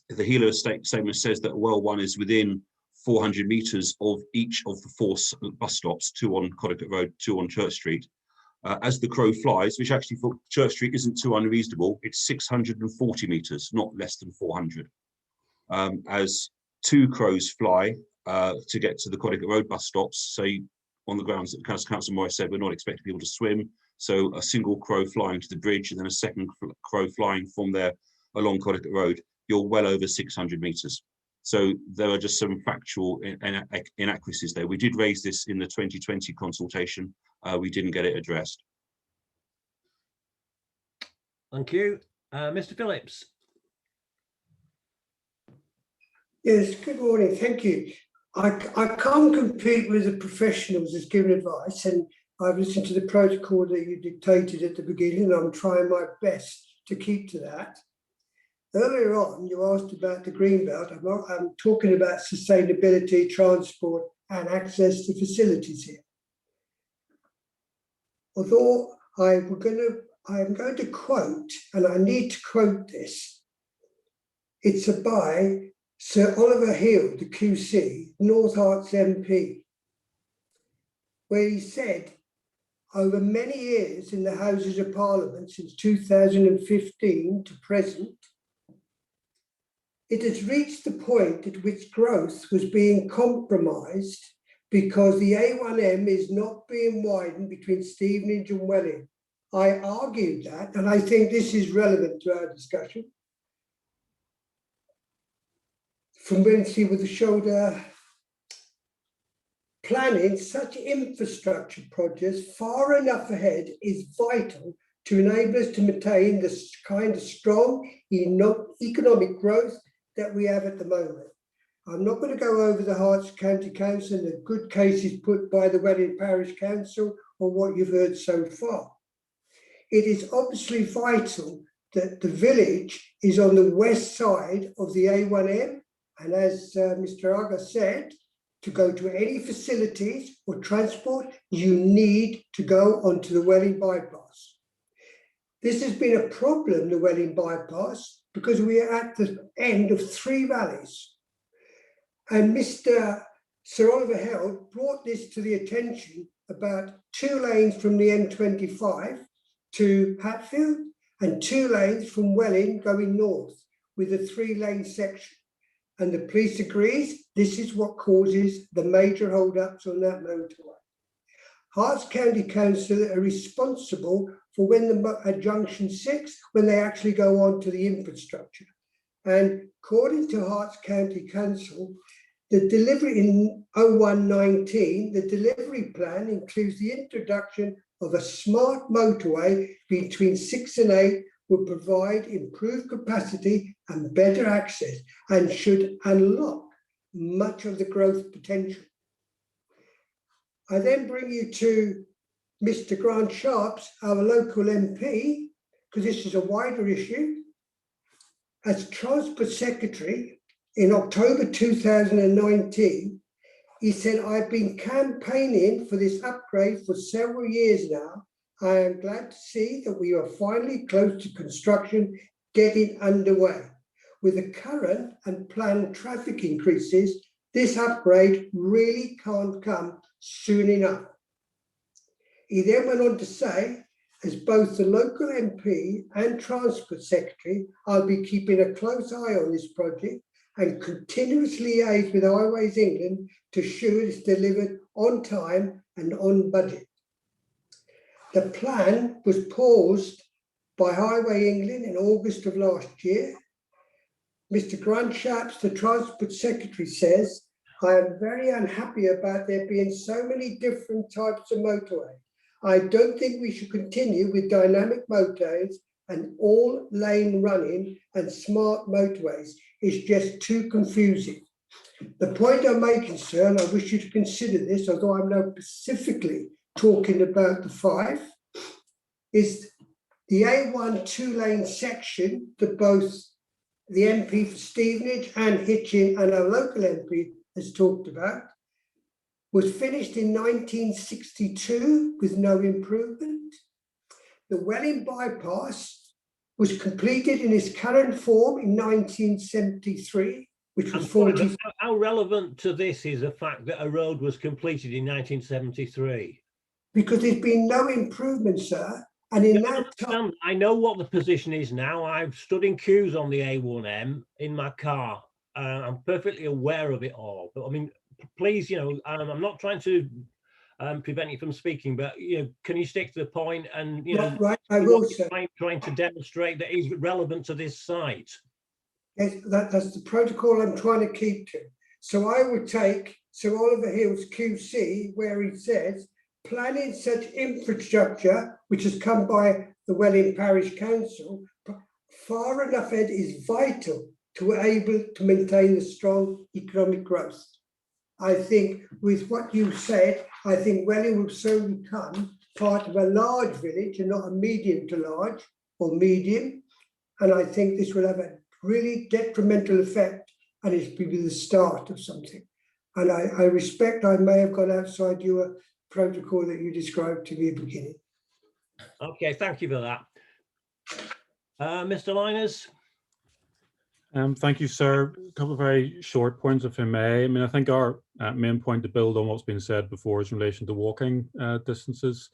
HELA statement says that Well 1 is within 400 metres of each of the 4 bus stops, 2 on Codicott Road, 2 on Church Street. As the crow flies, which actually for Church Street isn't too unreasonable, it's 640 metres, not less than 400. As 2 crows fly to get to the Codicott Road bus stops, say on the grounds that Councillor Morris said, we're not expecting people to swim. So a single crow flying to the bridge and then a second crow flying from there along Codicott Road, you're well over 600 metres. So there are just some factual inaccuracies there. We did raise this in the 2020 consultation. We didn't get it addressed.
Thank you. Mr. Phillips.
Yes, good morning. Thank you. I can't compete with the professionals as giving advice, and I've listened to the protocol that you dictated at the beginning, and I'm trying my best to keep to that. Earlier on, you asked about the Greenbelt. I'm talking about sustainability, transport, and access to facilities here. Although I'm going to quote, and I need to quote this, it's by Sir Oliver Hill, the QC, North Herts MP, where he said, over many years in the Houses of Parliament, since 2015 to present, it has reached the point at which growth was being compromised because the A1M is not being widened between Stevenage and Welling. I argued that, and I think this is relevant to our discussion. From when see with the shoulder, planning such infrastructure projects far enough ahead is vital to enable us to maintain the kind of strong economic growth that we have at the moment. I'm not going to go over the Herts County Council and the good cases put by the Welling Parish Council or what you've heard so far. It is obviously vital that the village is on the west side of the A1M, and as Mr. Aga said, to go to any facilities or transport, you need to go onto the Welling bypass. This has been a problem, the Welling bypass, because we are at the end of 3 valleys. And Mr. Sir Oliver Hill brought this to the attention about 2 lanes from the M25 to Hatfield and 2 lanes from Welling going north with a 3-lane section. And the police agrees this is what causes the major hold-ups on that motorway. Herts County Council are responsible for when at Junction 6, when they actually go on to the infrastructure. And according to Herts County Council, the delivery in 0119, the delivery plan includes the introduction of a smart motorway between 6 and 8 will provide improved capacity and better access and should unlock much of the growth potential. I then bring you to Mr. Grant Sharps, our local MP, because this is a wider issue. As Transport Secretary in October 2019, He said, I've been campaigning for this upgrade for several years now. I am glad to see that we are finally close to construction getting underway. With the current and planned traffic increases, this upgrade really can't come soon enough. He then went on to say, as both the local MP and Transport Secretary, I'll be keeping a close eye on this project and continuously liaise with Highways England to ensure it's delivered on time and on budget. The plan was paused by Highway England in August of last year. Mr. Grunchaps, the Transport Secretary, says, I am very unhappy about there being so many different types of motorway. I don't think we should continue with dynamic motorways and all lane running and smart motorways. It's just too confusing. The point I'm making, sir, and I wish you to consider this, although I'm not specifically talking about the 5, is the A1 2-lane section that both the MP for Stevenage and Hitchin and our local MP has talked about, was finished in 1962 with no improvement. The Welling bypass was completed in its current form in 1973, which was 40.
How relevant to this is the fact that a road was completed in 1973?
Because there's been no improvement, sir. And in that time,
I know what the position is now. I've stood in queues on the A1M in my car. I'm perfectly aware of it all. But I mean, please, I'm not trying to prevent you from speaking, but can you stick to the point and
right, I will, sir.
Trying to demonstrate that is relevant to this site.
Yes, that's the protocol I'm trying to keep to. So I would take Sir Oliver Hill's QC, where he says, planning such infrastructure, which has come by the Welling Parish Council, far enough ahead is vital to able to maintain the strong economic growth. I think with what you said, I think Welling will soon become part of a large village and not a medium to large or medium. And I think this will have a really detrimental effect, and it's maybe the start of something. And I respect I may have gone outside your protocol that you described to me at the beginning.
Okay, thank you for that. Mr. Liners?
Thank you, sir. A couple of very short points, if I may. I mean, I think our main point to build on what's been said before is in relation to walking distances.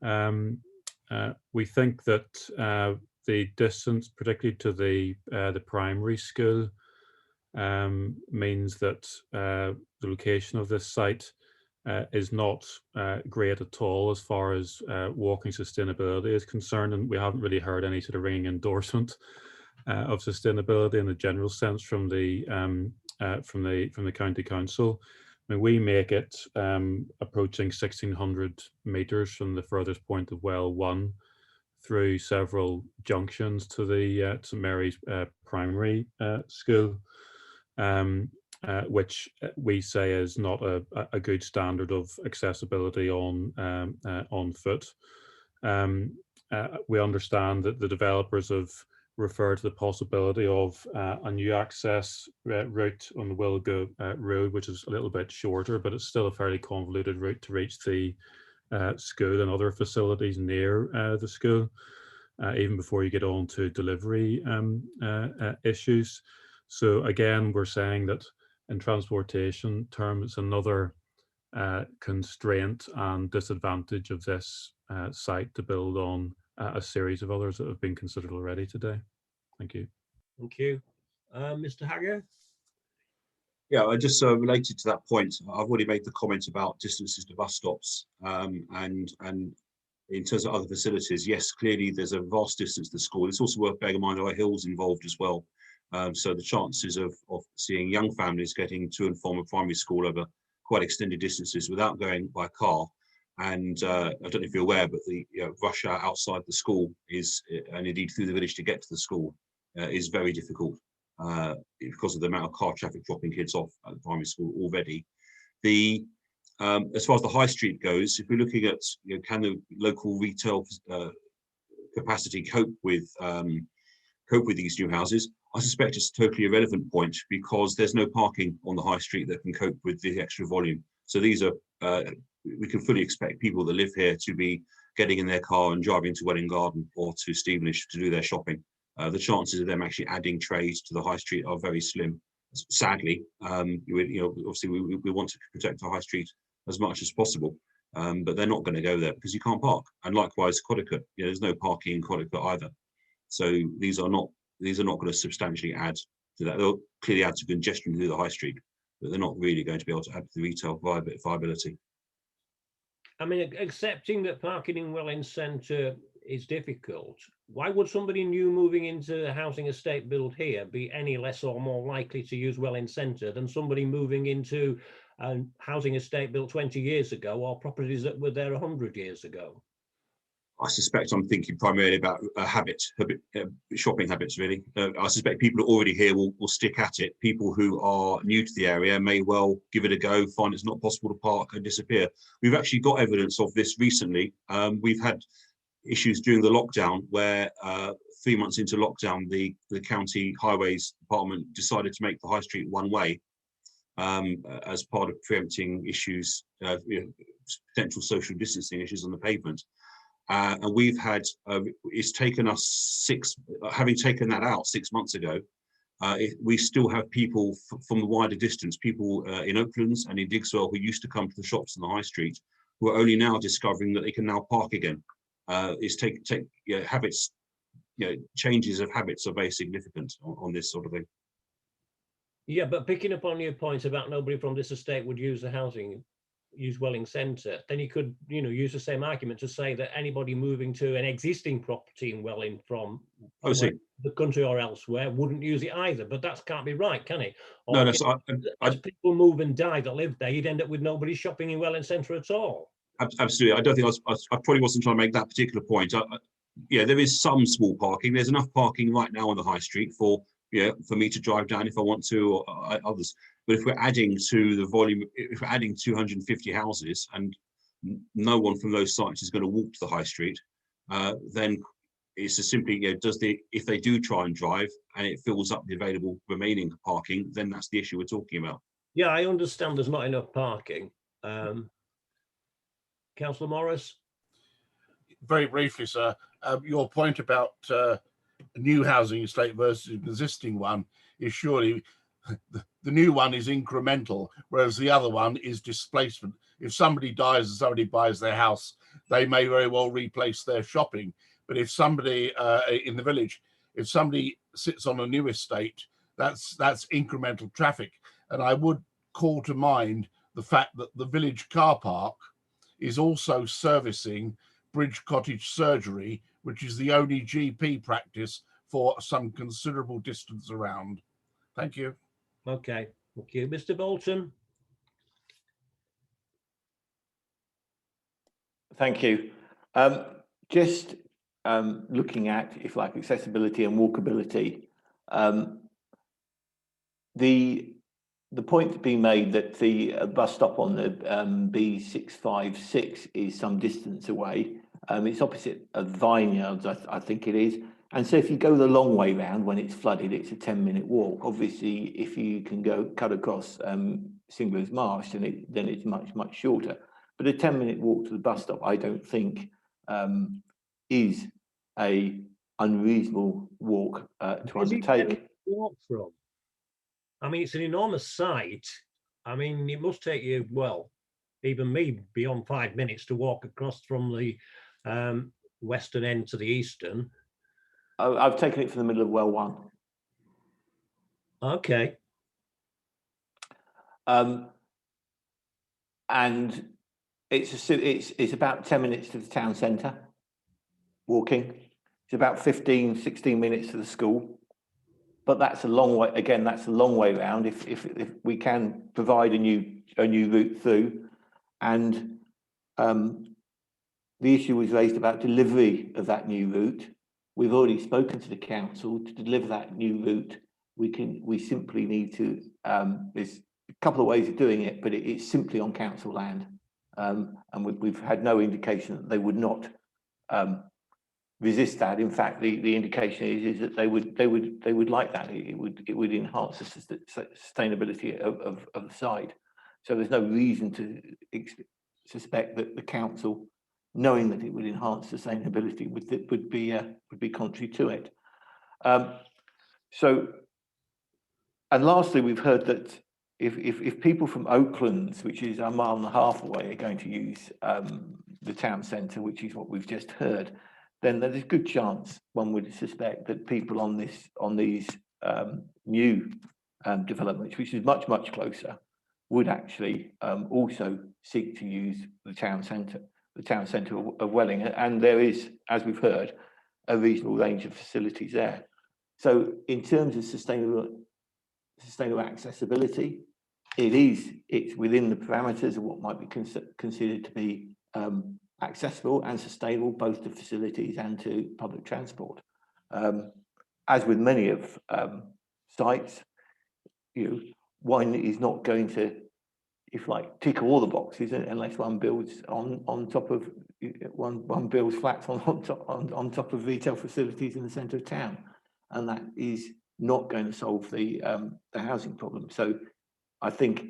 We think that the distance, particularly to the primary school, means that the location of this site is not great at all as far as walking sustainability is concerned, and we haven't really heard any sort of ringing endorsement of sustainability in the general sense from the county council. I mean, we make it approaching 1,600 metres from the furthest point of well 1 through several junctions to the St Mary's primary school. Which we say is not a good standard of accessibility on foot. We understand that the developers have referred to the possibility of a new access route on the Wilga road, which is a little bit shorter, but it's still a fairly convoluted route to reach the school and other facilities near the school, even before you get on to delivery issues. So again, we're saying that in transportation terms, it's another constraint and disadvantage of this site to build on a series of others that have been considered already today. Thank you.
Thank you. Mr. Hagger?
Yeah, I just related to that point. I've already made the comment about distances to bus stops, and in terms of other facilities, yes, clearly there's a vast distance to school. It's also worth bearing in mind there are hills involved as well. So the chances of seeing young families getting to and from a primary school over quite extended distances without going by car, and I don't know if you're aware, but the rush hour outside the school is, and indeed through the village to get to the school, is very difficult because of the amount of car traffic dropping kids off at the primary school already. As far as the high street goes, if we're looking at can the local retail capacity cope with these new houses, I suspect it's a totally irrelevant point because there's no parking on the high street that can cope with the extra volume. So these are, we can fully expect people that live here to be getting in their car and driving to Welwyn Garden or to Stevenage to do their shopping. The chances of them actually adding trades to the high street are very slim. Sadly, obviously we want to protect the high street as much as possible, but they're not going to go there because you can't park. And likewise, Codicut, there's no parking in Codicut either. So these are not going to substantially add to that. They'll clearly add to congestion through the high street, but they're not really going to be able to add to the retail viability.
I mean, accepting that parking in Welwyn Centre is difficult, why would somebody new moving into the housing estate built here be any less or more likely to use Welwyn Centre than somebody moving into a housing estate built 20 years ago or properties that were there 100 years ago?
I suspect I'm thinking primarily about shopping habits, really. I suspect people who are already here will stick at it. People who are new to the area may well give it a go, find it's not possible to park and disappear. We've actually got evidence of this recently. We've had issues during the lockdown where 3 months into lockdown, the county highways department decided to make the high street one way as part of preempting issues, potential social distancing issues on the pavement. And we've had, it's taken us having taken that out 6 months ago, we still have people from the wider distance, people in Oaklands and in Digswell who used to come to the shops on the high street, who are only now discovering that they can now park again. Habits, changes of habits are very significant on this sort of thing.
Yeah, but picking up on your point about nobody from this estate would use Welwyn Centre, then you could, use the same argument to say that anybody moving to an existing property in Welwyn from the country or elsewhere wouldn't use it either. But that can't be right, can it? Or
no,
as people move and die that live there, you'd end up with nobody shopping in Welwyn Centre at all.
Absolutely. I don't think I probably wasn't trying to make that particular point. There is some small parking. There's enough parking right now on the high street for me to drive down if I want to, or others. But if we're adding to the volume, if we're adding 250 houses and no one from those sites is going to walk to the high street, then it's just simply, if they do try and drive and it fills up the available remaining parking, then that's the issue we're talking about.
Yeah, I understand there's not enough parking. Councillor Morris?
Very briefly, sir, your point about a new housing estate versus an existing one is surely the new one is incremental, whereas the other one is displacement. If somebody dies and somebody buys their house, they may very well replace their shopping. But if somebody in the village, if somebody sits on a new estate, that's incremental traffic. And I would call to mind the fact that the village car park is also servicing Bridge Cottage Surgery, which is the only GP practice for some considerable distance around. Thank you.
Okay, thank you. Mr. Bolton?
Thank you. Just looking at, if like, accessibility and walkability, the point being made that the bus stop on the B656 is some distance away. It's opposite of Vineyards, I think it is. And so if you go the long way round when it's flooded, it's a 10-minute walk. Obviously, if you can cut across Singlers Marsh, then it's much shorter. But a 10-minute walk to the bus stop, I don't think is a unreasonable walk to undertake.
Walk from? I mean, it's an enormous site. I mean, it must take you, well, even me, beyond 5 minutes to walk across from the western end to the eastern.
I've taken it from the middle of well one.
Okay.
And it's about 10 minutes to the town centre, walking. It's about 16 minutes to the school. But that's a long way. Again, that's a long way round. If we can provide a new route through, and the issue was raised about delivery of that new route. We've already spoken to the council to deliver that new route. We simply need to. There's a couple of ways of doing it, but it's simply on council land, and we've had no indication that they would not resist that. In fact, the indication is that they would like that. It would enhance the sustainability of the site. So there's no reason to suspect that the council, knowing that it would enhance sustainability, would be contrary to it. And lastly, we've heard that if people from Oaklands, which is a mile and a half away, are going to use the town centre, which is what we've just heard, then there's a good chance, one would suspect, that people on these new developments, which is much closer, would actually also seek to use the town centre of Welling. And there is, as we've heard, a reasonable range of facilities there. So in terms of sustainable accessibility, it's within the parameters of what might be considered to be accessible and sustainable, both to facilities and to public transport. As with many of sites, one is not going to, if like, tick all the boxes unless one builds on top of one builds flats on top of retail facilities in the centre of town, and that is not going to solve the housing problem. So I think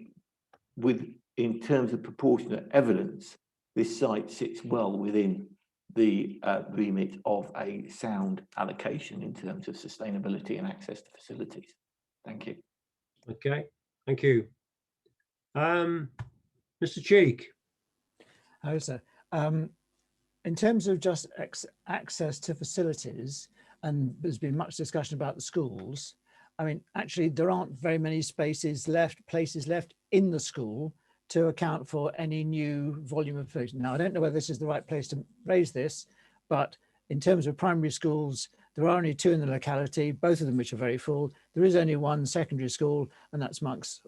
in terms of proportionate evidence, this site sits well within the remit of a sound allocation in terms of sustainability and access to facilities. Thank you.
Okay, thank you. Mr. Cheek.
Hello, sir. In terms of just access to facilities, and there's been much discussion about the schools, I mean, actually, there aren't very many places left in the school to account for any new volume of food. Now, I don't know whether this is the right place to raise this, but in terms of primary schools, there are only 2 in the locality, both of them which are very full. There is only 1 secondary school, and that's Mark's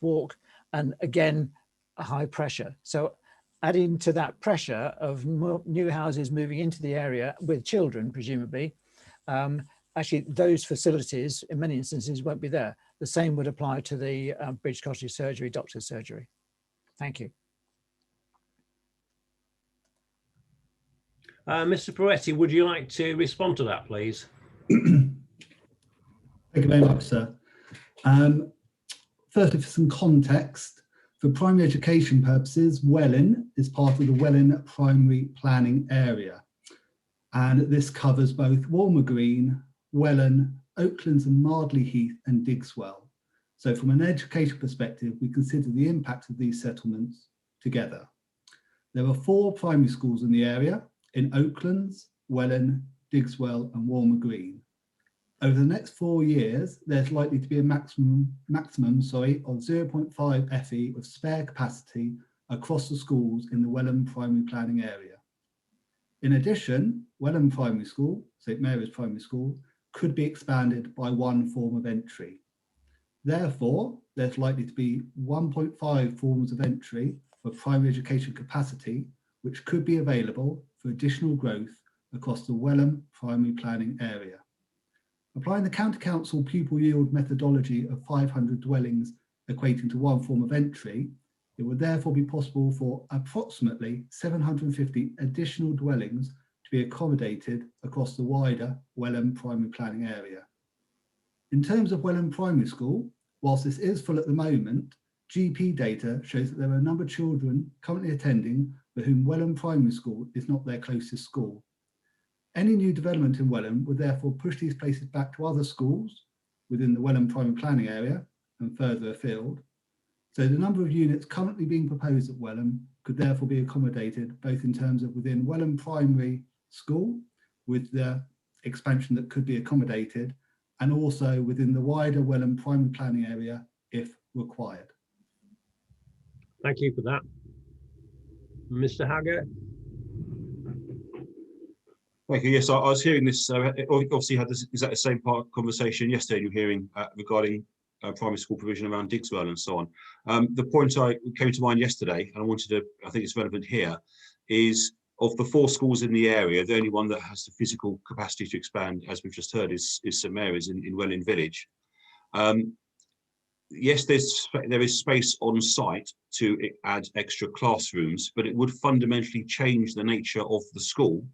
Walk, and again, a high pressure. So adding to that pressure of new houses moving into the area with children, presumably, actually those facilities in many instances won't be there. The same would apply to the Bridge Cottage surgery, doctor's surgery. Thank you.
Mr. Peretti, would you like to respond to that, please?
Thank you very much, sir. Firstly, for some context, for primary education purposes, Welwyn is part of the Welwyn Primary Planning Area. And this covers both Walmer Green, Welwyn, Oaklands and Mardley Heath and Digswell. So from an education perspective, we consider the impact of these settlements together. There are 4 primary schools in the area, in Oaklands, Welwyn, Digswell and Walmer Green. Over the next 4 years, there's likely to be a maximum of 0.5 FE of spare capacity across the schools in the Welwyn Primary Planning Area. In addition, Welwyn Primary School, St Mary's Primary School, could be expanded by 1 form of entry. Therefore, there's likely to be 1.5 forms of entry for primary education capacity, which could be available for additional growth across the Welwyn Primary Planning Area. Applying the County Council pupil yield methodology of 500 dwellings equating to 1 form of entry, it would therefore be possible for approximately 750 additional dwellings to be accommodated across the wider Welwyn Primary Planning Area. In terms of Welwyn Primary School, whilst this is full at the moment, GP data shows that there are a number of children currently attending for whom Welwyn Primary School is not their closest school. Any new development in Welwyn would therefore push these places back to other schools within the Welwyn Primary Planning Area and further afield. So the number of units currently being proposed at Welwyn could therefore be accommodated both in terms of within Welwyn Primary School with the expansion that could be accommodated and also within the wider Welwyn Primary Planning Area if required.
Thank you for that. Mr. Haggart.
Thank you. Yes, I was hearing this. Obviously, had this exactly the same part of conversation yesterday. You're hearing regarding primary school provision around Digswell and so on. The point I came to mind yesterday, and I think it's relevant here, is of the 4 schools in the area, the only one that has the physical capacity to expand, as we've just heard, is St Mary's in Welwyn Village. Yes, there is space on site to add extra classrooms, but it would fundamentally change the nature of the school,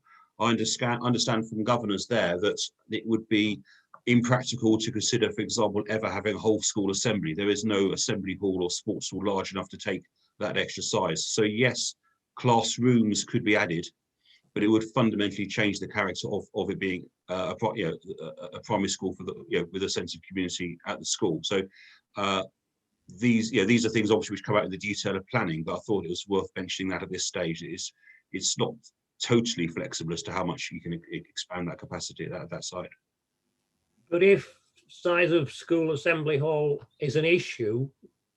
I understand from governors there that it would be impractical to consider, for example, ever having a whole school assembly. There is no assembly hall or sports hall large enough to take that extra size. So yes, classrooms could be added, but it would fundamentally change the character of it being a primary school for the with a sense of community at the school. So these are things obviously which come out in the detail of planning, but I thought it was worth mentioning that at this stage. It's not totally flexible as to how much you can expand that capacity at that side.
But if size of school assembly hall is an issue,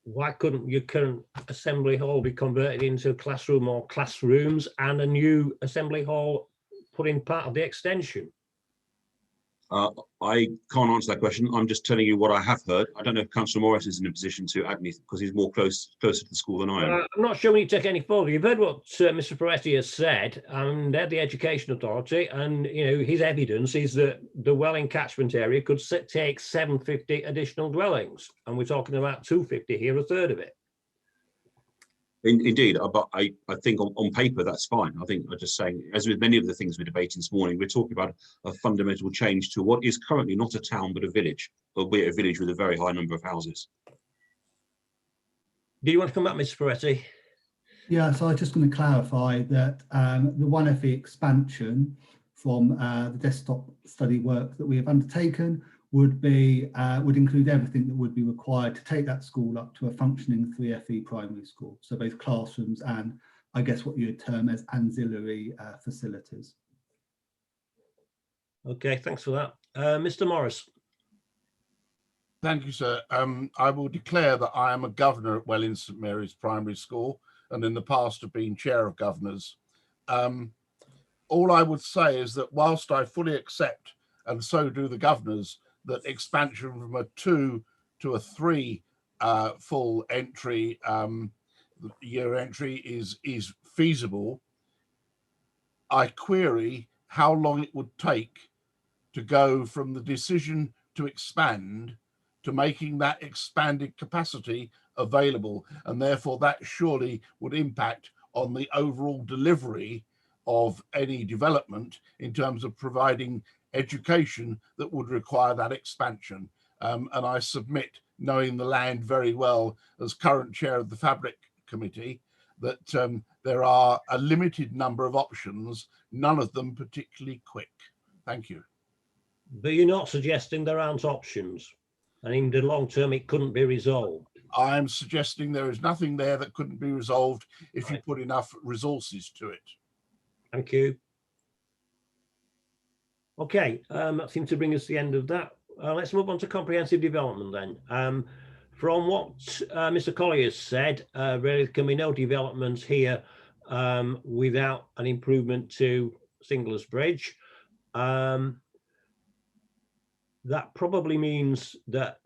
why couldn't your current assembly hall be converted into a classroom or classrooms and a new assembly hall put in part of the extension?
I can't answer that question. I'm just telling you what I have heard. I don't know if Councillor Morris is in a position to add anything because he's closer to the school than I am.
I'm not sure we need to take any further. You've heard what Mr. Peretti has said, and they're the Education Authority, and his evidence is that the Welling catchment area could take 750 additional dwellings, and we're talking about 250 here, a third of it.
Indeed, but I think on paper that's fine. I think I'm just saying, as with many of the things we're debating this morning, we're talking about a fundamental change to what is currently not a town but a village, albeit a village with a very high number of houses.
Do you want to come back, Mr. Peretti?
Yeah, so I'm just going to clarify that the 1FE expansion from the desktop study work that we have undertaken would include everything that would be required to take that school up to a functioning 3FE primary school. So both classrooms and I guess what you would term as ancillary facilities.
Okay, thanks for that. Mr. Morris.
Thank you, sir. I will declare that I am a governor at Welwyn St Mary's Primary School, and in the past have been chair of governors. All I would say is that whilst I fully accept, and so do the governors, that expansion from a 2 to a 3 full entry year entry is feasible, I query how long it would take to go from the decision to expand to making that expanded capacity available, and therefore that surely would impact on the overall delivery of any development in terms of providing education that would require that expansion. And I submit, knowing the land very well as current chair of the Fabric Committee, that there are a limited number of options, none of them particularly quick. Thank you.
But you're not suggesting there aren't options, and in the long term it couldn't be resolved?
I'm suggesting there is nothing there that couldn't be resolved if you put enough resources to it.
Thank you. Okay, that seems to bring us to the end of that. Let's move on to comprehensive development then. From what Mr. Collier said, really there can be no developments here without an improvement to Singlers Bridge. That probably means that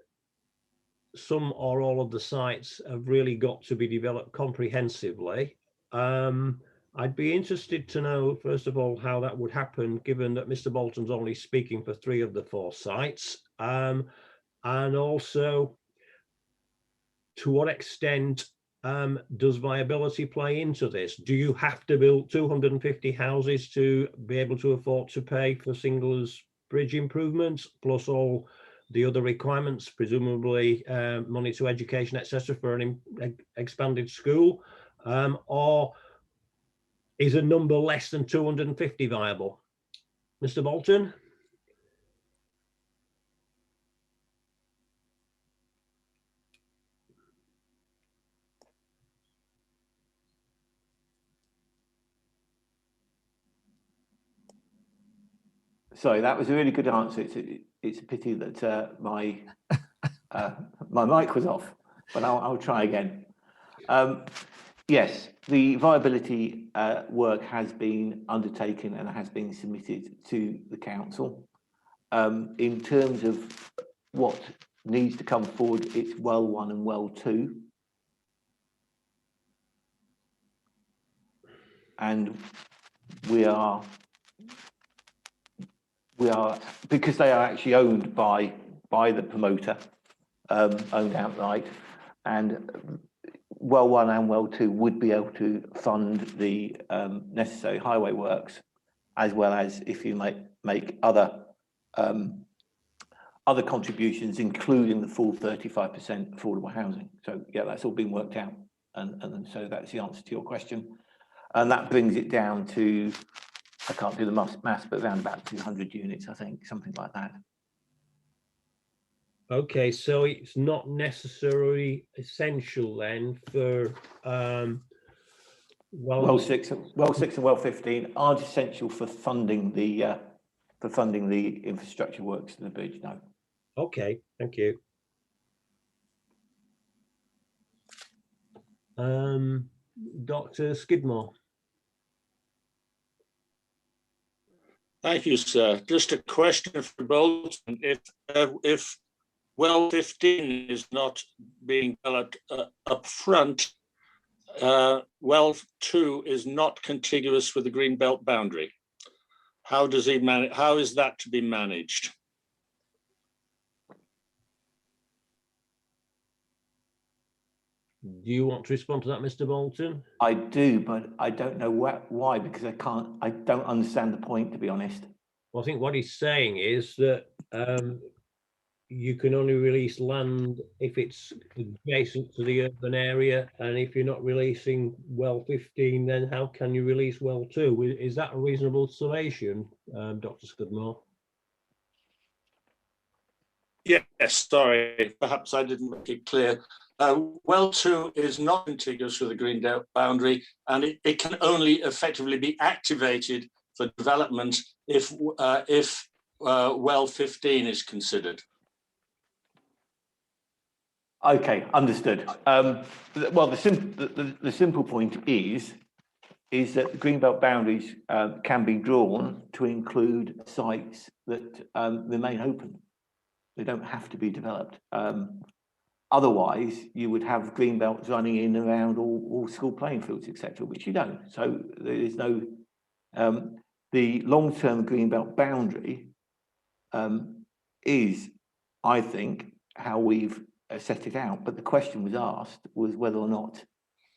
some or all of the sites have really got to be developed comprehensively. I'd be interested to know, first of all, how that would happen, given that Mr. Bolton's only speaking for 3 of the 4 sites, and also to what extent does viability play into this? Do you have to build 250 houses to be able to afford to pay for Singlers Bridge improvements, plus all the other requirements, presumably money to education, etc., for an expanded school, or is a number less than 250 viable? Mr. Bolton?
Sorry, that was a really good answer. It's a pity that my mic was off, but I'll try again. Yes, the viability work has been undertaken and has been submitted to the council. In terms of what needs to come forward, it's well 1 and well 2. And we are, because they are actually owned by the promoter, owned outright, and well 1 and well 2 would be able to fund the necessary highway works as well as if you make other other contributions, including the full 35% affordable housing. So yeah, that's all been worked out, and so that's the answer to your question, and that brings it down to, I can't do the maths, but around about 200 units, I think, something like that.
Okay, so it's not necessarily essential then for
well 6 and well 15 aren't essential for funding the infrastructure works to the bridge. No.
Okay, thank you. Dr. Skidmore.
Thank you, sir. Just a question for Bolton. If well 15 is not being developed up front, well 2 is not contiguous with the Greenbelt boundary. How does he manage? How is that to be managed?
Do you want to respond to that, Mr. Bolton?
I do, but I don't know why, because I don't understand the point, to be honest.
Well, I think what he's saying is that you can only release land if it's adjacent to the urban area, and if you're not releasing well 15, then how can you release well 2? Is that a reasonable summation, Dr. Skidmore?
Yes, sorry, perhaps I didn't make it clear. Well 2 is not contiguous with the Greenbelt boundary, and it can only effectively be activated for development if well 15 is considered.
Okay, understood. Well, the simple point is that the Greenbelt boundaries can be drawn to include sites that remain open. They don't have to be developed. Otherwise, you would have greenbelts running in around all school playing fields, etc., which you don't. So there is no the long-term greenbelt boundary is, I think, how we've set it out. But the question was asked was whether or not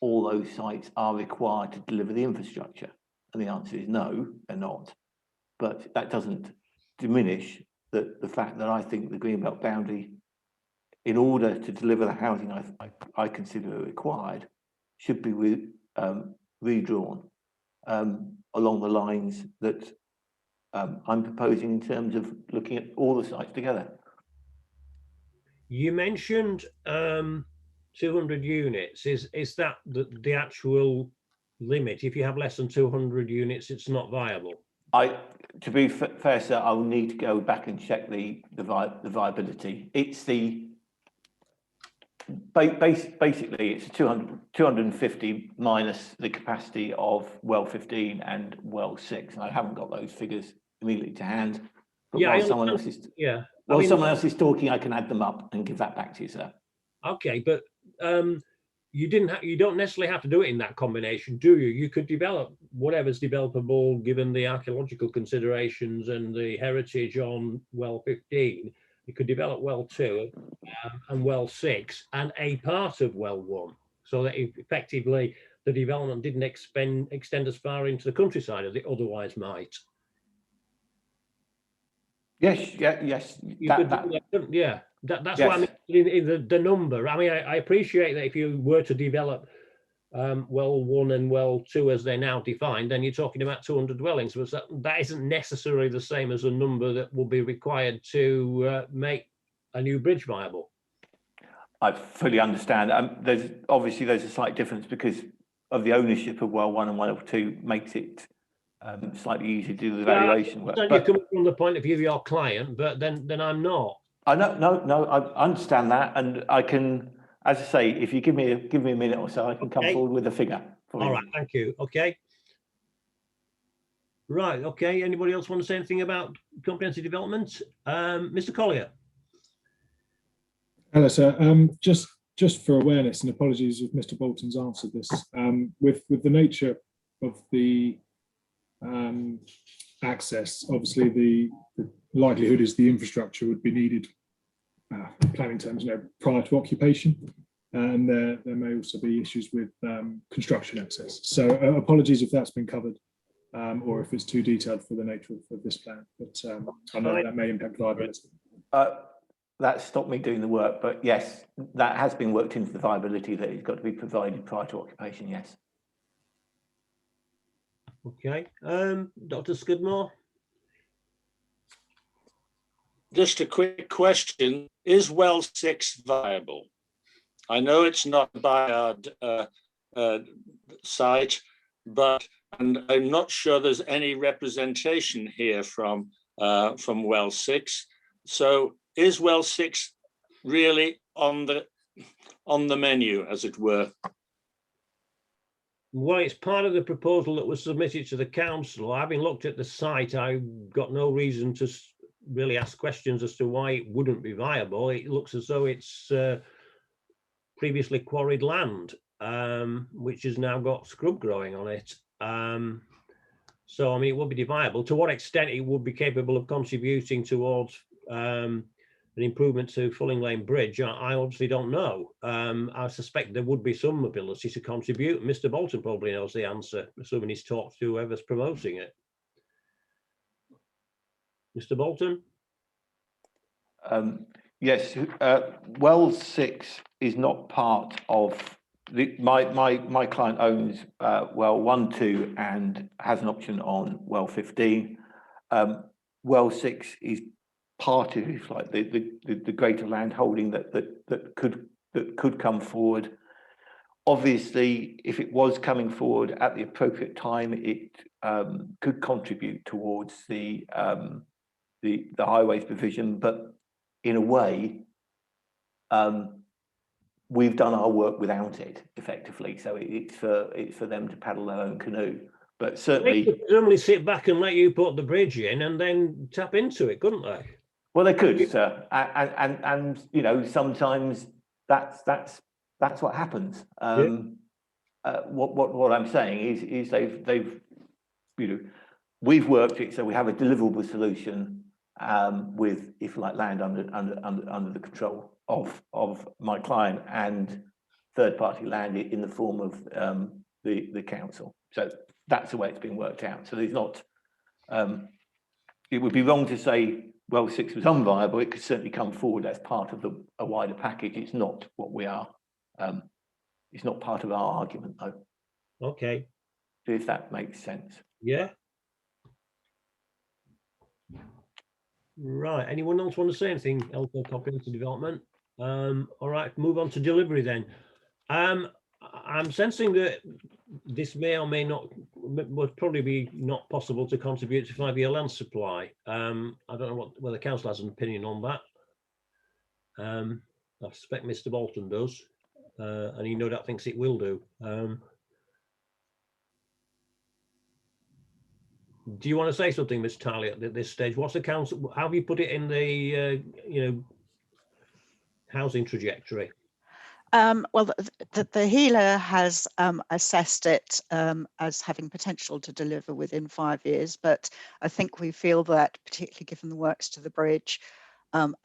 all those sites are required to deliver the infrastructure, and the answer is no, they're not. But that doesn't diminish the fact that I think the Greenbelt boundary, in order to deliver the housing I consider required, should be redrawn along the lines that I'm proposing in terms of looking at all the sites together.
You mentioned 200 units. Is that the actual limit? If you have less than 200 units, it's not viable?
To be fair, sir, I will need to go back and check the viability. It's basically it's 250 minus the capacity of well 15 and well 6, and I haven't got those figures immediately to hand. But
Yeah,
while someone else is someone else is talking, I can add them up and give that back to you, sir.
Okay, but you don't necessarily have to do it in that combination, do you? You could develop whatever's developable given the archaeological considerations and the heritage on well 15. You could develop well 2 and well 6 and a part of well 1, so that effectively the development didn't extend as far into the countryside as it otherwise might.
Yes,
That's
yes.
why I'm in the number. I mean, I appreciate that if you were to develop well 1 and well 2 as they're now defined, then you're talking about 200 dwellings, but that isn't necessarily the same as a number that will be required to make a new bridge viable. I
fully understand. There's a slight difference because of the ownership of well 1 and well 2 makes it slightly easier to do the valuation work.
You're coming from the point of view of your client, but then I'm not.
I know, no, I understand that, and I can, as I say, if you give me a minute or so, I can come forward with a figure.
All right, thank you. Okay. Right. Okay. Anybody else want to say anything about comprehensive development? Mr. Collier.
Hello, sir. Just for awareness, and apologies if Mr. Bolton's answered this, with the nature of the access, obviously the likelihood is the infrastructure would be needed, planning terms, prior to occupation, and there may also be issues with construction access. So apologies if that's been covered or if it's too detailed for the nature of this plan. But I know that may impact viability.
That stopped me doing the work, but yes, that has been worked into the viability that it's got to be provided prior to occupation, yes.
Okay, Dr. Skidmore?
Just a quick question. Is well 6 viable? I know it's not a Bayard site, but and I'm not sure there's any representation here from well 6. So is well 6 really on the menu, as it were?
Well, it's part of the proposal that was submitted to the council. Having looked at the site, I've got no reason to really ask questions as to why it wouldn't be viable. It looks as though it's previously quarried land, which has now got scrub growing on it. So, I mean, it would be viable. To what extent it would be capable of contributing towards an improvement to Fulling Lane Bridge, I obviously don't know. I suspect there would be some ability to contribute. Mr. Bolton probably knows the answer, assuming he's talked to whoever's promoting it. Mr. Bolton?
Yes, well 6 is not part of my client owns well 1, 2 and has an option on well 15. Well 6 is part of, if like, the greater land holding that could come forward. Obviously, if it was coming forward at the appropriate time, it could contribute towards the highways provision, but in a way, we've done our work without it effectively. So it's for them to paddle their own canoe. But certainly,
they could presumably sit back and let you put the bridge in and then tap into it, couldn't they?
Well, they could, sir, and you know, sometimes that's what happens. What I'm saying is they've you know, we've worked it so we have a deliverable solution with, if you like, land under the control of my client and third-party land in the form of the council. So that's the way it's been worked out. So there's not. It would be wrong to say well 6 was unviable. It could certainly come forward as part of a wider package. It's not what we are. It's not part of our argument, though.
Okay.
If that makes sense.
Yeah. Right. Anyone else want to say anything else on comprehensive development? All right. Move on to delivery then. I'm sensing that this may or may not, would probably be not possible to contribute to 5-year land supply. I don't know whether the council has an opinion on that. I suspect Mr. Bolton does, and he no doubt thinks it will do. Do you want to say something, Ms. Tarley, at this stage? What's the council? How have you put it in the housing trajectory?
Well, the healer has assessed it as having potential to deliver within 5 years, but I think we feel that, particularly given the works to the bridge, and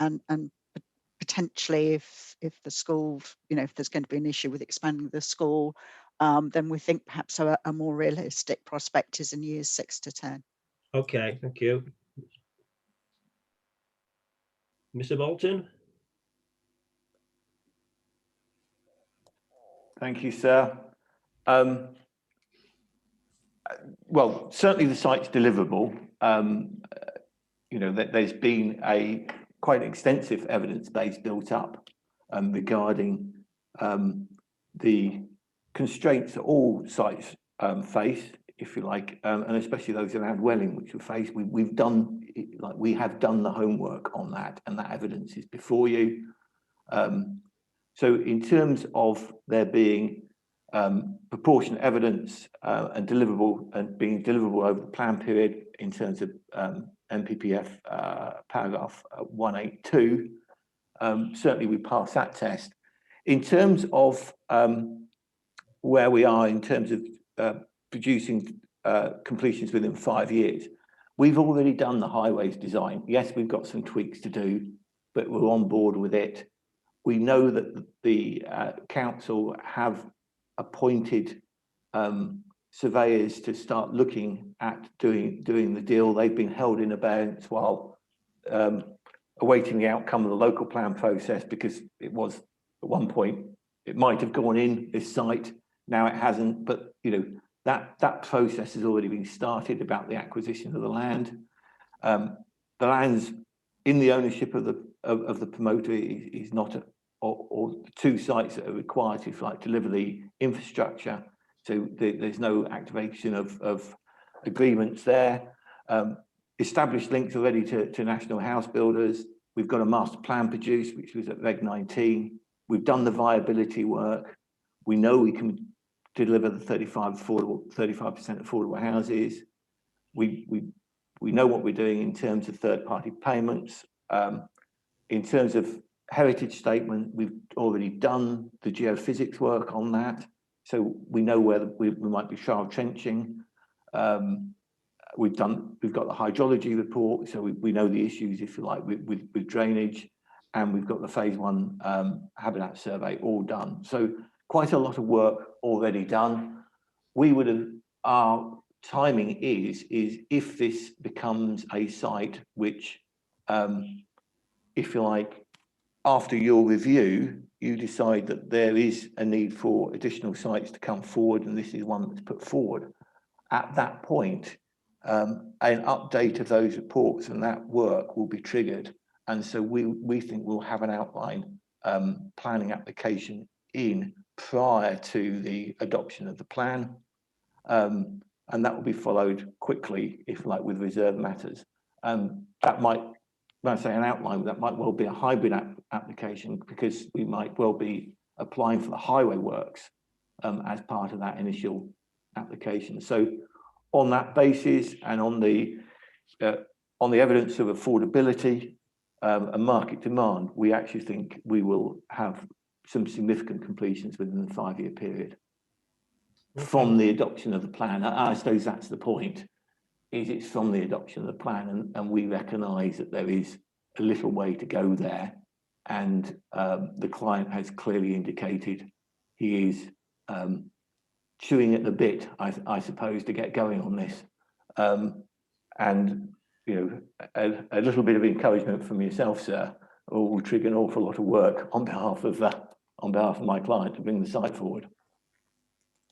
potentially if the school, if there's going to be an issue with expanding the school, then we think perhaps a more realistic prospect is in years 6 to 10.
Okay, thank you. Mr. Bolton?
Thank you, sir. Well, certainly the site's deliverable. There's been a quite extensive evidence base built up regarding the constraints that all sites face, if you like, and especially those around Welling, which we face. We have done the homework on that, and that evidence is before you. So in terms of there being proportionate evidence and being deliverable over the plan period in terms of MPPF paragraph 182, certainly we pass that test. In terms of where we are in terms of producing completions within 5 years, we've already done the highways design. Yes, we've got some tweaks to do, but we're on board with it. We know that the council have appointed surveyors to start looking at doing the deal. They've been held in abeyance while awaiting the outcome of the local plan process, because it was at one point, it might have gone in this site, now it hasn't, but you know, that process has already been started about the acquisition of the land. The land's in the ownership of the promoter. Is not or the two sites that are required to deliver the infrastructure. So there's no activation of agreements there. Established links already to national house builders. We've got a master plan produced, which was at Reg 19. We've done the viability work. We know we can deliver the 35% affordable houses. We know what we're doing in terms of third-party payments. In terms of heritage statement, we've already done the geophysics work on that. So we know where we might be shallow trenching. We've got the hydrology report, so we know the issues, if you like, with drainage, and we've got the phase 1 habitat survey all done. So quite a lot of work already done. Our timing is if this becomes a site which, if you like, after your review, you decide that there is a need for additional sites to come forward, and this is one that's put forward. At that point, an update of those reports and that work will be triggered. And so we think we'll have an outline planning application in prior to the adoption of the plan. And that will be followed quickly, if you like, with reserve matters. That might, when I say an outline, that might well be a hybrid application, because we might well be applying for the highway works as part of that initial application. So on that basis, and on the evidence of affordability and market demand, we actually think we will have some significant completions within the 5-year period from the adoption of the plan. I suppose that's the point, is it's from the adoption of the plan, and we recognise that there is a little way to go there, and the client has clearly indicated he is chewing at the bit, I suppose, to get going on this. And you know, a little bit of encouragement from yourself, sir, will trigger an awful lot of work on behalf of my client to bring the site forward.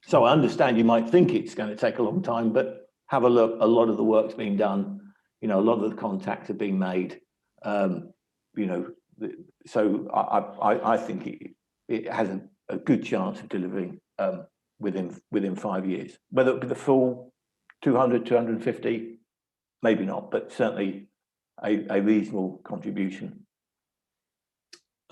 So I understand you might think it's going to take a long time, but have a look. A lot of the work's been done. You know, a lot of the contacts have been made. You know, so I think it has a good chance of delivering within 5 years. Whether it be the full 200, 250, maybe not, but certainly a reasonable contribution.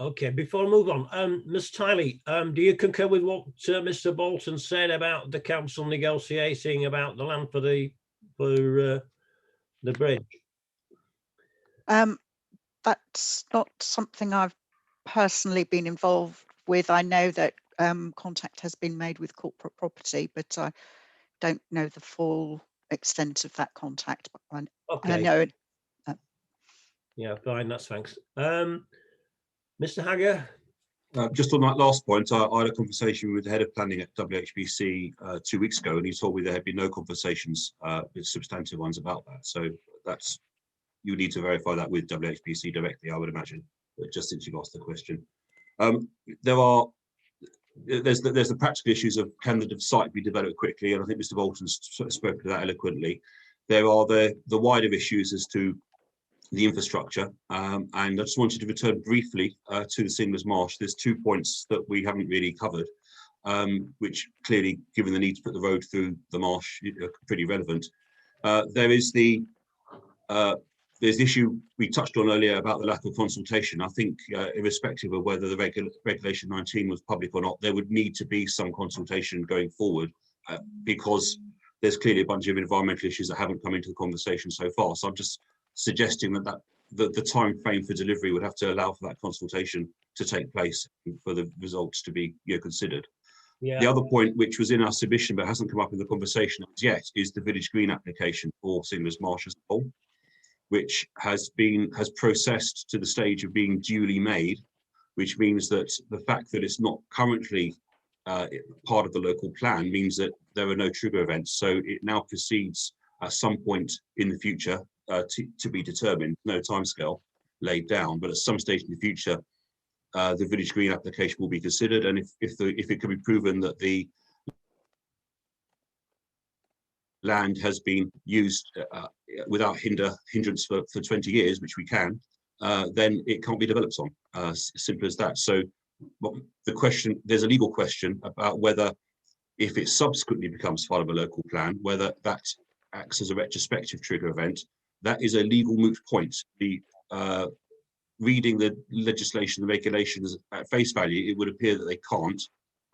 Okay, before I move on, Ms. Tiley, do you concur with what Mr. Bolton said about the council negotiating about the land for the bridge?
That's not something I've personally been involved with. I know that contact has been made with corporate property, but I don't know the full extent of that contact. But I know it.
Yeah, fine, that's thanks. Mr. Hagger?
Just on that last point, I had a conversation with the head of planning at WHBC 2 weeks ago, and he told me there had been no conversations, substantive ones about that. So that's, you need to verify that with WHBC directly, I would imagine, just since you've asked the question. There's the practical issues of, can the site be developed quickly? And I think Mr. Bolton's spoken to that eloquently. There are the wider issues as to the infrastructure, and I just wanted to return briefly to the Singlers Marsh. There's 2 points that we haven't really covered, which clearly, given the need to put the road through the marsh, are pretty relevant. There's the issue we touched on earlier about the lack of consultation. I think, irrespective of whether the Regulation 19 was public or not, there would need to be some consultation going forward, because there's clearly a bunch of environmental issues that haven't come into the conversation so far. So I'm just suggesting that the time frame for delivery would have to allow for that consultation to take place and for the results to be considered. Yeah. The other point, which was in our submission but hasn't come up in the conversation as yet, is the Village Green application for Singlers Marsh as a whole, which has processed to the stage of being duly made, which means that the fact that it's not currently part of the local plan means that there are no trigger events. So it now proceeds at some point in the future to be determined, no timescale laid down, but at some stage in the future, the village green application will be considered. And if it can be proven that the land has been used without hindrance for 20 years, which we can, then it can't be developed on. Simple as that. So the question, there's a legal question about whether, if it subsequently becomes part of a local plan, whether that acts as a retrospective trigger event. That is a legal moot point. Reading the legislation, the regulations at face value, it would appear that they can't.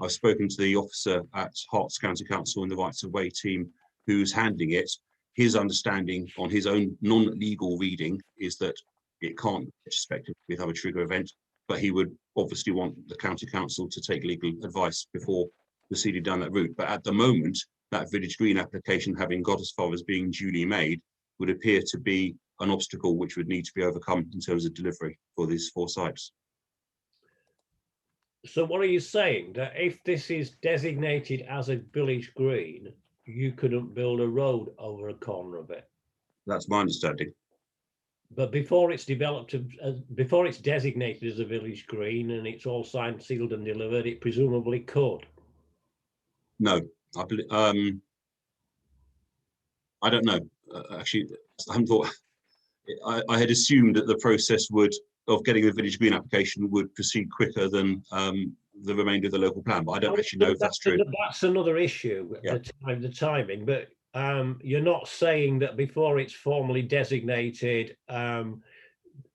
I've spoken to the officer at Herts County Council and the Rights of Way team who's handling it. His understanding on his own non-legal reading is that it can't retrospectively have a trigger event, but he would obviously want the county council to take legal advice before proceeding down that route. But at the moment, that village green application, having got as far as being duly made, would appear to be an obstacle which would need to be overcome in terms of delivery for these 4 sites.
So what are you saying? That if this is designated as a village green, you couldn't build a road over a corner of it?
That's my understanding.
But before it's developed, before it's designated as a village green and it's all signed, sealed and delivered, it presumably could?
No, I don't know. Actually, I haven't thought. I had assumed that the process of getting the village green application would proceed quicker than the remainder of the local plan, but I don't actually know if that's true.
That's another issue,
yeah.
The timing, but you're not saying that before it's formally designated,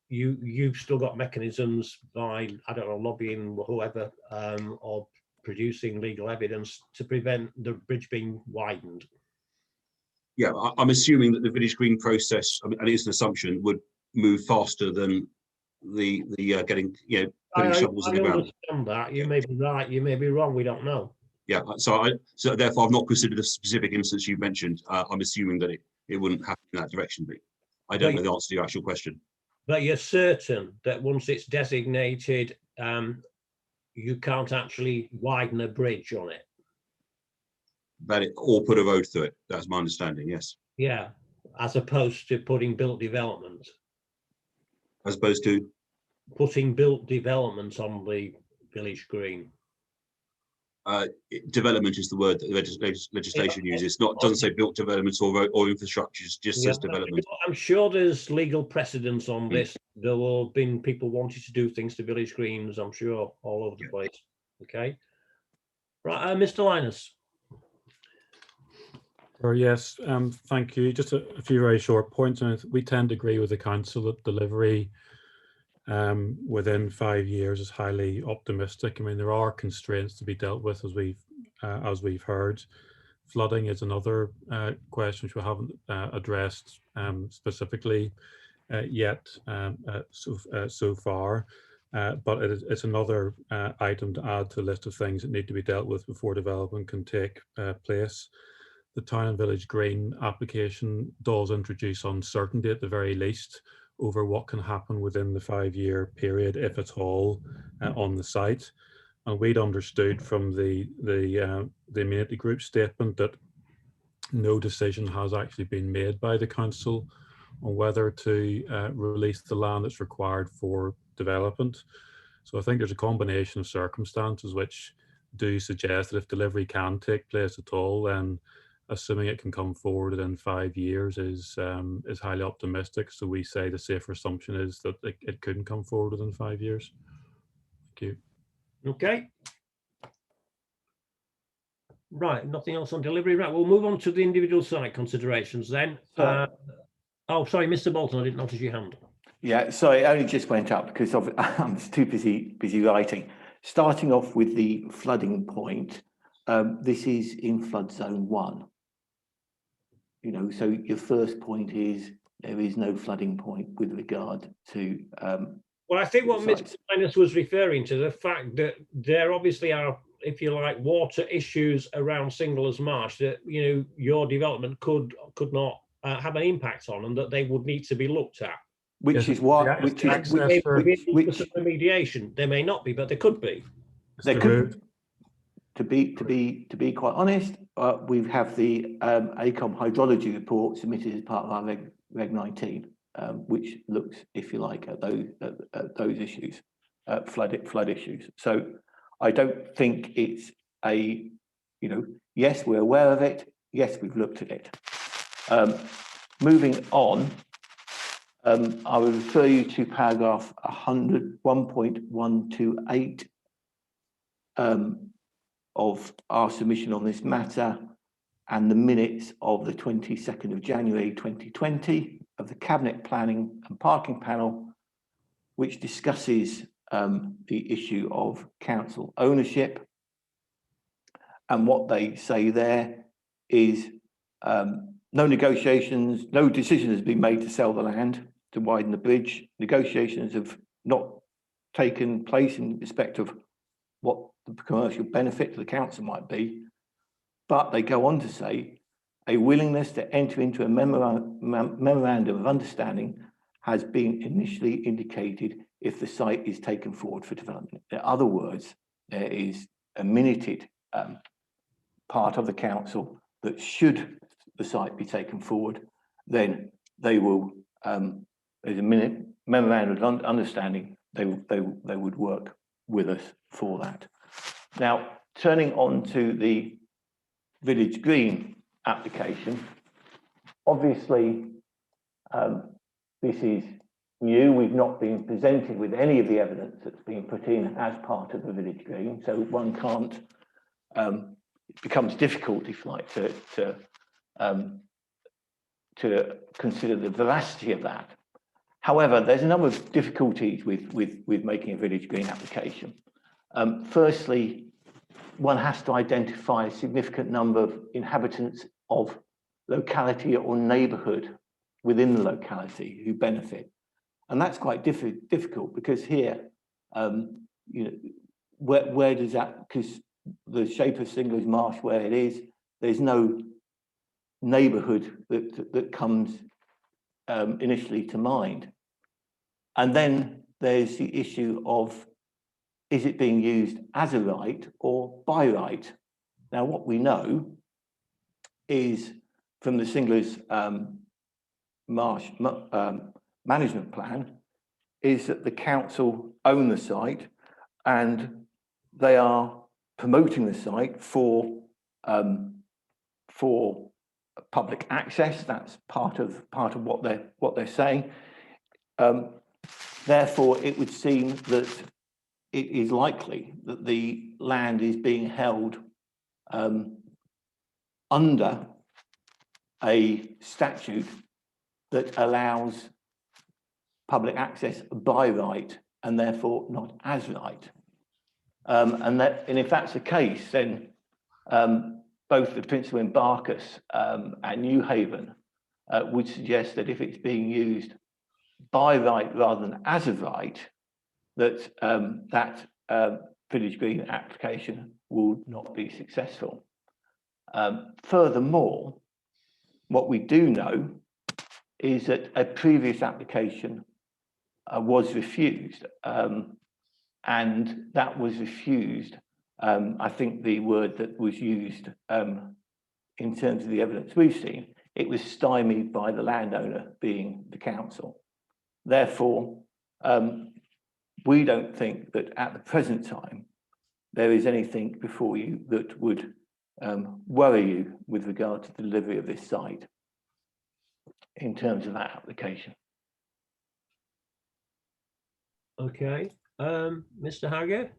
you've still got mechanisms by, I don't know, lobbying or whoever, or producing legal evidence to prevent the bridge being widened?
Yeah, I'm assuming that the village green process, and it's an assumption, would move faster than the getting, putting shovels in the ground.
I understand that. You may be right, you may be wrong, we don't know.
Yeah, so therefore I've not considered a specific instance you mentioned. I'm assuming that it wouldn't happen in that direction, but I don't know the answer to your actual question.
But you're certain that once it's designated, you can't actually widen a bridge on it?
Or put a road through it. That's my understanding, yes.
Yeah, as opposed to putting built development.
As opposed to?
Putting built developments on the village green.
Development is the word that the legislation uses. Doesn't say built developments or infrastructure, just says development.
I'm sure there's legal precedence on this. There will have been people wanting to do things to village greens, I'm sure, all over the place. Okay. Right, Mr. Linus.
Yes, thank you. Just a few very short points. We tend to agree with the council that delivery within 5 years is highly optimistic. I mean, there are constraints to be dealt with, as we've heard. Flooding is another question which we haven't addressed specifically yet so far, but it's another item to add to the list of things that need to be dealt with before development can take place. The town and village green application does introduce uncertainty at the very least over what can happen within the 5-year period, if at all, on the site. And we'd understood from the amenity group statement that no decision has actually been made by the council on whether to release the land that's required for development. So I think there's a combination of circumstances which do suggest that if delivery can take place at all, then assuming it can come forward within 5 years is highly optimistic. So we say the safer assumption is that it couldn't come forward within 5 years. Thank you.
Okay. Right, nothing else on delivery. Right, we'll move on to the individual site considerations then. Oh, sorry, Mr. Bolton, I didn't notice your hand.
Yeah, sorry, it only just went up because I'm too busy writing. Starting off with the flooding point, this is in flood zone 1. So your first point is there is no flooding point with regard to.
Well, I think what Mr. Linus was referring to, the fact that there obviously are, if you like, water issues around Singlers Marsh that your development could not have an impact on, and that they would need to be looked at.
Which is what? Which
remediation. There may not be, but there could be.
There could. to be quite honest, we have the ACOM hydrology report submitted as part of our Reg 19, which looks, if you like, at those issues, flood issues. So I don't think it's a, yes, we're aware of it. Yes, we've looked at it. Moving on, I will refer you to paragraph 1.128 of our submission on this matter and the minutes of the 22nd of January 2020 of the Cabinet Planning and Parking Panel, which discusses the issue of council ownership. And what they say there is no negotiations, no decision has been made to sell the land to widen the bridge. Negotiations have not taken place in respect of what the commercial benefit to the council might be, but they go on to say a willingness to enter into a memorandum of understanding has been initially indicated if the site is taken forward for development. In other words, there is a minuted part of the council that should the site be taken forward, then they will, there's a memorandum of understanding, they would work with us for that. Now, turning on to the Village Green application, obviously this is new. We've not been presented with any of the evidence that's been put in as part of the Village Green, so one can't, it becomes difficult, if you like, to consider the veracity of that. However, there's a number of difficulties with making a Village Green application. Firstly, one has to identify a significant number of inhabitants of locality or neighbourhood within the locality who benefit. And that's quite difficult because here, where does that, because the shape of Singlers Marsh where it is, there's no neighbourhood that comes initially to mind. And then there's the issue of, is it being used as a right or by right? Now, what we know is from the Singlers Marsh management plan is that the council own the site and they are promoting the site for public access. That's part of what they're saying. Therefore, it would seem that it is likely that the land is being held under a statute that allows public access by right and therefore not as right. And if that's the case, then both the Principal Embarcus and New Haven would suggest that if it's being used by right rather than as a right, that that Village Green application will not be successful. Furthermore, what we do know is that a previous application was refused, and that was refused. I think the word that was used in terms of the evidence we've seen, it was stymied by the landowner, being the council. Therefore, we don't think that at the present time there is anything before you that would worry you with regard to the delivery of this site in terms of that application.
Okay, Mr. Haggett?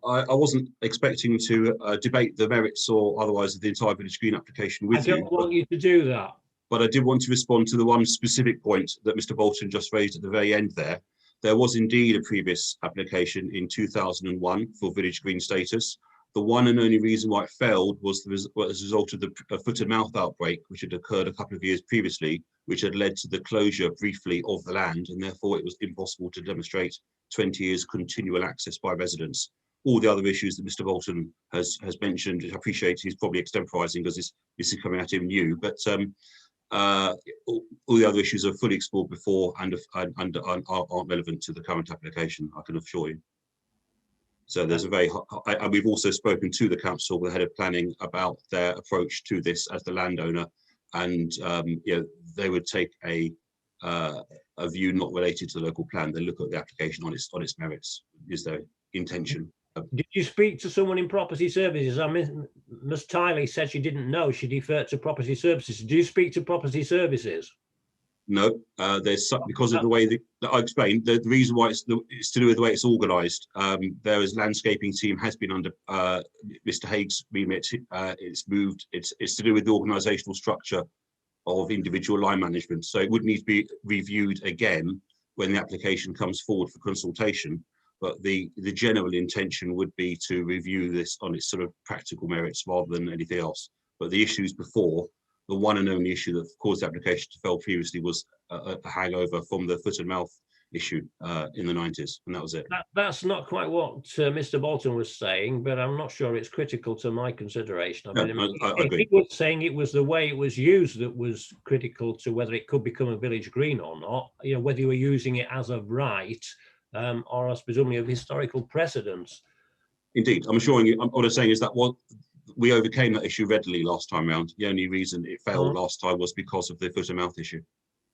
I wasn't expecting to debate the merits or otherwise of the entire Village Green application with you.
I don't want you to do that.
But I did want to respond to the one specific point that Mr. Bolton just raised at the very end there. There was indeed a previous application in 2001 for Village Green status. The one and only reason why it failed was as a result of the foot and mouth outbreak, which had occurred a couple of years previously, which had led to the closure briefly of the land, and therefore it was impossible to demonstrate 20 years continual access by residents. All the other issues that Mr. Bolton has mentioned, I appreciate he's probably extemporising because this is coming at him new, but all the other issues are fully explored before and aren't relevant to the current application, I can assure you. So there's a very, and we've also spoken to the council, the head of planning, about their approach to this as the landowner, and they would take a view not related to the local plan. They look at the application on its merits, is their intention.
Did you speak to someone in property services? I mean, Ms. Tiley said she didn't know. She deferred to property services. Did you speak to property services?
No, because of the way that I explained, the reason why it's to do with the way it's organised. There is landscaping team has been under Mr. Haig's remit. It's to do with the organisational structure of individual line management. So it would need to be reviewed again when the application comes forward for consultation. But the general intention would be to review this on its sort of practical merits rather than anything else. But the issues before, the one and only issue that caused the application to fail previously was a hangover from the foot and mouth issue in the 90s, and that was it.
That's not quite what Mr. Bolton was saying, but I'm not sure it's critical to my consideration. I agree. He was saying it was the way it was used that was critical to whether it could become a village green or not. You know, whether you were using it as of right or as presumably of historical precedence.
Indeed, I'm assuring you. What I'm saying is that we overcame that issue readily last time round. The only reason it failed last time was because of the foot and mouth issue.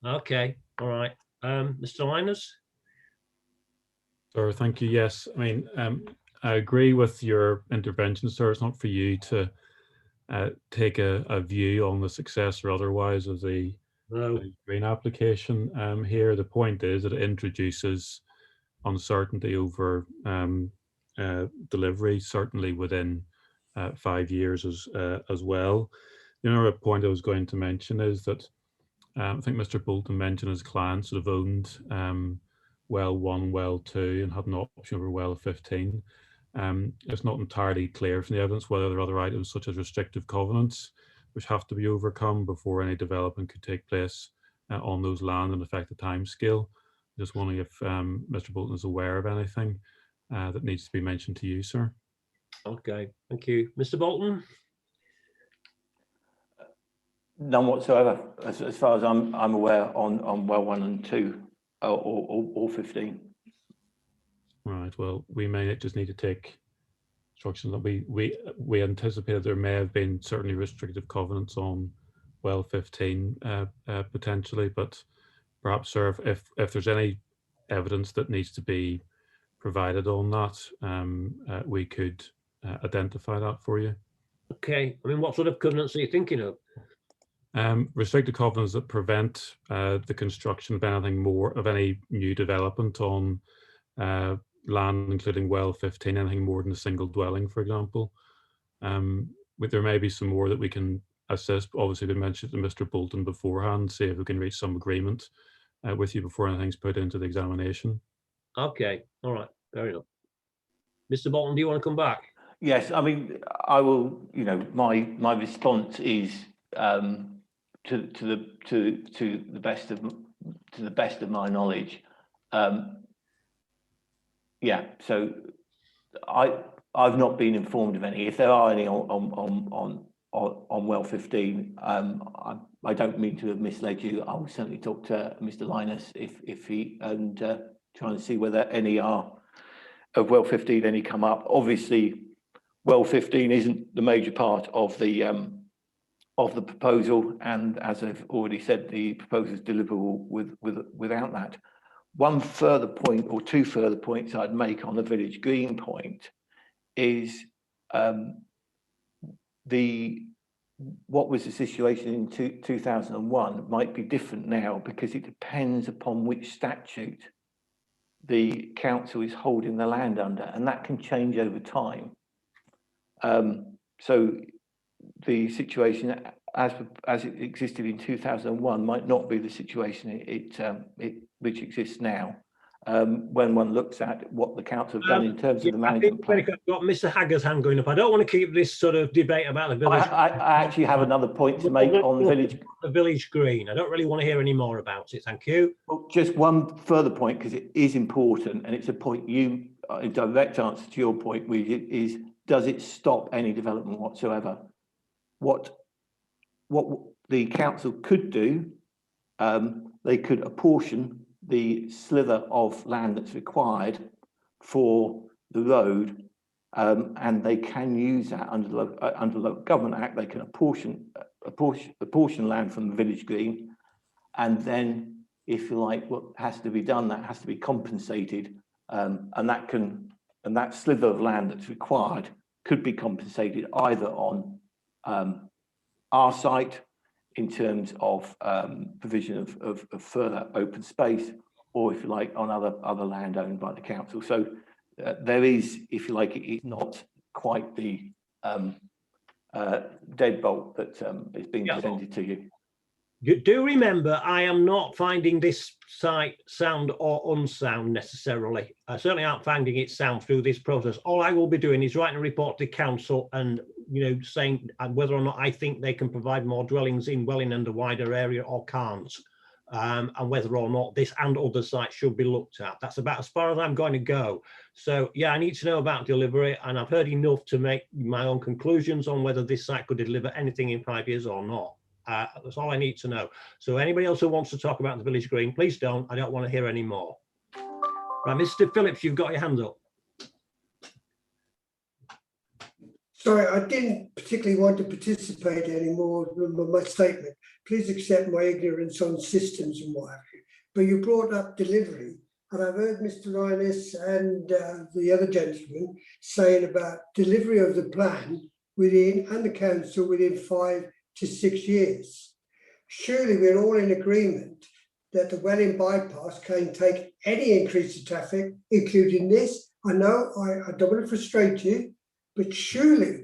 Okay, all right. Mr. Linus?
Sir, thank you. Yes, I mean, I agree with your intervention, sir. It's not for you to take a view on the success or otherwise of the green application here. The point is that it introduces uncertainty over delivery, certainly within 5 years as well. The other point I was going to mention is that I think Mr. Bolton mentioned his clients sort of owned well 1, well 2, and had an option over well 15. It's not entirely clear from the evidence whether there are other items such as restrictive covenants which have to be overcome before any development could take place on those land and affect the timescale. Just wondering if Mr. Bolton is aware of anything that needs to be mentioned to you, sir.
Okay, thank you. Mr. Bolton?
None whatsoever, as far as I'm aware, on well 1 and 2, or 15.
Right. Well, we may just need to take instructions that we anticipated there may have been certainly restrictive covenants on well 15 potentially, but perhaps, sir, if there's any evidence that needs to be provided on that, we could identify that for you.
Okay. I mean, what sort of covenants are you thinking of?
Restricted covenants that prevent the construction of anything more of any new development on land, including well 15, anything more than a single dwelling, for example. There may be some more that we can assist. Obviously, we mentioned to Mr. Bolton beforehand, see if we can reach some agreement with you before anything's put into the examination.
Okay, all right, fair enough. Mr. Bolton, do you want to come back?
Yes, I mean, I will. You know, my response is to the best of my knowledge. Yeah, so I've not been informed of any. If there are any on well 15, I don't mean to have misled you. I will certainly talk to Mr. Linus if he and try and see whether any are of well 15. Any come up. Obviously, well 15 isn't the major part of the proposal, and as I've already said, the proposal is deliverable without that. One further point, or two further points I'd make on the village green point is what was the situation in 2001 might be different now, because it depends upon which statute the council is holding the land under, and that can change over time. So the situation as it existed in 2001 might not be the situation which exists now. When one looks at what the council have done in terms of the management plan.
I've got Mr. Hagger's hand going up. I don't want to keep this sort of debate about the village.
I actually have another point to make on the village
green. I don't really want to hear any more about it. Thank you.
Well, just one further point, because it is important, and it's a point you, in direct answer to your point, which is, does it stop any development whatsoever? What the council could do, they could apportion the slither of land that's required for the road, and they can use that under the Local Government Act. They can apportion land from the village green, and then, if you like, what has to be done, that has to be compensated, and that slither of land that's required could be compensated either on our site in terms of provision of further open space, or, if you like, on other land owned by the council. So there is, if you like, it's not quite the deadbolt that is being presented to you.
Do remember, I am not finding this site sound or unsound necessarily. I certainly aren't finding it sound through this process. All I will be doing is writing a report to council and, saying whether or not I think they can provide more dwellings in Welwyn and the wider area or can't, and whether or not this and other sites should be looked at. That's about as far as I'm going to go. So yeah, I need to know about delivery, and I've heard enough to make my own conclusions on whether this site could deliver anything in 5 years or not. That's all I need to know. So anybody else who wants to talk about the village green, please don't. I don't want to hear any more. Right, Mr. Phillips, you've got your hand up.
Sorry, I didn't particularly want to participate anymore with my statement. Please accept my ignorance on systems and what have you. But you brought up delivery, and I've heard Mr. Rhinus and the other gentleman saying about delivery of the plan and the council within 5 to 6 years. Surely we're all in agreement that the Welwyn bypass can take any increase of traffic, including this. I know I don't want to frustrate you, but surely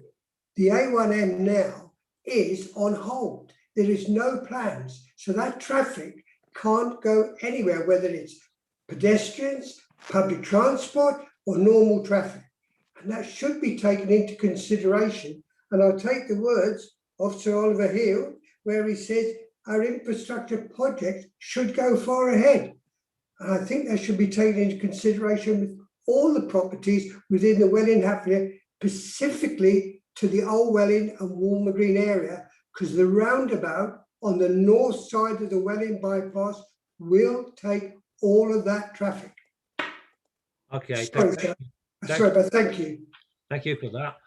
the A1M now is on hold. There is no plans. So that traffic can't go anywhere, whether it's pedestrians, public transport, or normal traffic. And that should be taken into consideration. And I'll take the words of Sir Oliver Hill, where he says our infrastructure projects should go far ahead. And I think that should be taken into consideration with all the properties within the Welwyn Hatfield, specifically to the Old Welwyn and Walmer Green area, because the roundabout on the north side of the Welwyn bypass will take all of that traffic.
Okay.
Sorry, but thank you.
Thank you for that.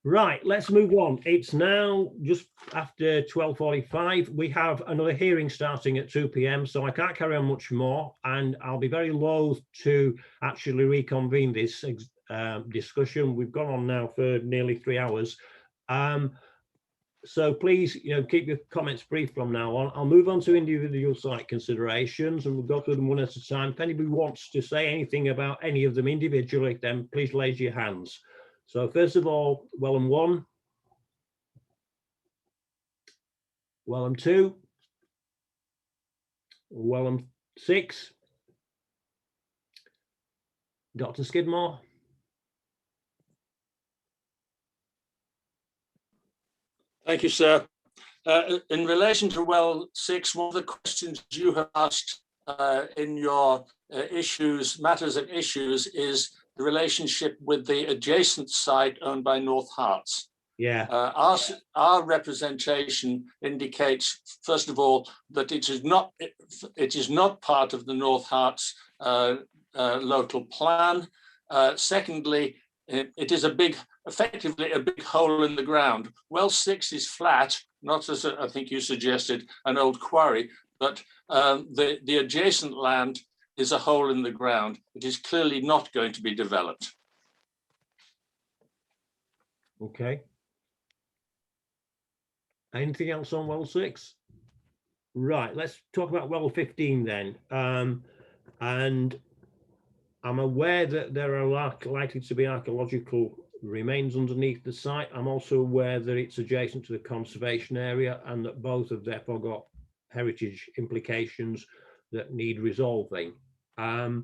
Right, let's move on. It's now just after 12:45. We have another hearing starting at 2 p.m, so I can't carry on much more, and I'll be very loath to actually reconvene this discussion. We've gone on now for nearly 3 hours. So please, keep your comments brief from now on. I'll move on to individual site considerations, and we'll go through them one at a time. If anybody wants to say anything about any of them individually, then please raise your hands. So first of all, Welwyn 1, Welwyn 2, Welwyn 6, Dr. Skidmore.
Thank you, sir. In relation to well 6, one of the questions you have asked in your matters and issues is the relationship with the adjacent site owned by North Herts.
Yeah.
Our representation indicates, first of all, that it is not part of the North Herts local plan. Secondly, it is effectively a big hole in the ground. Well 6 is flat, not, as I think you suggested, an old quarry, but the adjacent land is a hole in the ground. It is clearly not going to be developed.
Okay. Anything else on well 6? Right, let's talk about well 15 then. And I'm aware that there are likely to be archaeological remains underneath the site. I'm also aware that it's adjacent to the conservation area and that both have therefore got heritage implications that need resolving. Does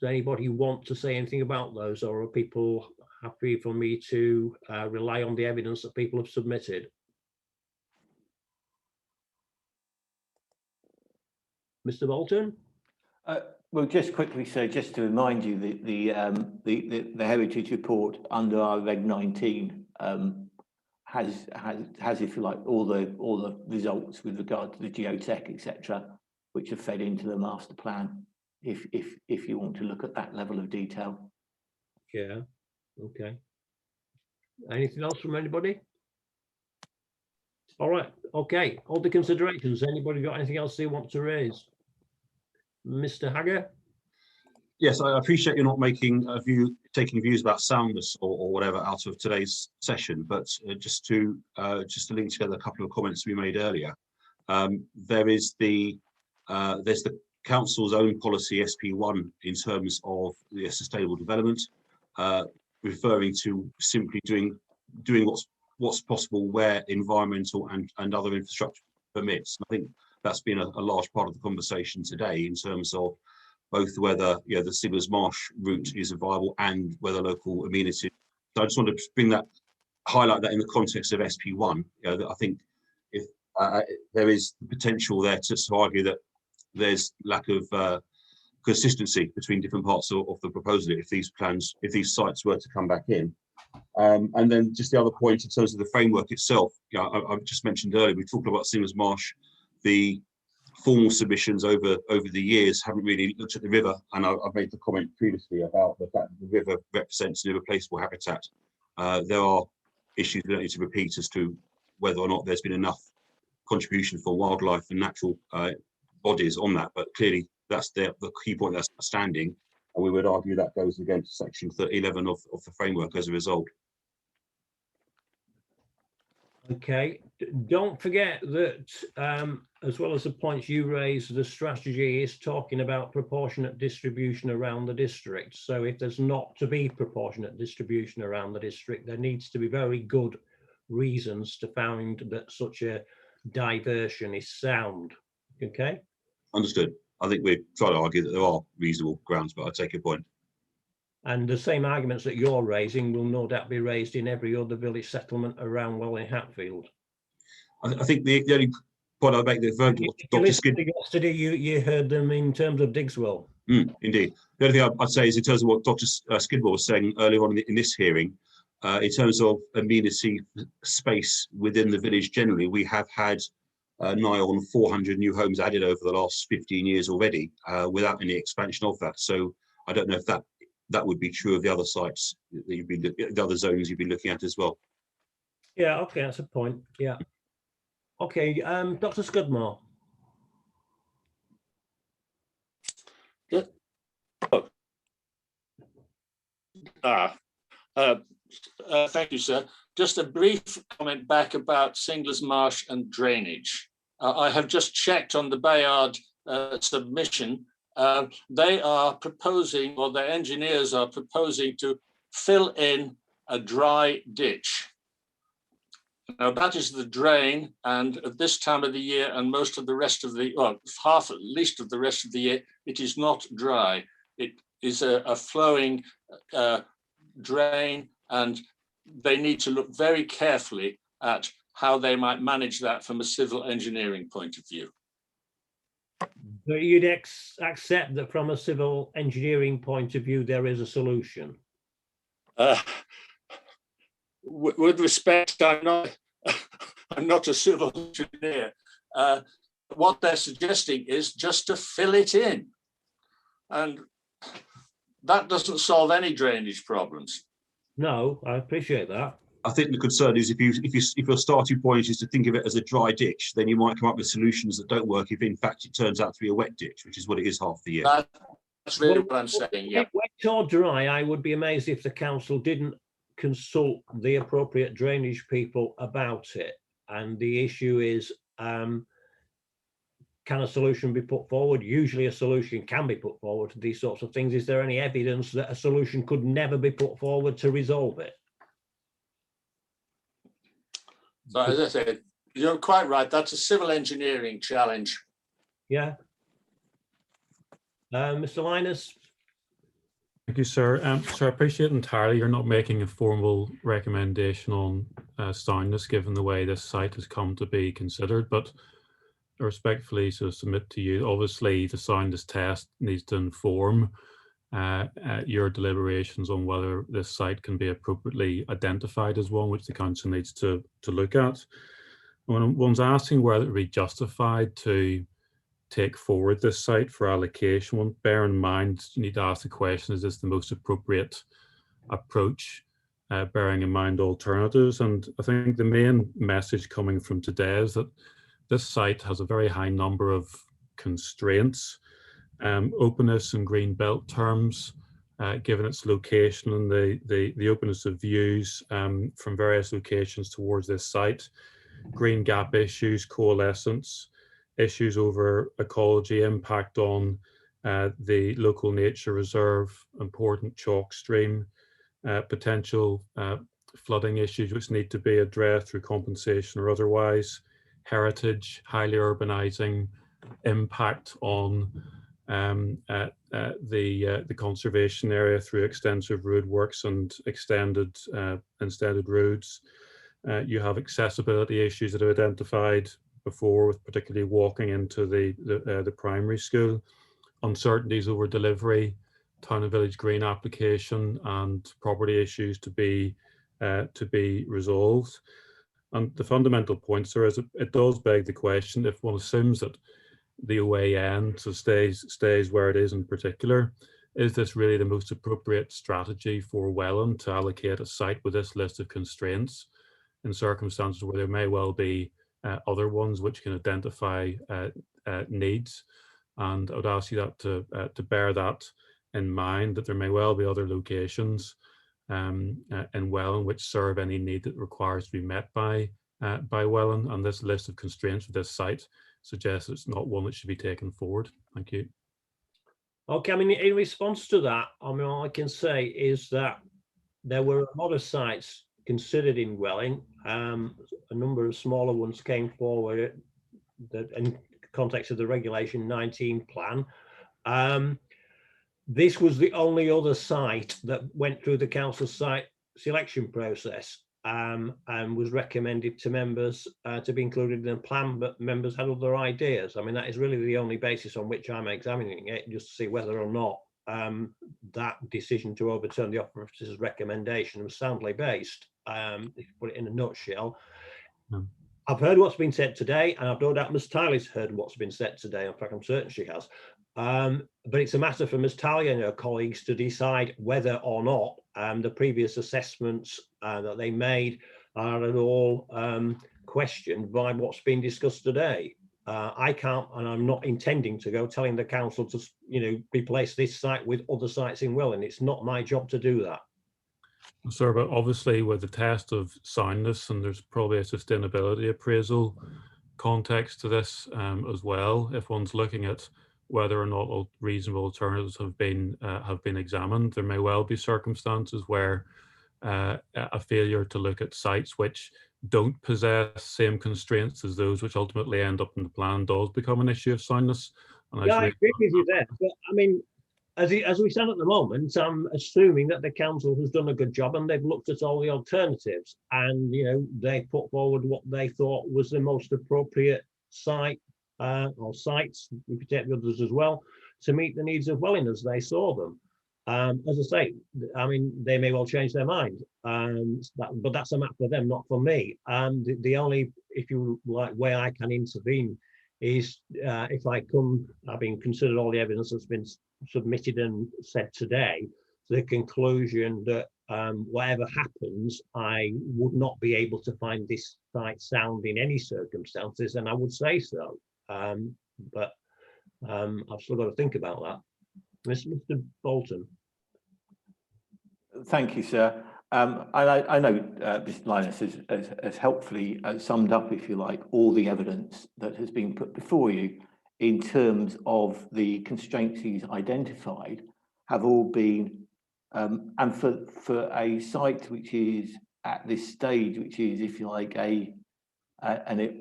anybody want to say anything about those, or are people happy for me to rely on the evidence that people have submitted? Mr. Bolton?
Well, just quickly, sir, just to remind you, the heritage report under our Reg 19 has, if you like, all the results with regard to the geotech, etc., which are fed into the master plan. If you want to look at that level of detail.
Yeah, okay. Anything else from anybody? All right, okay, all the considerations. Anybody got anything else they want to raise? Mr. Hagger?
Yes, I appreciate you're not taking views about soundness or whatever out of today's session, but just to link together a couple of comments we made earlier. There's the council's own policy SP1 in terms of the sustainable development, referring to simply doing what's possible where environmental and other infrastructure permits. I think that's been a large part of the conversation today in terms of both whether the Singlers Marsh route is viable and whether local amenities. So I just want to highlight that in the context of SP1. That I think if there is potential there to argue that there's lack of consistency between different parts of the proposal if these sites were to come back in. And then just the other point in terms of the framework itself, I've just mentioned earlier, we talked about Singlers Marsh, the formal submissions over the years haven't really looked at the river, and I've made the comment previously about the fact that the river represents an irreplaceable habitat. There are issues we don't need to repeat as to whether or not there's been enough contribution for wildlife and natural bodies on that, but clearly that's the key point that's standing, and we would argue that goes against section 11 of the framework as a result.
Okay, don't forget that as well as the points you raised, the strategy is talking about proportionate distribution around the district. So if there's not to be proportionate distribution around the district, there needs to be very good reasons to find that such a diversion is sound. Okay?
Understood. I think we're trying to argue that there are reasonable grounds, but I take your point.
And the same arguments that you're raising will no doubt be raised in every other village settlement around Welwyn Hatfield.
I think the only point I'd make that Dr. Skidmore
yesterday, you heard them in terms of Digswell.
Indeed. The only thing I'd say is in terms of what Dr. Skidmore was saying earlier on in this hearing, in terms of amenity space within the village generally, we have had nigh on 400 new homes added over the last 15 years already, without any expansion of that. So I don't know if that would be true of the other sites that the other zones you've been looking at as well.
Yeah, okay, that's a point. Yeah. Okay, Dr. Scudmore.
Yeah. Thank you, sir. Just a brief comment back about Singlers Marsh and drainage. I have just checked on the Bayard submission. They are proposing, or their engineers are proposing, to fill in a dry ditch. Now that is the drain, and at this time of the year and most of the rest of the, well, half at least of the rest of the year, it is not dry. It is a flowing drain, and they need to look very carefully at how they might manage that from a civil engineering point of view.
But you'd accept that from a civil engineering point of view, there is a solution?
With respect, I'm not a civil engineer. What they're suggesting is just to fill it in. And that doesn't solve any drainage problems.
No, I appreciate that.
I think the concern is if your starting point is to think of it as a dry ditch, then you might come up with solutions that don't work if in fact it turns out to be a wet ditch, which is what it is half the year.
That's really what I'm saying, yeah.
Wet or dry, I would be amazed if the council didn't consult the appropriate drainage people about it. And the issue is, can a solution be put forward? Usually a solution can be put forward to these sorts of things. Is there any evidence that a solution could never be put forward to resolve it?
So as I said, you're quite right. That's a civil engineering challenge.
Yeah. Mr. Linus?
Thank you, sir. So I appreciate entirely you're not making a formal recommendation on soundness, given the way this site has come to be considered, but I respectfully submit to you, obviously the soundness test needs to inform your deliberations on whether this site can be appropriately identified as one which the council needs to look at. When one's asking whether it would be justified to take forward this site for allocation, one bear in mind you need to ask the question, is this the most appropriate approach, bearing in mind alternatives. And I think the main message coming from today is that this site has a very high number of constraints, openness in green belt terms, given its location and the openness of views from various locations towards this site, green gap issues, coalescence, issues over ecology, impact on the local nature reserve, important chalk stream, potential flooding issues which need to be addressed through compensation or otherwise, heritage, highly urbanizing, impact on the conservation area through extensive roadworks and extended roads. You have accessibility issues that are identified before, with particularly walking into the primary school, uncertainties over delivery, town and village green application, and property issues to be resolved. And the fundamental points are, it does beg the question, if one assumes that the OAN so stays where it is in particular, is this really the most appropriate strategy for Welwyn to allocate a site with this list of constraints in circumstances where there may well be other ones which can identify needs? And I would ask you that to bear that in mind, that there may well be other locations in Welwyn which serve any need that requires to be met by Welwyn, and this list of constraints for this site suggests it's not one that should be taken forward. Thank you.
Okay, I mean, in response to that, I mean, all I can say is that there were a lot of sites considered in Welwyn. A number of smaller ones came forward that in context of the Regulation 19 plan. This was the only other site that went through the council site selection process and was recommended to members to be included in the plan, but members had other ideas. I mean, that is really the only basis on which I'm examining it, just to see whether or not that decision to overturn the officer's recommendation was soundly based, if you put it in a nutshell. I've heard what's been said today, and I've no doubt Ms. Tyler's heard what's been said today. In fact, I'm certain she has. But it's a matter for Ms. Tyler and her colleagues to decide whether or not the previous assessments that they made are at all questioned by what's been discussed today. I can't, and I'm not intending to go telling the council to, replace this site with other sites in Welwyn. It's not my job to do that.
Sir, but obviously with the test of soundness, and there's probably a sustainability appraisal context to this as well. If one's looking at whether or not reasonable alternatives have been examined, there may well be circumstances where a failure to look at sites which don't possess same constraints as those which ultimately end up in the plan does become an issue of soundness. And
yeah, I agree with you there. But I mean, as we stand at the moment, I'm assuming that the council has done a good job and they've looked at all the alternatives, and they put forward what they thought was the most appropriate site or sites, we could take the others as well, to meet the needs of Welwyn as they saw them. As I say, I mean, they may well change their mind, but that's a matter for them, not for me. And the only, if you like, way I can intervene is if I come, having considered all the evidence that's been submitted and said today, to the conclusion that whatever happens, I would not be able to find this site sound in any circumstances, and I would say so. But I've still got to think about that. Mr. Bolton.
Thank you, sir. I know Mr. Linus has helpfully summed up, if you like, all the evidence that has been put before you in terms of the constraints he's identified have all been, and for a site which is at this stage, which is, if you like, an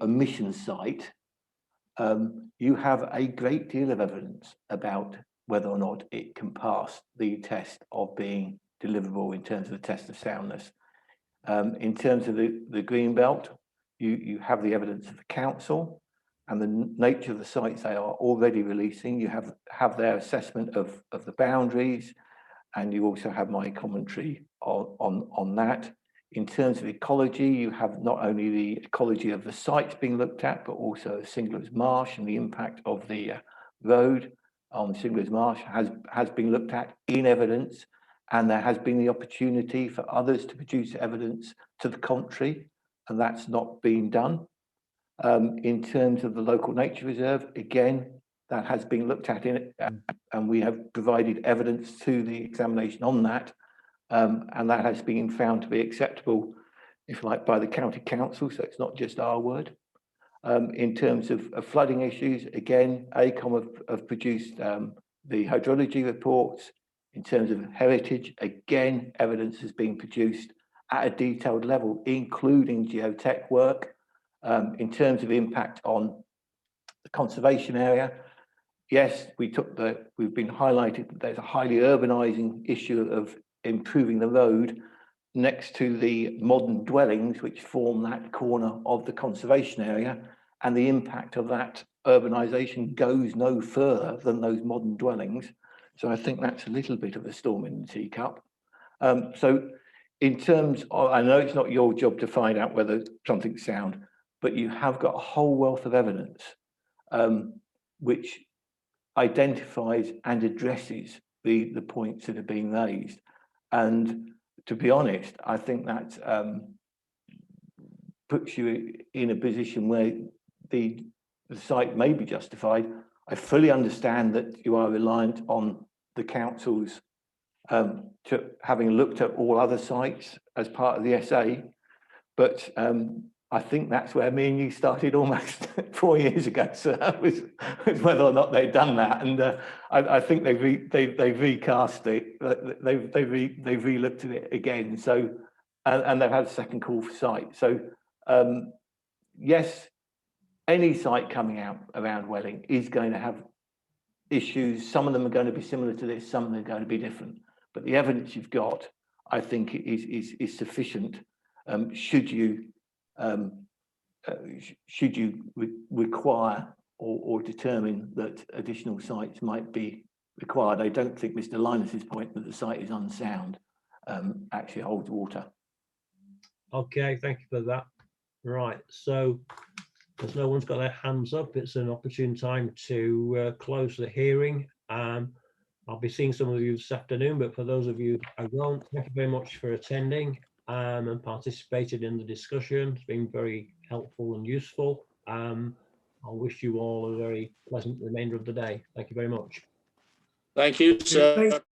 emission site, you have a great deal of evidence about whether or not it can pass the test of being deliverable in terms of the test of soundness. In terms of the green belt, you have the evidence of the council and the nature of the sites they are already releasing. You have their assessment of the boundaries, and you also have my commentary on that. In terms of ecology, you have not only the ecology of the sites being looked at, but also Singlers Marsh, and the impact of the road on Singlers Marsh has been looked at in evidence. and there has been the opportunity for others to produce evidence to the contrary, and that's not been done. In terms of the local nature reserve, again, that has been looked at in it, and we have provided evidence to the examination on that, and that has been found to be acceptable, if you like, by the county council, so it's not just our word. In terms of flooding issues, again, AECOM have produced the hydrology reports. In terms of heritage, again, evidence has been produced at a detailed level, including geotech work. In terms of impact on the conservation area, yes, we've been highlighted that there's a highly urbanizing issue of improving the road next to the modern dwellings which form that corner of the conservation area, and the impact of that urbanization goes no further than those modern dwellings. So I think that's a little bit of a storm in the teacup. So in terms of, I know it's not your job to find out whether something's sound, but you have got a whole wealth of evidence which identifies and addresses the points that are being raised. And to be honest, I think that puts you in a position where the site may be justified. I fully understand that you are reliant on the councils to having looked at all other sites as part of the SA, but I think that's where me and you started almost 4 years ago. So that was whether or not they've done that, and I think they've recast it. They've re-looked at it again. So and they've had a second call for site. So yes, any site coming out around Welling is going to have issues. Some of them are going to be similar to this, some of them are going to be different. But the evidence you've got, I think, is sufficient. Should you require or determine that additional sites might be required, I don't think Mr. Linus's point that the site is unsound actually holds water.
Okay, thank you for that. Right, so as no one's got their hands up, it's an opportune time to close the hearing. I'll be seeing some of you this afternoon, but for those of you I won't, thank you very much for attending and participated in the discussion. It's been very helpful and useful. I wish you all a very pleasant remainder of the day. Thank you very much.
Thank you, sir.
Thanks.